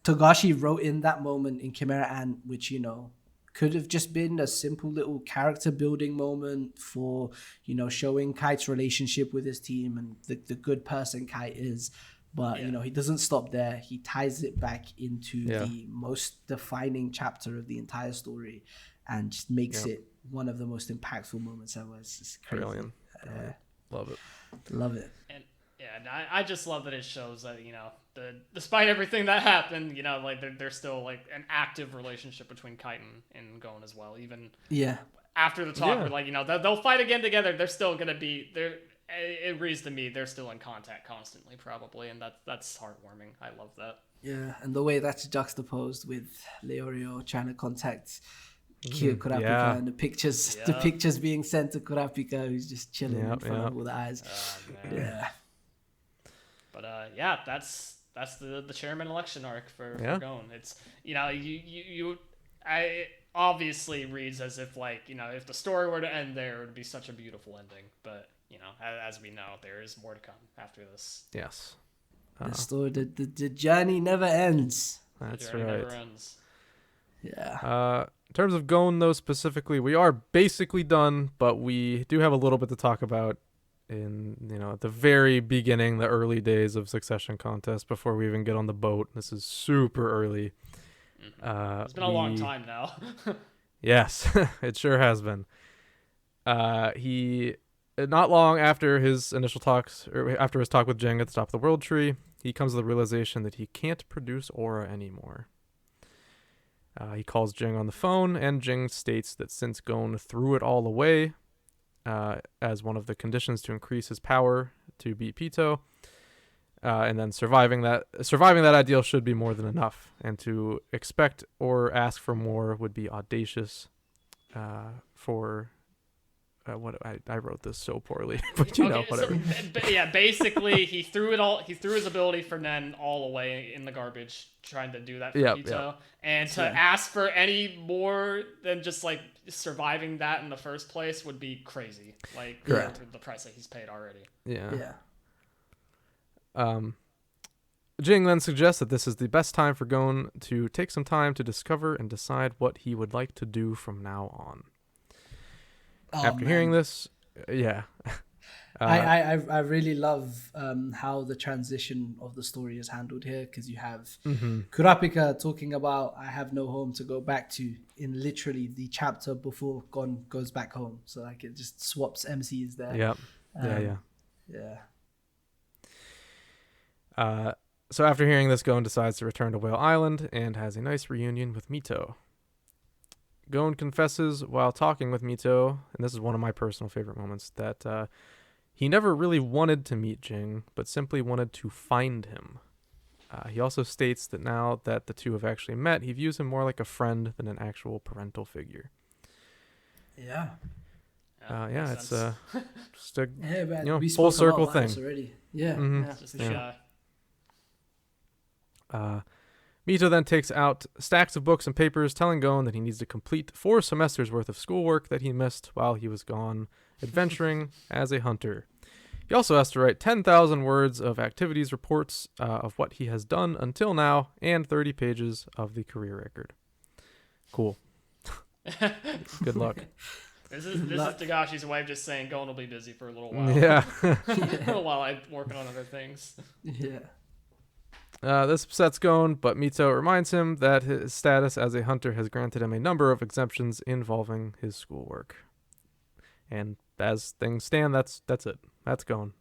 Togashi wrote in that moment in Chimera Ant, which could have just been a simple little character building moment for showing Kite's relationship with his team and the good person Kite is. But he doesn't stop there. He ties it back into the most defining chapter of the entire story, and just makes it one of the most impactful moments ever. It's just crazy. Brilliant. Love it. Love it. And I just love that it shows that despite everything that happened, like there's still like an active relationship between Kite and Gon as well. Even after the talk, we're like they'll fight again together. They're still gonna be there. It reads to me they're still in contact constantly, probably, and that's heartwarming. I love that. Yeah, and the way that's juxtaposed with Leorio trying to contact Kurapika and the pictures being sent to Kurapika, who's just chilling in front of all the eyes. But that's the chairman election arc for Gon. It's it obviously reads as if if the story were to end there, it would be such a beautiful ending, but. As we know, there is more to come after this. Yes. The story, the journey never ends. That's right. Never ends. Yeah. In terms of Gon, though, specifically, we are basically done, but we do have a little bit to talk about in, at the very beginning, the early days of Succession Contest, before we even get on the boat. This is super early. It's been a long time now. Yes, it sure has been. He... Not long after his initial talks, or after his talk with Jing at the top of the World Tree, he comes to the realization that he can't produce aura anymore. He calls Jing on the phone, and Jing states that since Gon threw it all away as one of the conditions to increase his power to beat Pito, and then surviving that ideal should be more than enough, and to expect or ask for more would be audacious for... I wrote this so poorly, but whatever. So, basically, he threw his ability for Nen all away in the garbage, trying to do that for Pito, and to ask for any more than just like surviving that in the first place would be crazy. Like the price that he's paid already. Yeah. Jing then suggests that this is the best time for Gon to take some time to discover and decide what he would like to do from now on. After hearing this, I really love how the transition of the story is handled here, because you have Kurapika talking about I have no home to go back to in literally the chapter before Gon goes back home. So like it just swaps MCs there. Yeah. So after hearing this, Gon decides to return to Whale Island and has a nice reunion with Mito. Gon confesses while talking with Mito, and this is one of my personal favorite moments, that he never really wanted to meet Jing, but simply wanted to find him. He also states that now that the two have actually met, he views him more like a friend than an actual parental figure. Yeah. It's just a man, we full spoke circle about thing. this already. Yeah, Mhm. yeah, Just for sure. Mito then takes out stacks of books and papers, telling Gon that he needs to complete 4 semesters worth of schoolwork that he missed while he was gone adventuring as a hunter. He also has to write 10,000 words of activities reports of what he has done until now and 30 pages of the career record. Cool. Good luck. This is Tagashi's way of just saying Gon will be busy for a little while. Yeah. While I'm working on other things. Yeah. This upsets Gon, but Mito reminds him that his status as a hunter has granted him a number of exemptions involving his schoolwork. And as things stand, that's it. That's Gon.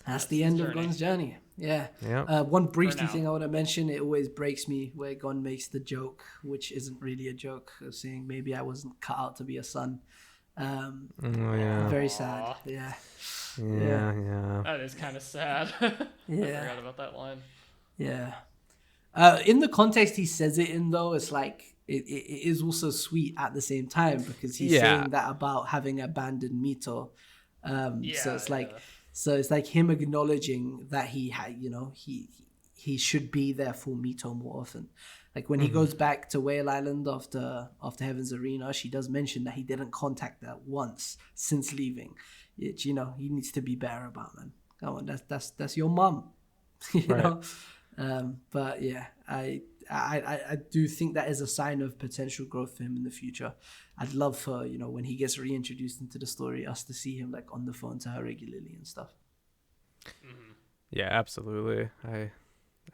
That's the end of Gon's journey. Yeah. Yeah. One briefly thing I want to mention, it always breaks me where Gon makes the joke, which isn't really a joke, of saying maybe I wasn't cut out to be a son. Very sad. Yeah. That is kind of sad. Yeah. I forgot about that line. Yeah. In the context he says it in, though, it's like it is also sweet at the same time, because he's saying that about having abandoned Mito. So it's like him acknowledging that he had, he should be there for Mito more often. Like when he goes back to Whale Island after Heaven's Arena, she does mention that he didn't contact her once since leaving. It, he needs to be better about, man. Come on, that's your mom, you know. But yeah, I do think that is a sign of potential growth for him in the future. I'd love for, when he gets reintroduced into the story, us to see him like on the phone to her regularly and stuff. Yeah, absolutely.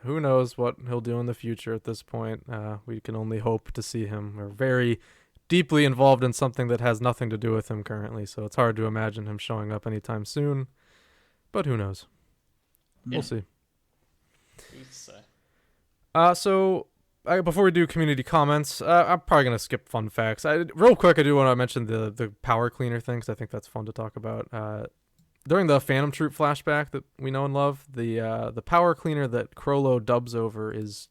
Who knows what he'll do in the future at this point. We can only hope to see him. We're very deeply involved in something that has nothing to do with him currently, so it's hard to imagine him showing up anytime soon. But who knows? We'll see. So before we do community comments, I'm probably going to skip fun facts. Real quick, I do want to mention the power cleaner thing, because I think that's fun to talk about. During the Phantom Troop flashback that we know and love, the power cleaner that Crollo dubs over it's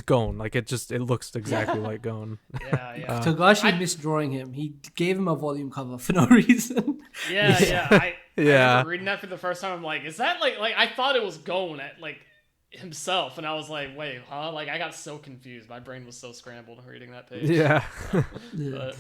Gon. Like it looks exactly like Gon. Yeah. Togashi misdrawing him. He gave him a volume cover for no reason. I remember reading that for the first time. I'm like, is that like I thought it was Gon at like himself, and I was like, wait, huh? Like I got so confused. My brain was so scrambled reading that page. But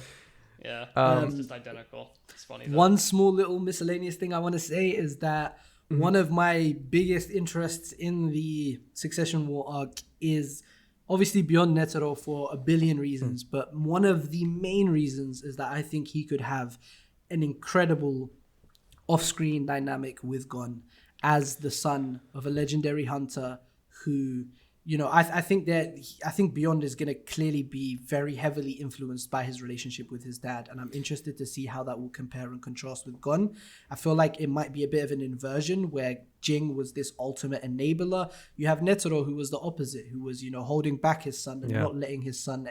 it's just identical. It's funny though. One small little miscellaneous thing I want to say is that one of my biggest interests in the Succession War arc is obviously beyond Netero for a billion reasons, but one of the main reasons is that I think he could have an incredible off-screen dynamic with Gon as the son of a legendary hunter who, I think Beyond is going to clearly be very heavily influenced by his relationship with his dad, and I'm interested to see how that will compare and contrast with Gon. I feel like it might be a bit of an inversion where Jing was this ultimate enabler. You have Netero, who was the opposite, who was, holding back his son and not letting his son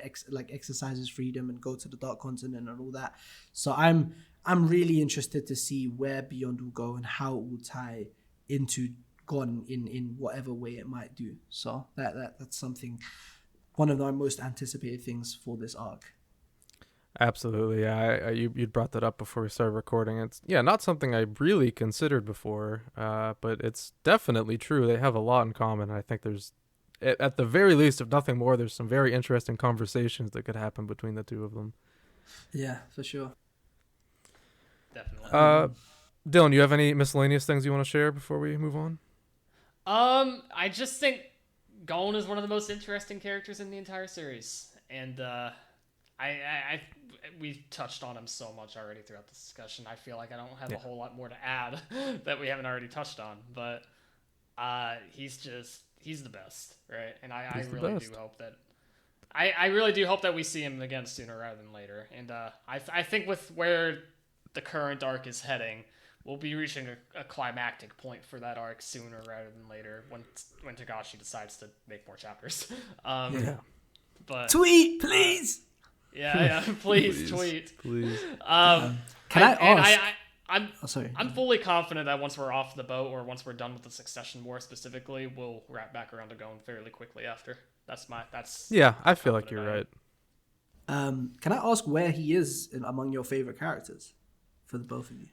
exercise his freedom and go to the Dark Continent and all that. So I'm really interested to see where Beyond will go and how it will tie into Gon in whatever way it might do. So that's something, one of my most anticipated things for this arc. Absolutely. Yeah, you brought that up before we started recording. It's not something I really considered before, but it's definitely true. They have a lot in common. I think there's, at the very least, if nothing more, there's some very interesting conversations that could happen between the two of them. Yeah, for sure. Definitely. Dylan, you have any miscellaneous things you want to share before we move on? I just think Gon is one of the most interesting characters in the entire series, and we've touched on him so much already throughout the discussion. I feel like I don't have a whole lot more to add that we haven't already touched on, but he's the best, right? And I really do hope that I really do hope that we see him again sooner rather than later. And I think with where the current arc is heading, we'll be reaching a climactic point for that arc sooner rather than later when Togashi decides to make more chapters. Yeah. But Tweet, please. yeah, please tweet. Please. Can I ask? I'm sorry. I'm fully confident that once we're off the boat or once we're done with the Succession War specifically, we'll wrap back around to Gon fairly quickly after. Yeah, I feel like you're right. Can I ask where he is among your favorite characters for the both of you?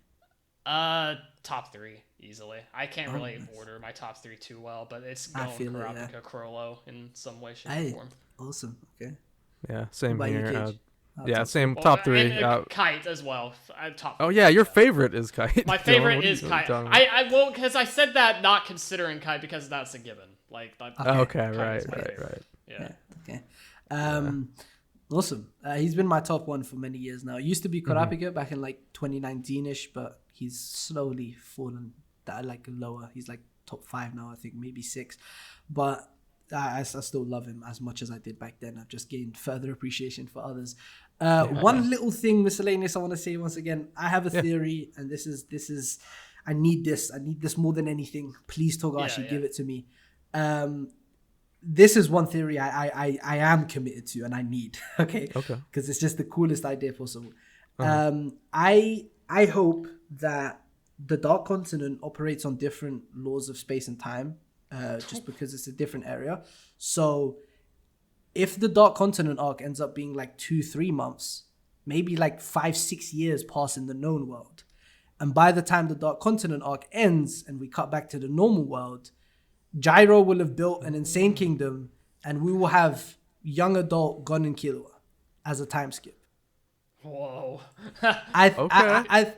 Top 3 easily. I can't really order my top 3 too well, but it's Gon, Kurapika, Chrollo in some way, shape, or form. Awesome. Okay. Yeah, same What about here. you, Kaige? Yeah, same top 3. And Kite as well. Top 3. Oh yeah, your favorite is Kite. My favorite is Kite. I won't, because I said that not considering Kite because that's a given. Like. Okay, right. Yeah. Okay. Awesome. He's been my top 1 for many years now. It used to be Kurapika back in like 2019ish, but he's slowly fallen like lower. He's like top 5 now, I think, maybe 6. But I still love him as much as I did back then. I've just gained further appreciation for others. One little thing miscellaneous I want to say once again. I have a theory, and this is I need this more than anything. Please, Togashi, give it to me. This is one theory I am committed to and I need, okay? Because it's just the coolest idea possible. I hope that the Dark Continent operates on different laws of space and time, just because it's a different area. So if the Dark Continent arc ends up being like 2-3 months, maybe like 5-6 years pass in the known world, and by the time the Dark Continent arc ends and we cut back to the normal world, Gyro will have built an insane kingdom, and we will have young adult Gon and Killua as a time skip. Whoa! I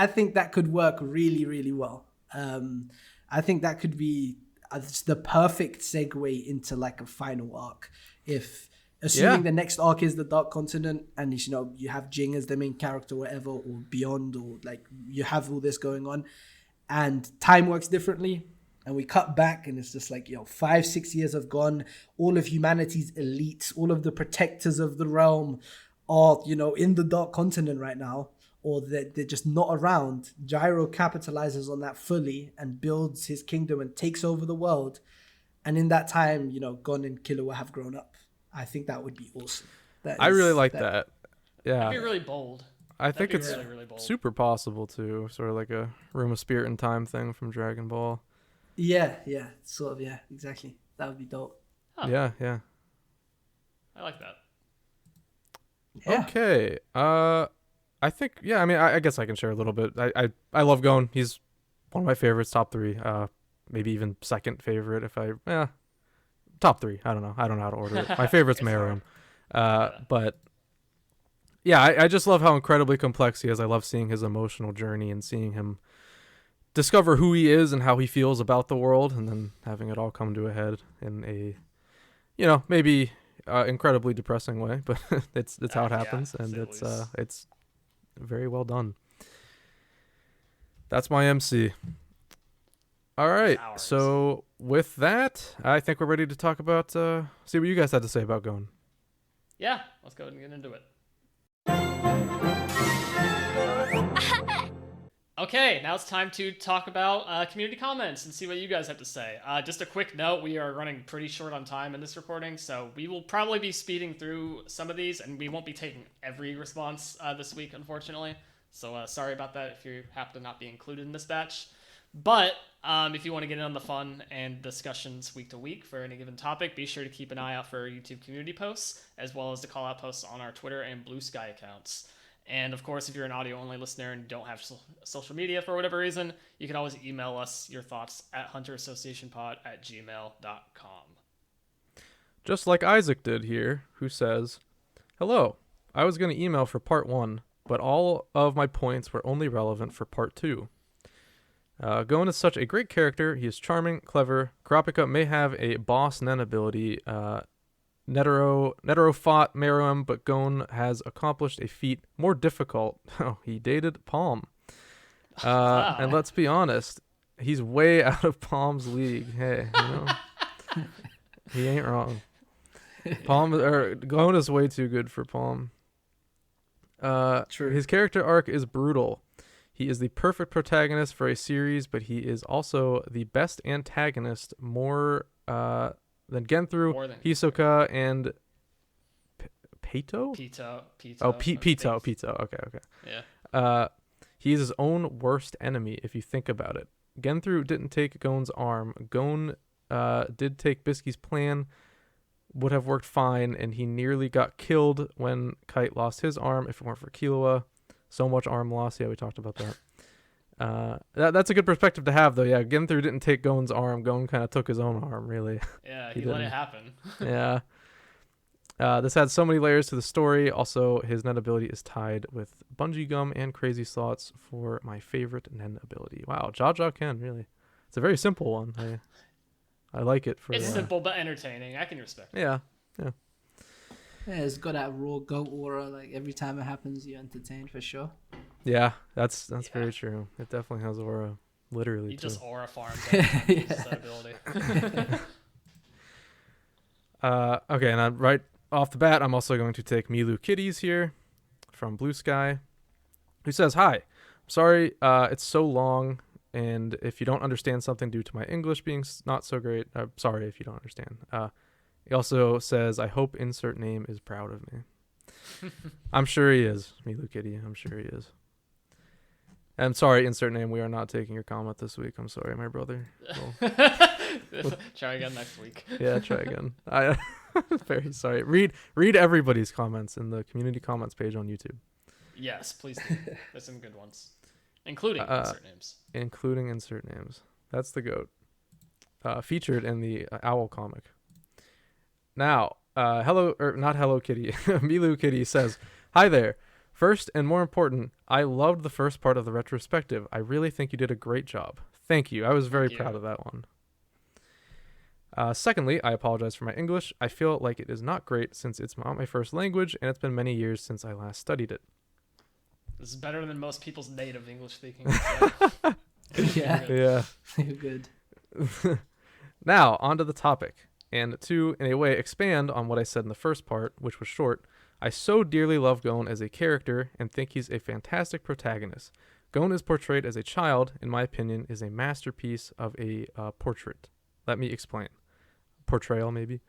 think that could work really, really well. I think that could be the perfect segue into like a final arc. If assuming the next arc is the Dark Continent, and you have Jing as the main character, whatever, or beyond, or like you have all this going on, and time works differently. And we cut back and it's just like, 5-6 years have gone. All of humanity's elites, all of the protectors of the realm are, in the Dark Continent right now, or they're just not around. Gyro capitalizes on that fully and builds his kingdom and takes over the world. And in that time, Gon and Killua have grown up. I think that would be awesome. I really like that. Yeah. That'd be really bold. I think it's really, really bold. Super possible too. Sort of like a Room of Spirit and Time thing from Dragon Ball. Yeah, sort of, exactly. That would be dope. Huh. Yeah. I like that. Yeah. Okay. I think, I guess I can share a little bit. I love Gon. He's one of my favorites, top 3. Maybe even second favorite top 3. I don't know how to order it. My favorite's Meruem. But yeah, I just love how incredibly complex he is. I love seeing his emotional journey and seeing him discover who he is and how he feels about the world, and then having it all come to a head in a, maybe incredibly depressing way, but it's how it happens, and it's very well done. That's my MC. All right, so with that, I think we're ready to talk about, see what you guys had to say about Gon. Yeah, let's go ahead and get into it. Okay, now it's time to talk about community comments and see what you guys have to say. Just a quick note, we are running pretty short on time in this recording, so we will probably be speeding through some of these, and we won't be taking every response this week, unfortunately. So sorry about that if you happen to not be included in this batch. But if you want to get in on the fun and discussions week to week for any given topic, be sure to keep an eye out for our YouTube community posts, as well as the call-out posts on our Twitter and Bluesky accounts. And of course, if you're an audio-only listener and don't have social media for whatever reason, you can always email us your thoughts at hunterassociationpod@gmail.com. Just like Isaac did here, who says, "Hello, I was going to email for part 1, but all of my points were only relevant for part 2. Gon is such a great character. He is charming, clever. Kurapika may have a boss Nen ability. Netero fought Meruem, but Gon has accomplished a feat more difficult. Oh, he dated Palm. Wow. And let's be honest, he's way out of Palm's league. Hey, he ain't wrong. Gon is way too good for Palm. True. His character arc is brutal. He is the perfect protagonist for a series, but he is also the best antagonist, more than Genthru, More than Hisoka, and Peito? Pito. Oh, Pito. Okay. Yeah. He's his own worst enemy, if you think about it. Genthru didn't take Gon's arm. Gon did take Bisky's plan, would have worked fine, and he nearly got killed when Kite lost his arm if it weren't for Killua. So much arm loss. Yeah, we talked about that. That's a good perspective to have, though. Yeah, Genthru didn't take Gon's arm. Gon kind of took his own arm, really. Yeah, he let it happen. Yeah. This had so many layers to the story. Also, his Nen ability is tied with Bungee Gum and Crazy Slots for my favorite Nen ability. Wow, Jaja Ken, really. It's a very simple one. I like it. It's simple but entertaining. I can respect it. Yeah. Yeah, it's got that raw goat aura. Like every time it happens, you're entertained for sure. Yeah, that's very true. It definitely has aura, literally. He too. just aura farms that ability. Okay, and right off the bat, I'm also going to take Milu Kitties here from Bluesky, who says, "Hi, sorry, it's so long, and if you don't understand something due to my English being not so great, I'm sorry if you don't understand." He also says, "I hope insert name is proud of me." I'm sure he is, Milu Kitty. I'm sure he is. I'm sorry, insert name. We are not taking your comment this week. I'm sorry, my brother. Try again next week. Yeah, try again. I very sorry. Read everybody's comments in the community comments page on YouTube. Yes, please do. There's some good ones, including insert names. Including insert names. That's the goat. Featured in the Owl comic. Now, not Hello Kitty. Milu Kitty says, "Hi there. First and more important, I loved the first part of the retrospective. I really think you did a great job. Thank you. I was very proud of that one. Secondly, I apologize for my English. I feel like it is not great since it's not my first language and it's been many years since I last studied it." This is better than most people's native English speaking. Yeah. Good. Now, on to the topic. And to, in a way, expand on what I said in the first part, which was short, I so dearly love Gon as a character and think he's a fantastic protagonist. Gon is portrayed as a child, in my opinion, is a masterpiece of a portrait. Let me explain. Portrayal, maybe.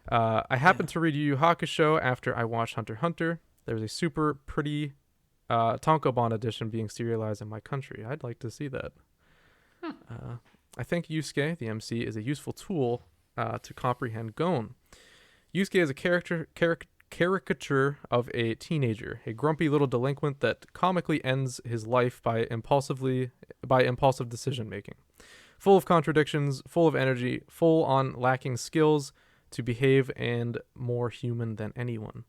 I happened to read Yu Yu Hakusho after I watched Hunter x Hunter. There was a super pretty Tankobon edition being serialized in my country. I'd like to see that. I think Yusuke, the MC, is a useful tool to comprehend Gon. Yusuke is a caricature of a teenager, a grumpy little delinquent that comically ends his life by impulsive decision making. Full of contradictions, full of energy, full on lacking skills to behave, and more human than anyone.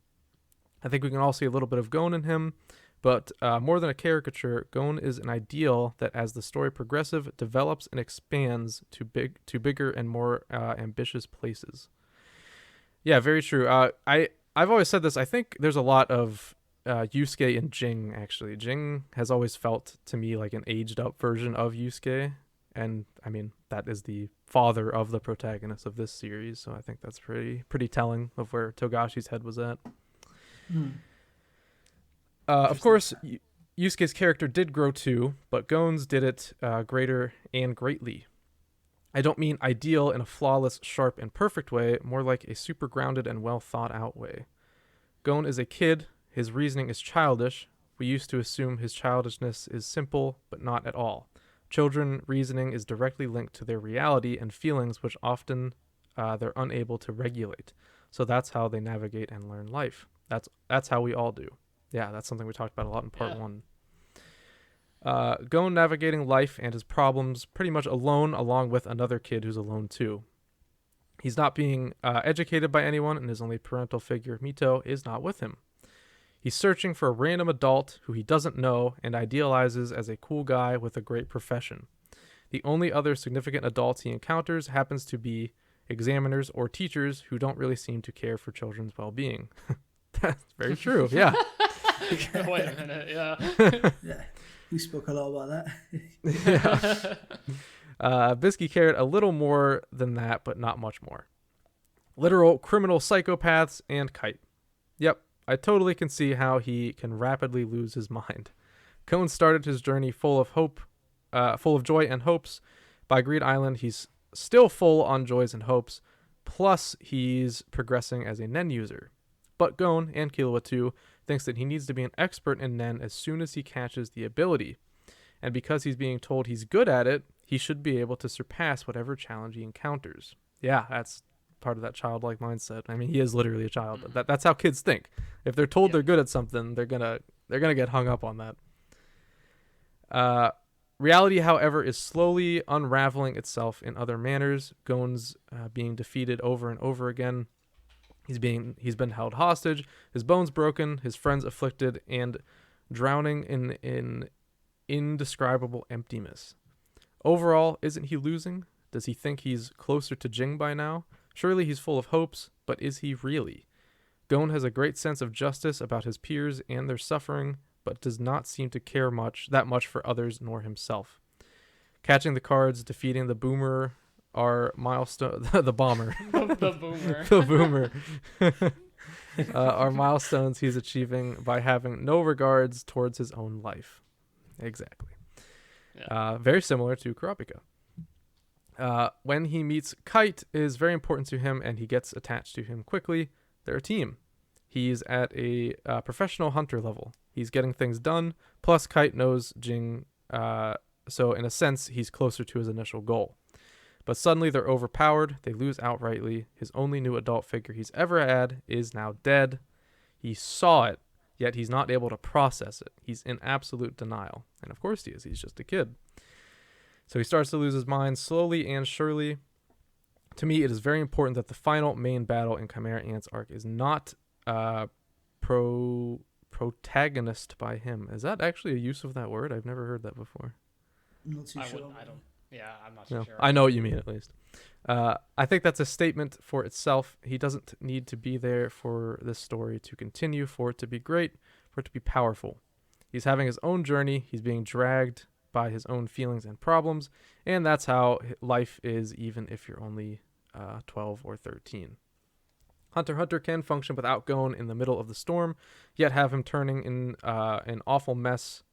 I think we can all see a little bit of Gon in him, but more than a caricature, Gon is an ideal that, as the story progresses, develops and expands to bigger and more ambitious places. Yeah, very true. I've always said this. I think there's a lot of Yusuke in Jing, actually. Jing has always felt to me like an aged up version of Yusuke. And I mean, that is the father of the protagonist of this series. So I think that's pretty telling of where Togashi's head was at. Of course, Yusuke's character did grow too, but Gon's did it greater and greatly. I don't mean ideal in a flawless, sharp, and perfect way, more like a super grounded and well thought out way. Gon is a kid, his reasoning is childish. We used to assume his childishness is simple, but not at all. Children reasoning is directly linked to their reality and feelings, which often they're unable to regulate. So that's how they navigate and learn life. That's how we all do. Yeah, that's something we talked about a lot in part 1. Gon navigating life and his problems pretty much alone, along with another kid who's alone too. He's not being educated by anyone, and his only parental figure, Mito, is not with him. He's searching for a random adult who he doesn't know and idealizes as a cool guy with a great profession. The only other significant adults he encounters happens to be examiners or teachers who don't really seem to care for children's well-being. That's very true, yeah. Wait a minute, yeah. We spoke a lot about that. Yeah. Bisky cared a little more than that, but not much more. Literal criminal psychopaths and Kite. Yep, I totally can see how he can rapidly lose his mind. Gon started his journey full of joy and hopes. By Greed Island, he's still full on joys and hopes, plus he's progressing as a Nen user. But Gon, and Killua too, thinks that he needs to be an expert in Nen as soon as he catches the ability. And because he's being told he's good at it, he should be able to surpass whatever challenge he encounters. Yeah, that's part of that childlike mindset. I mean, he is literally a child, but that's how kids think. If they're told they're good at something, they're gonna get hung up on that. Reality, however, is slowly unraveling itself in other manners. Gon's being defeated over and over again. He's been held hostage, his bones broken, his friends afflicted, and drowning in indescribable emptiness. Overall, isn't he losing? Does he think he's closer to Jing by now? Surely he's full of hopes, but is he really? Gon has a great sense of justice about his peers and their suffering, but does not seem to care that much for others nor himself. Catching the cards, defeating the boomer are milestone the bomber. The boomer. The boomer. Are milestones he's achieving by having no regards towards his own life. Exactly. Yeah. Very similar to Kurapika. When he meets Kite is very important to him, and he gets attached to him quickly. They're a team. He's at a professional hunter level. He's getting things done, plus Kite knows Jing, so in a sense, he's closer to his initial goal. But suddenly they're overpowered, they lose outrightly. His only new adult figure he's ever had is now dead. He saw it, yet he's not able to process it. He's in absolute denial. And of course he is, he's just a kid. So he starts to lose his mind slowly and surely. To me, it is very important that the final main battle in Chimera Ant's arc is not protagonist by him. Is that actually a use of that word? I've never heard that before. I'm not too sure. I'm not too sure. I know what you mean, at least. I think that's a statement for itself. He doesn't need to be there for this story to continue, for it to be great, for it to be powerful. He's having his own journey. He's being dragged by his own feelings and problems, and that's how life is, even if you're only 12 or 13. Hunter x Hunter can function without Gon in the middle of the storm, yet have him turning in an awful mess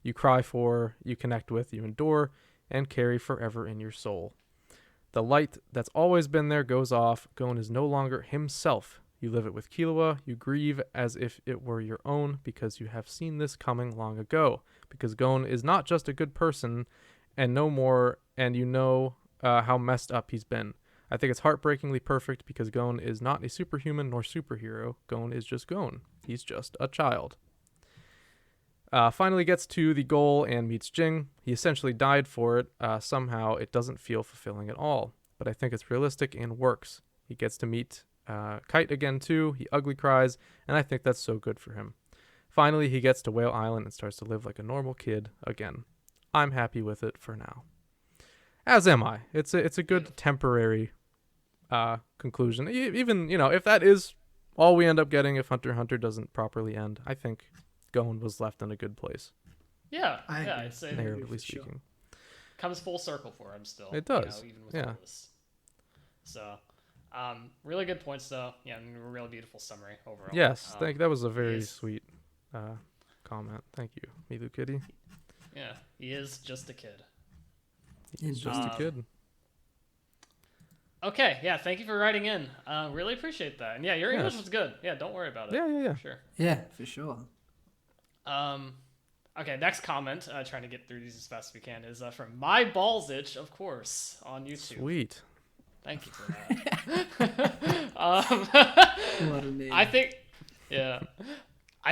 you cry for, you connect with, you endure, and carry forever in your soul. The light that's always been there goes off. Gon is no longer himself. You live it with Killua. You grieve as if it were your own, because you have seen this coming long ago. Because Gon is not just a good person, and no more, and you know how messed up he's been. I think it's heartbreakingly perfect, because Gon is not a superhuman nor superhero. Gon is just Gon. He's just a child. Finally gets to the goal and meets Jing. He essentially died for it. Somehow it doesn't feel fulfilling at all, but I think it's realistic and works. He gets to meet Kite again too. He ugly cries, and I think that's so good for him. Finally, he gets to Whale Island and starts to live like a normal kid again. I'm happy with it for now. As am I. It's a good temporary conclusion. Even, if that is all we end up getting, if Hunter x Hunter doesn't properly end, I think Gon was left in a good place. Yeah, I'd say narratively speaking. Comes full circle for him still. It does. Even with all this. So, really good points though. Yeah, and a really beautiful summary overall. Yes, that was a very sweet comment. Thank you, Milu Kitty. Yeah, he is just a kid. He's just a kid. Okay, yeah, thank you for writing in. Really appreciate that. And yeah, your English was good. Yeah, don't worry about it. Yeah. Sure. Yeah, for sure. Okay, next comment, trying to get through these as fast as we can, is from My Balls Itch, of course, on YouTube. Sweet. Thank you for that. What a name. I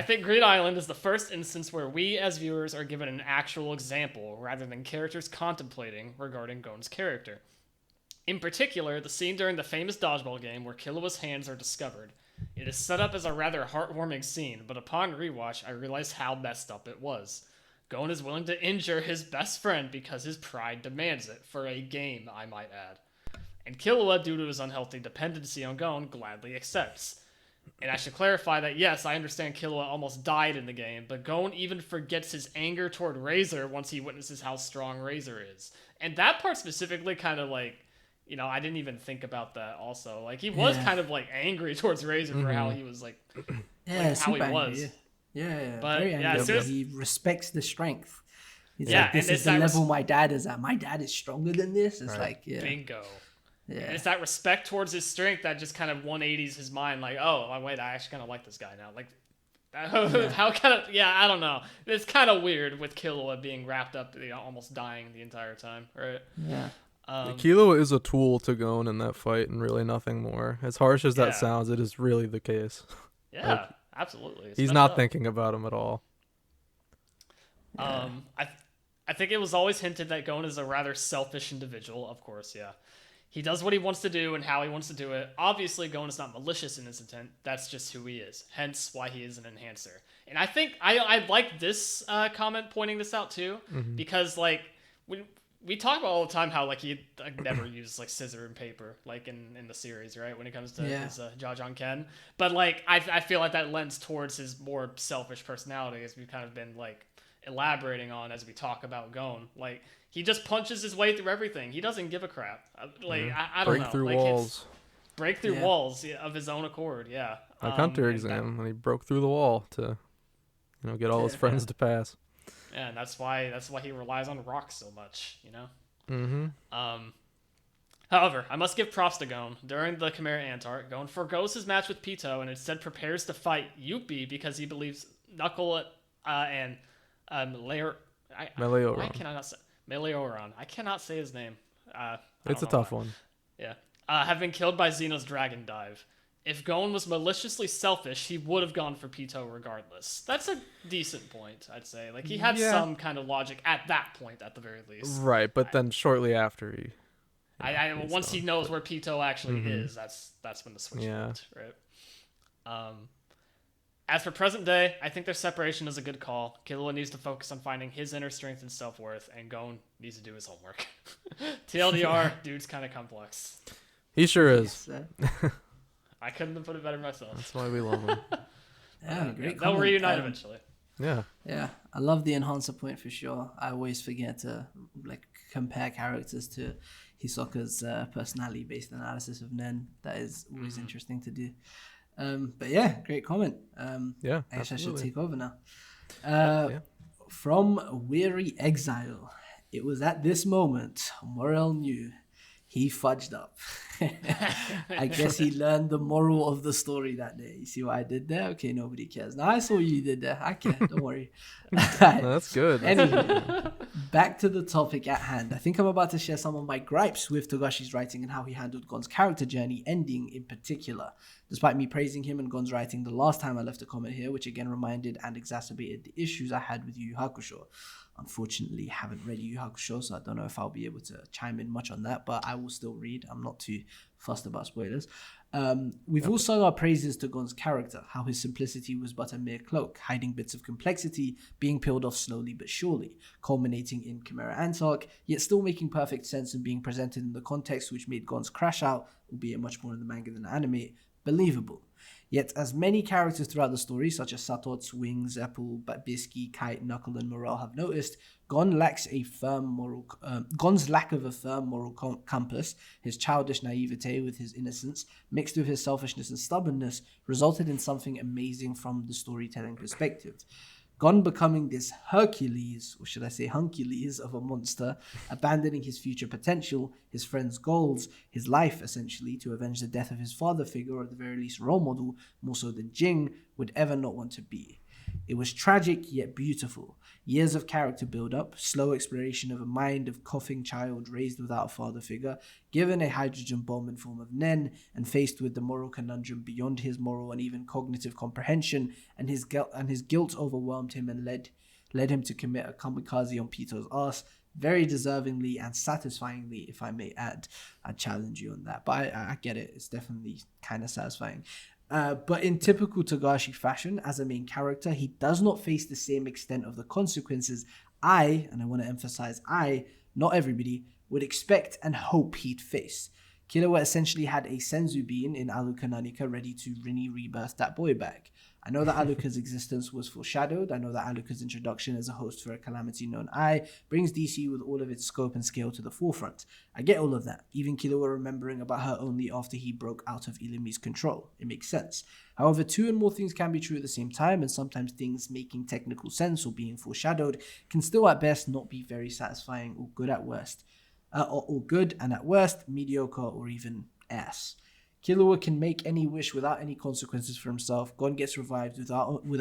think Greed Island is the first instance where we as viewers are given an actual example rather than characters contemplating regarding Gon's character. In particular, the scene during the famous dodgeball game where Killua's hands are discovered. It is set up as a rather heartwarming scene, but upon rewatch, I realized how messed up it was. Gon is willing to injure his best friend because his pride demands it, for a game, I might add. And Killua, due to his unhealthy dependency on Gon, gladly accepts. And I should clarify that, yes, I understand Killua almost died in the game, but Gon even forgets his anger toward Razor once he witnesses how strong Razor is. And that part specifically kind of I didn't even think about that also. He was kind of angry towards Razor for how he was how he was. Yeah, But very yeah, angry. seriously, He respects the strength. He's Yeah, like, this and is it's the that level my dad is at. My dad is stronger than this. It's Right. like, yeah. bingo. And Yeah. it's that respect towards his strength that just kind of 180s his mind. Like, oh, wait, I actually kind of like this guy now. Like, how kind of, I don't know. It's kind of weird with Killua being wrapped up, almost dying the entire time, right? Yeah. Killua is a tool to Gon in that fight and really nothing more. As harsh as that sounds, it is really the case. Yeah, absolutely. It's He's messed not up. thinking about him at all. I think it was always hinted that Gon is a rather selfish individual, of course, yeah. He does what he wants to do and how he wants to do it. Obviously, Gon is not malicious in his intent. That's just who he is. Hence why he is an enhancer. And I think I like this comment pointing this out too, because like we talk about all the time how like he never used like scissor and paper like in the series, right? When it comes to his Jajang Ken, but like I feel like that lends towards his more selfish personality, as we've kind of been like elaborating on as we talk about Gon. Like he just punches his way through everything. He doesn't give a crap. Like I don't know. Break through like, walls. Break through walls of his own accord. Yeah. Like Hunter exam when he broke through the wall to, get all his friends to pass. Yeah, and that's why he relies on rocks so much, However, I must give props to Gon. During the Chimera Ant arc, Gon forgoes his match with Pito and instead prepares to fight Yuppie because he believes Knuckle and Meleoron. Why can I not say Meleoron? I cannot say his name. It's a tough one. Yeah. Have been killed by Xeno's dragon dive. If Gon was maliciously selfish, he would have gone for Pito regardless. That's a decent point, I'd say. Like, he had some kind of logic at that point, at the very least. Right, but then shortly after he... once he knows where Pito actually is, that's when the switch went, right? As for present day, I think their separation is a good call. Killua needs to focus on finding his inner strength and self-worth, and Gon needs to do his homework. TLDR, dude's kind of complex. He sure is. Yes, I couldn't have put it better myself. That's why we love him. Great. They'll comment. reunite eventually. Yeah. Yeah, I love the enhancer point for sure. I always forget to compare characters to Hisoka's personality-based analysis of Nen. That is always interesting to do. But yeah, great comment. Yeah, I guess I should absolutely. take over now. From Weary Exile, it was at this moment Morel knew he fudged up. I guess he learned the moral of the story that day. You see what I did there? Okay, nobody cares. Now I saw what you did there. I care. Don't worry. No, that's good. Anyway, back to the topic at hand. I think I'm about to share some of my gripes with Togashi's writing and how he handled Gon's character journey ending in particular. Despite me praising him and Gon's writing the last time I left a comment here, which again reminded and exacerbated the issues I had with Yu Yu Hakusho. Unfortunately, haven't read Yu Yu Hakusho, so I don't know if I'll be able to chime in much on that, but I will still read. I'm not too fussed about spoilers. We've all sung our praises to Gon's character, how his simplicity was but a mere cloak, hiding bits of complexity, being peeled off slowly but surely, culminating in Chimera Ant arc, yet still making perfect sense and being presented in the context which made Gon's crash out, albeit much more in the manga than the anime, believable. Yet, as many characters throughout the story, such as Satots, Wing, Zeppel, Bluesky, Kite, Knuckle, and Morel have noticed, Gon's lack of a firm moral compass, his childish naivete with his innocence, mixed with his selfishness and stubbornness, resulted in something amazing from the storytelling perspective. Gon becoming this Hercules, or should I say Huncules, of a monster, abandoning his future potential, his friends' goals, his life essentially, to avenge the death of his father figure, or at the very least role model, more so than Jing, would ever not want to be. It was tragic yet beautiful. Years of character build-up, slow exploration of a mind of coughing child raised without a father figure, given a hydrogen bomb in form of Nen, and faced with the moral conundrum beyond his moral and even cognitive comprehension, and his guilt overwhelmed him and led him to commit a kamikaze on Pito's ass, very deservingly and satisfyingly, if I may add. I challenge you on that, but I get it. It's definitely kind of satisfying. But in typical Togashi fashion, as a main character, he does not face the same extent of the consequences and I want to emphasize not everybody, would expect and hope he'd face. Killua essentially had a senzu bean in Aluka Nanika ready to rebirth that boy back. I know that Alucard's existence was foreshadowed. I know that Alucard's introduction as a host for a calamity known I brings DC with all of its scope and scale to the forefront. I get all of that. Even Killua remembering about her only after he broke out of Illumi's control. It makes sense. However, two and more things can be true at the same time, and sometimes things making technical sense or being foreshadowed can still at best not be very satisfying or good at worst. Or good and at worst, mediocre or even ass. Killua can make any wish without any consequences for himself. Gon gets revived with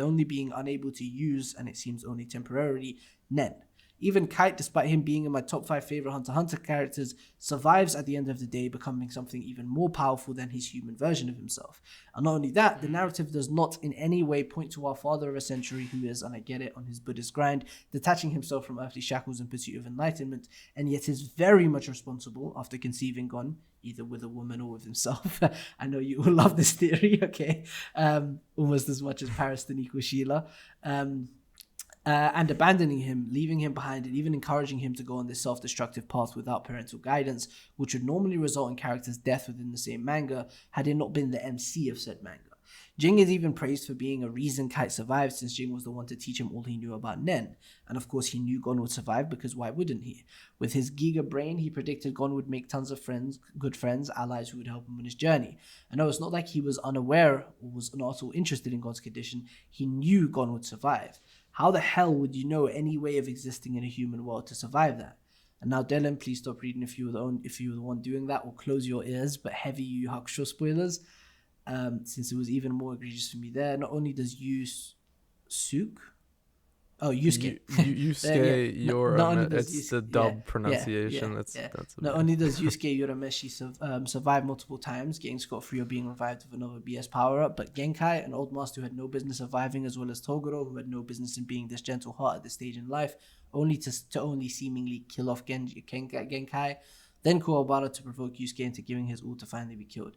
only being unable to use, and it seems only temporarily, Nen. Even Kite, despite him being in my top 5 favorite Hunter x Hunter characters, survives at the end of the day, becoming something even more powerful than his human version of himself. And not only that, the narrative does not in any way point to our father of a century who is, and I get it, on his Buddhist grind, detaching himself from earthly shackles in pursuit of enlightenment, and yet is very much responsible after conceiving Gon, either with a woman or with himself. I know you all love this theory, okay? Almost as much as Pariston equals Sheila. And abandoning him, leaving him behind, and even encouraging him to go on this self-destructive path without parental guidance, which would normally result in characters' death within the same manga, had it not been the MC of said manga. Jing is even praised for being a reason Kite survived, since Jing was the one to teach him all he knew about Nen. And of course he knew Gon would survive, because why wouldn't he? With his Giga brain, he predicted Gon would make tons of friends, good friends, allies who would help him on his journey. And no, it's not like he was unaware or was not at all interested in Gon's condition. He knew Gon would survive. How the hell would you know any way of existing in a human world to survive that? And now, Dylan, please stop reading if you were the one doing that, or close your ears. But heavy Yu Yu Hakusho spoilers, since it was even more egregious for me there. Not only does Yusuke, Yusuke, it's the dub pronunciation. That's not only does Yusuke Urameshi survive multiple times, getting scot-free or being revived with another BS power-up, but Genkai, an old master who had no business surviving, as well as Toguro, who had no business in being this gentle heart at this stage in life, only to seemingly kill off Genkai, then Kuwabara to provoke Yusuke into giving his all to finally be killed.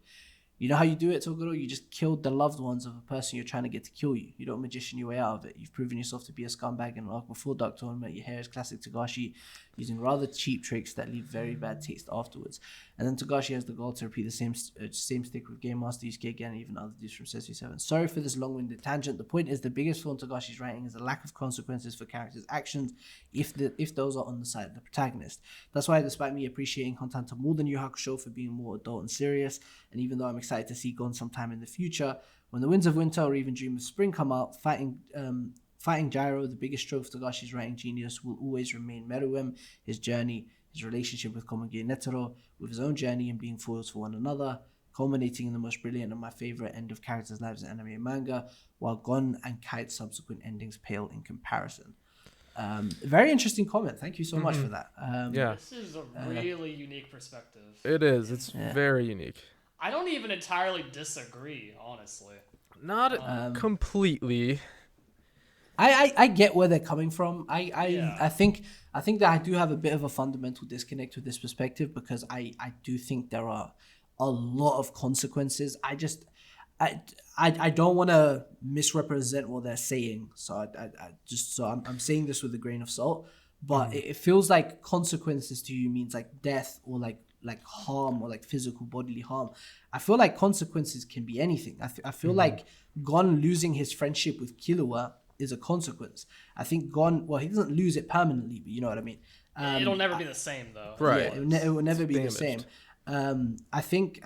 You know how you do it, Toguro? You just killed the loved ones of a person you're trying to get to kill you. You don't magician your way out of it. You've proven yourself to be a scumbag in an arc before Dark Tournament. Your hair is classic Togashi, using rather cheap tricks that leave very bad taste afterwards. And then Togashi has the goal to repeat the same stick with Game Master, Yusuke again, and even other dudes from Sesame 7. Sorry for this long-winded tangent. The point is, the biggest flaw in Togashi's writing is the lack of consequences for characters' actions if those are on the side of the protagonist. That's why, despite me appreciating Hunter x Hunter more than Yu Yu Hakusho for being more adult and serious, and even though I'm excited to see Gon sometime in the future, when the Winds of Winter or even Dream of Spring come out, fighting Gyro, the biggest stroke of Togashi's writing genius, will always remain Meruem, his journey, his relationship with Komugi and Netero, with his own journey and being foils for one another, culminating in the most brilliant and my favorite end of characters' lives in anime and manga, while Gon and Kite's subsequent endings pale in comparison. Very interesting comment. Thank you so much for that. This is a really unique perspective. It is. It's very unique. I don't even entirely disagree, honestly. Not completely. I get where they're coming from. I think that I do have a bit of a fundamental disconnect with this perspective, because I do think there are a lot of consequences. I don't want to misrepresent what they're saying, so I'm saying this with a grain of salt. But it feels like consequences to you means like death or like harm or like physical bodily harm. I feel like consequences can be anything. I feel like Gon losing his friendship with Killua is a consequence. I think Gon, well, he doesn't lose it permanently, but you know what I mean. It'll never be the same though. Right. Yeah, it will never be the same. I think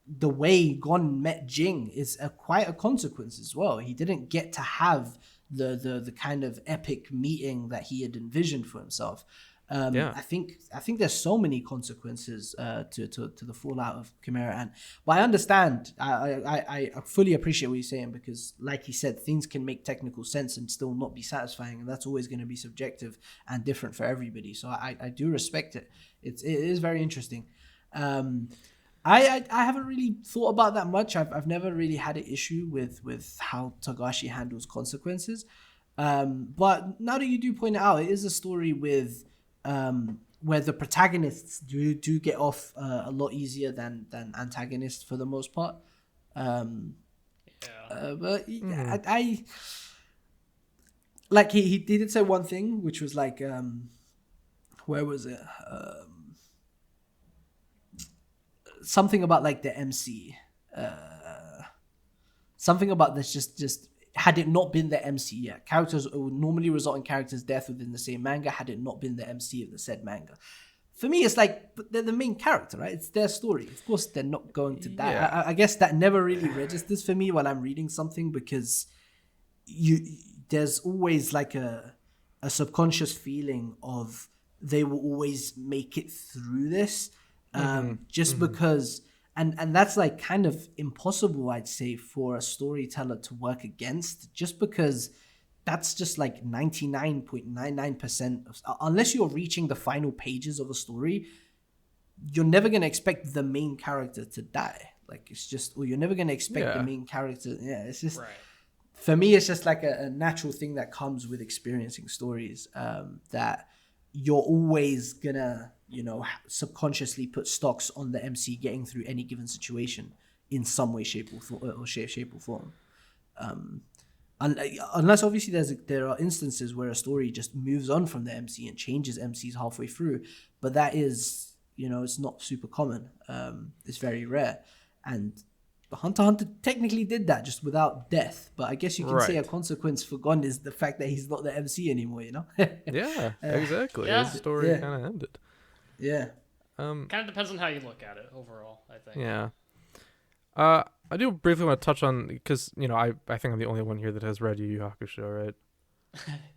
the way Gon met Jing is quite a consequence as well. He didn't get to have the kind of epic meeting that he had envisioned for himself. I think there's so many consequences to the fallout of Chimera Ant. But I understand. I fully appreciate what you're saying, because, like he said, things can make technical sense and still not be satisfying, and that's always going to be subjective and different for everybody. So I do respect it. It is very interesting. I haven't really thought about that much. I've never really had an issue with how Togashi handles consequences. But now that you do point it out, it is a story with where the protagonists do get off a lot easier than antagonists for the most part. I like he did say one thing, which was like where was it? Something about like the MC. Something about this just had it not been the MC. Yeah, characters would normally result in characters' death within the same manga had it not been the MC of the said manga. For me, it's like, but they're the main character, right? It's their story. Of course, they're not going to die. Yeah. I guess that never really registers for me when I'm reading something, because there's always like a subconscious feeling of they will always make it through this, because, and that's like kind of impossible, I'd say, for a storyteller to work against, just because that's just like 99.99% of, unless you're reaching the final pages of a story, you're never going to expect the main character to die. Like, it's just, or you're never going to expect the main character. Yeah, it's just, for me, it's just like a natural thing that comes with experiencing stories, that you're always gonna, subconsciously put stocks on the MC getting through any given situation in some way, shape or form. Unless obviously there are instances where a story just moves on from the MC and changes MCs halfway through, but that is, it's not super common. It's very rare, and Hunter x Hunter technically did that just without death. But I guess you can say a consequence for Gon is the fact that he's not the MC anymore. Yeah, exactly. Yeah. His story kind of ended. Yeah. Kind of depends on how you look at it overall, I think. Yeah. I do briefly want to touch on, because I think I'm the only one here that has read Yu Yu Hakusho, right?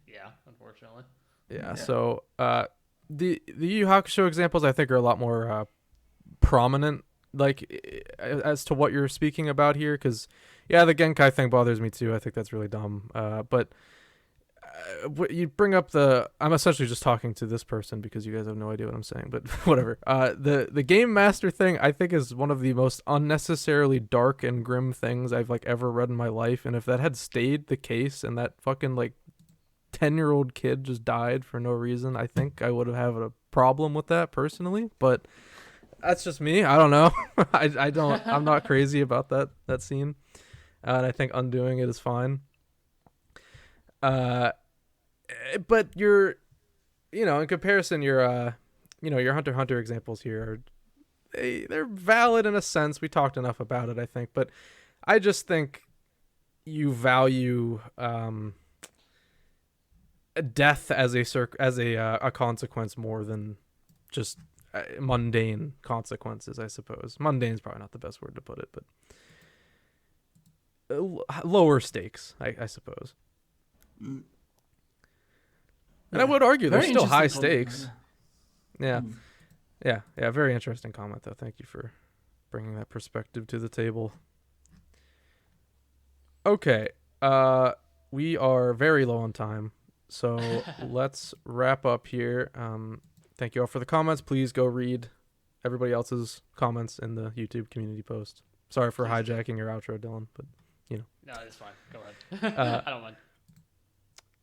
Yeah, unfortunately. Yeah. So the Yu Yu Hakusho examples I think are a lot more prominent, like as to what you're speaking about here, because the Genkai thing bothers me too. I think that's really dumb. But you bring up I'm essentially just talking to this person because you guys have no idea what I'm saying, but whatever. The game master thing I think is one of the most unnecessarily dark and grim things I've ever read in my life, and if that had stayed the case and that fucking 10-year-old kid just died for no reason, I think I would have had a problem with that personally, but that's just me. I don't know. I'm not crazy about that scene, and I think undoing it is fine. But in comparison, your Hunter x Hunter examples here they're valid in a sense. We talked enough about it, I think, but I just think you value death as a consequence more than just mundane consequences, I suppose. Mundane is probably not the best word to put it, but lower stakes, I suppose. And I would argue there's still high stakes. Yeah. Very interesting comment, though. Thank you for bringing that perspective to the table. Okay. We are very low on time, so let's wrap up here. Thank you all for the comments. Please go read everybody else's comments in the YouTube community post. Sorry for hijacking your outro, Dylan, but No, it's fine. Go ahead. I don't mind.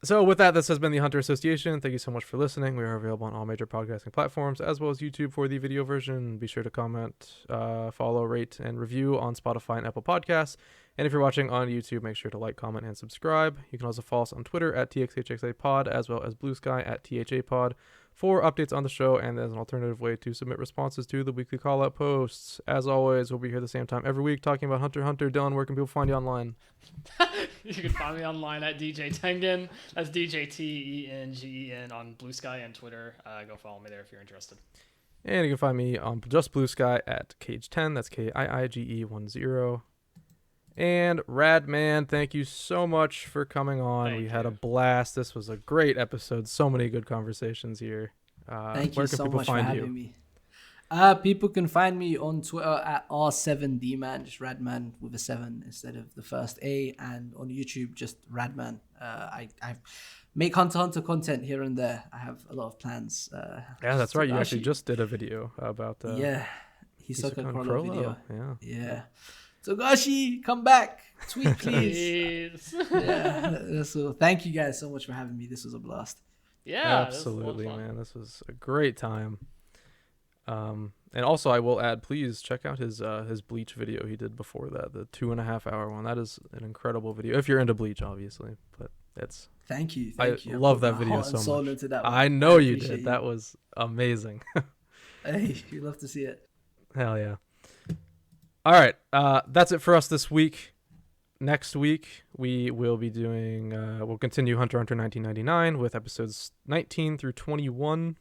So with that, this has been the Hunter Association. Thank you so much for listening. We are available on all major podcasting platforms, as well as YouTube for the video version. Be sure to comment, follow, rate, and review on Spotify and Apple Podcasts. And if you're watching on YouTube, make sure to like, comment, and subscribe. You can also follow us on Twitter at TXHXAPod, as well as Bluesky at THAPod for updates on the show and as an alternative way to submit responses to the weekly call-out posts. As always, we'll be here the same time every week talking about Hunter x Hunter. Dylan, where can people find you online? You can find me online at DJ Tengen. That's DJTENGEN on Bluesky and Twitter. Go follow me there if you're interested. And you can find me on just Bluesky at Kaige10. That's KIIGE10. And Radman, thank you so much for coming on. We had a blast. This was a great episode. So many good conversations here. Thank you so much for having me. People can find me on Twitter at R7Dman, just Radman with a 7 instead of the first A, and on YouTube, just Radman. I make Hunter x Hunter content here and there. I have a lot of plans. Yeah, that's right. You actually just did a video about Hisoka Chrollo video. Yeah. Togashi, come back. Tweet, please. Please. So thank you guys so much for having me. This was a blast. Yeah, absolutely, man. This was a great time. And also I will add, please check out his Bleach video he did before that, the 2.5 hour one. That is an incredible video if you're into Bleach, obviously, but it's thank you. I love that video so much. That I know you did. That was amazing. Hey, you love to see it. Hell yeah. All right, that's it for us this week. next week we will be doing we'll continue Hunter x Hunter 1999 with episodes 19 through 21,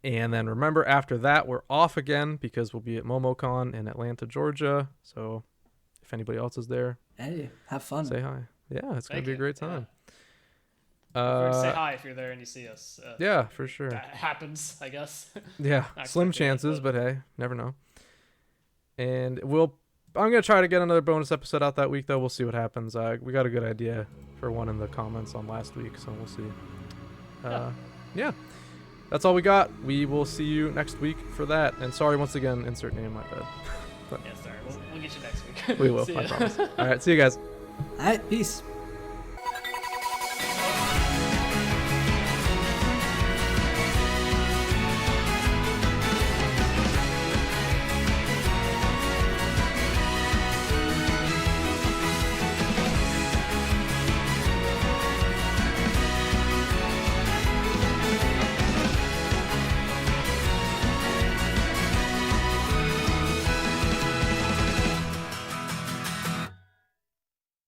and then remember after that we're off again because we'll be at MomoCon in Atlanta, Georgia. So if anybody else is there, hey, have fun, say hi. Yeah, it's gonna be a great time. Say hi if you're there and you see us. Yeah, for sure. That happens, I guess. Yeah, slim chances, but hey, never know. And I'm gonna try to get another bonus episode out that week, though. We'll see what happens. We got a good idea for one in the comments on last week, so we'll see. Yeah, that's all we got. We will see you next week for that. And sorry once again, insert name, my bad. Yeah, sorry. We'll get you next week. We will. I promise. All right, see you guys. all right, peace.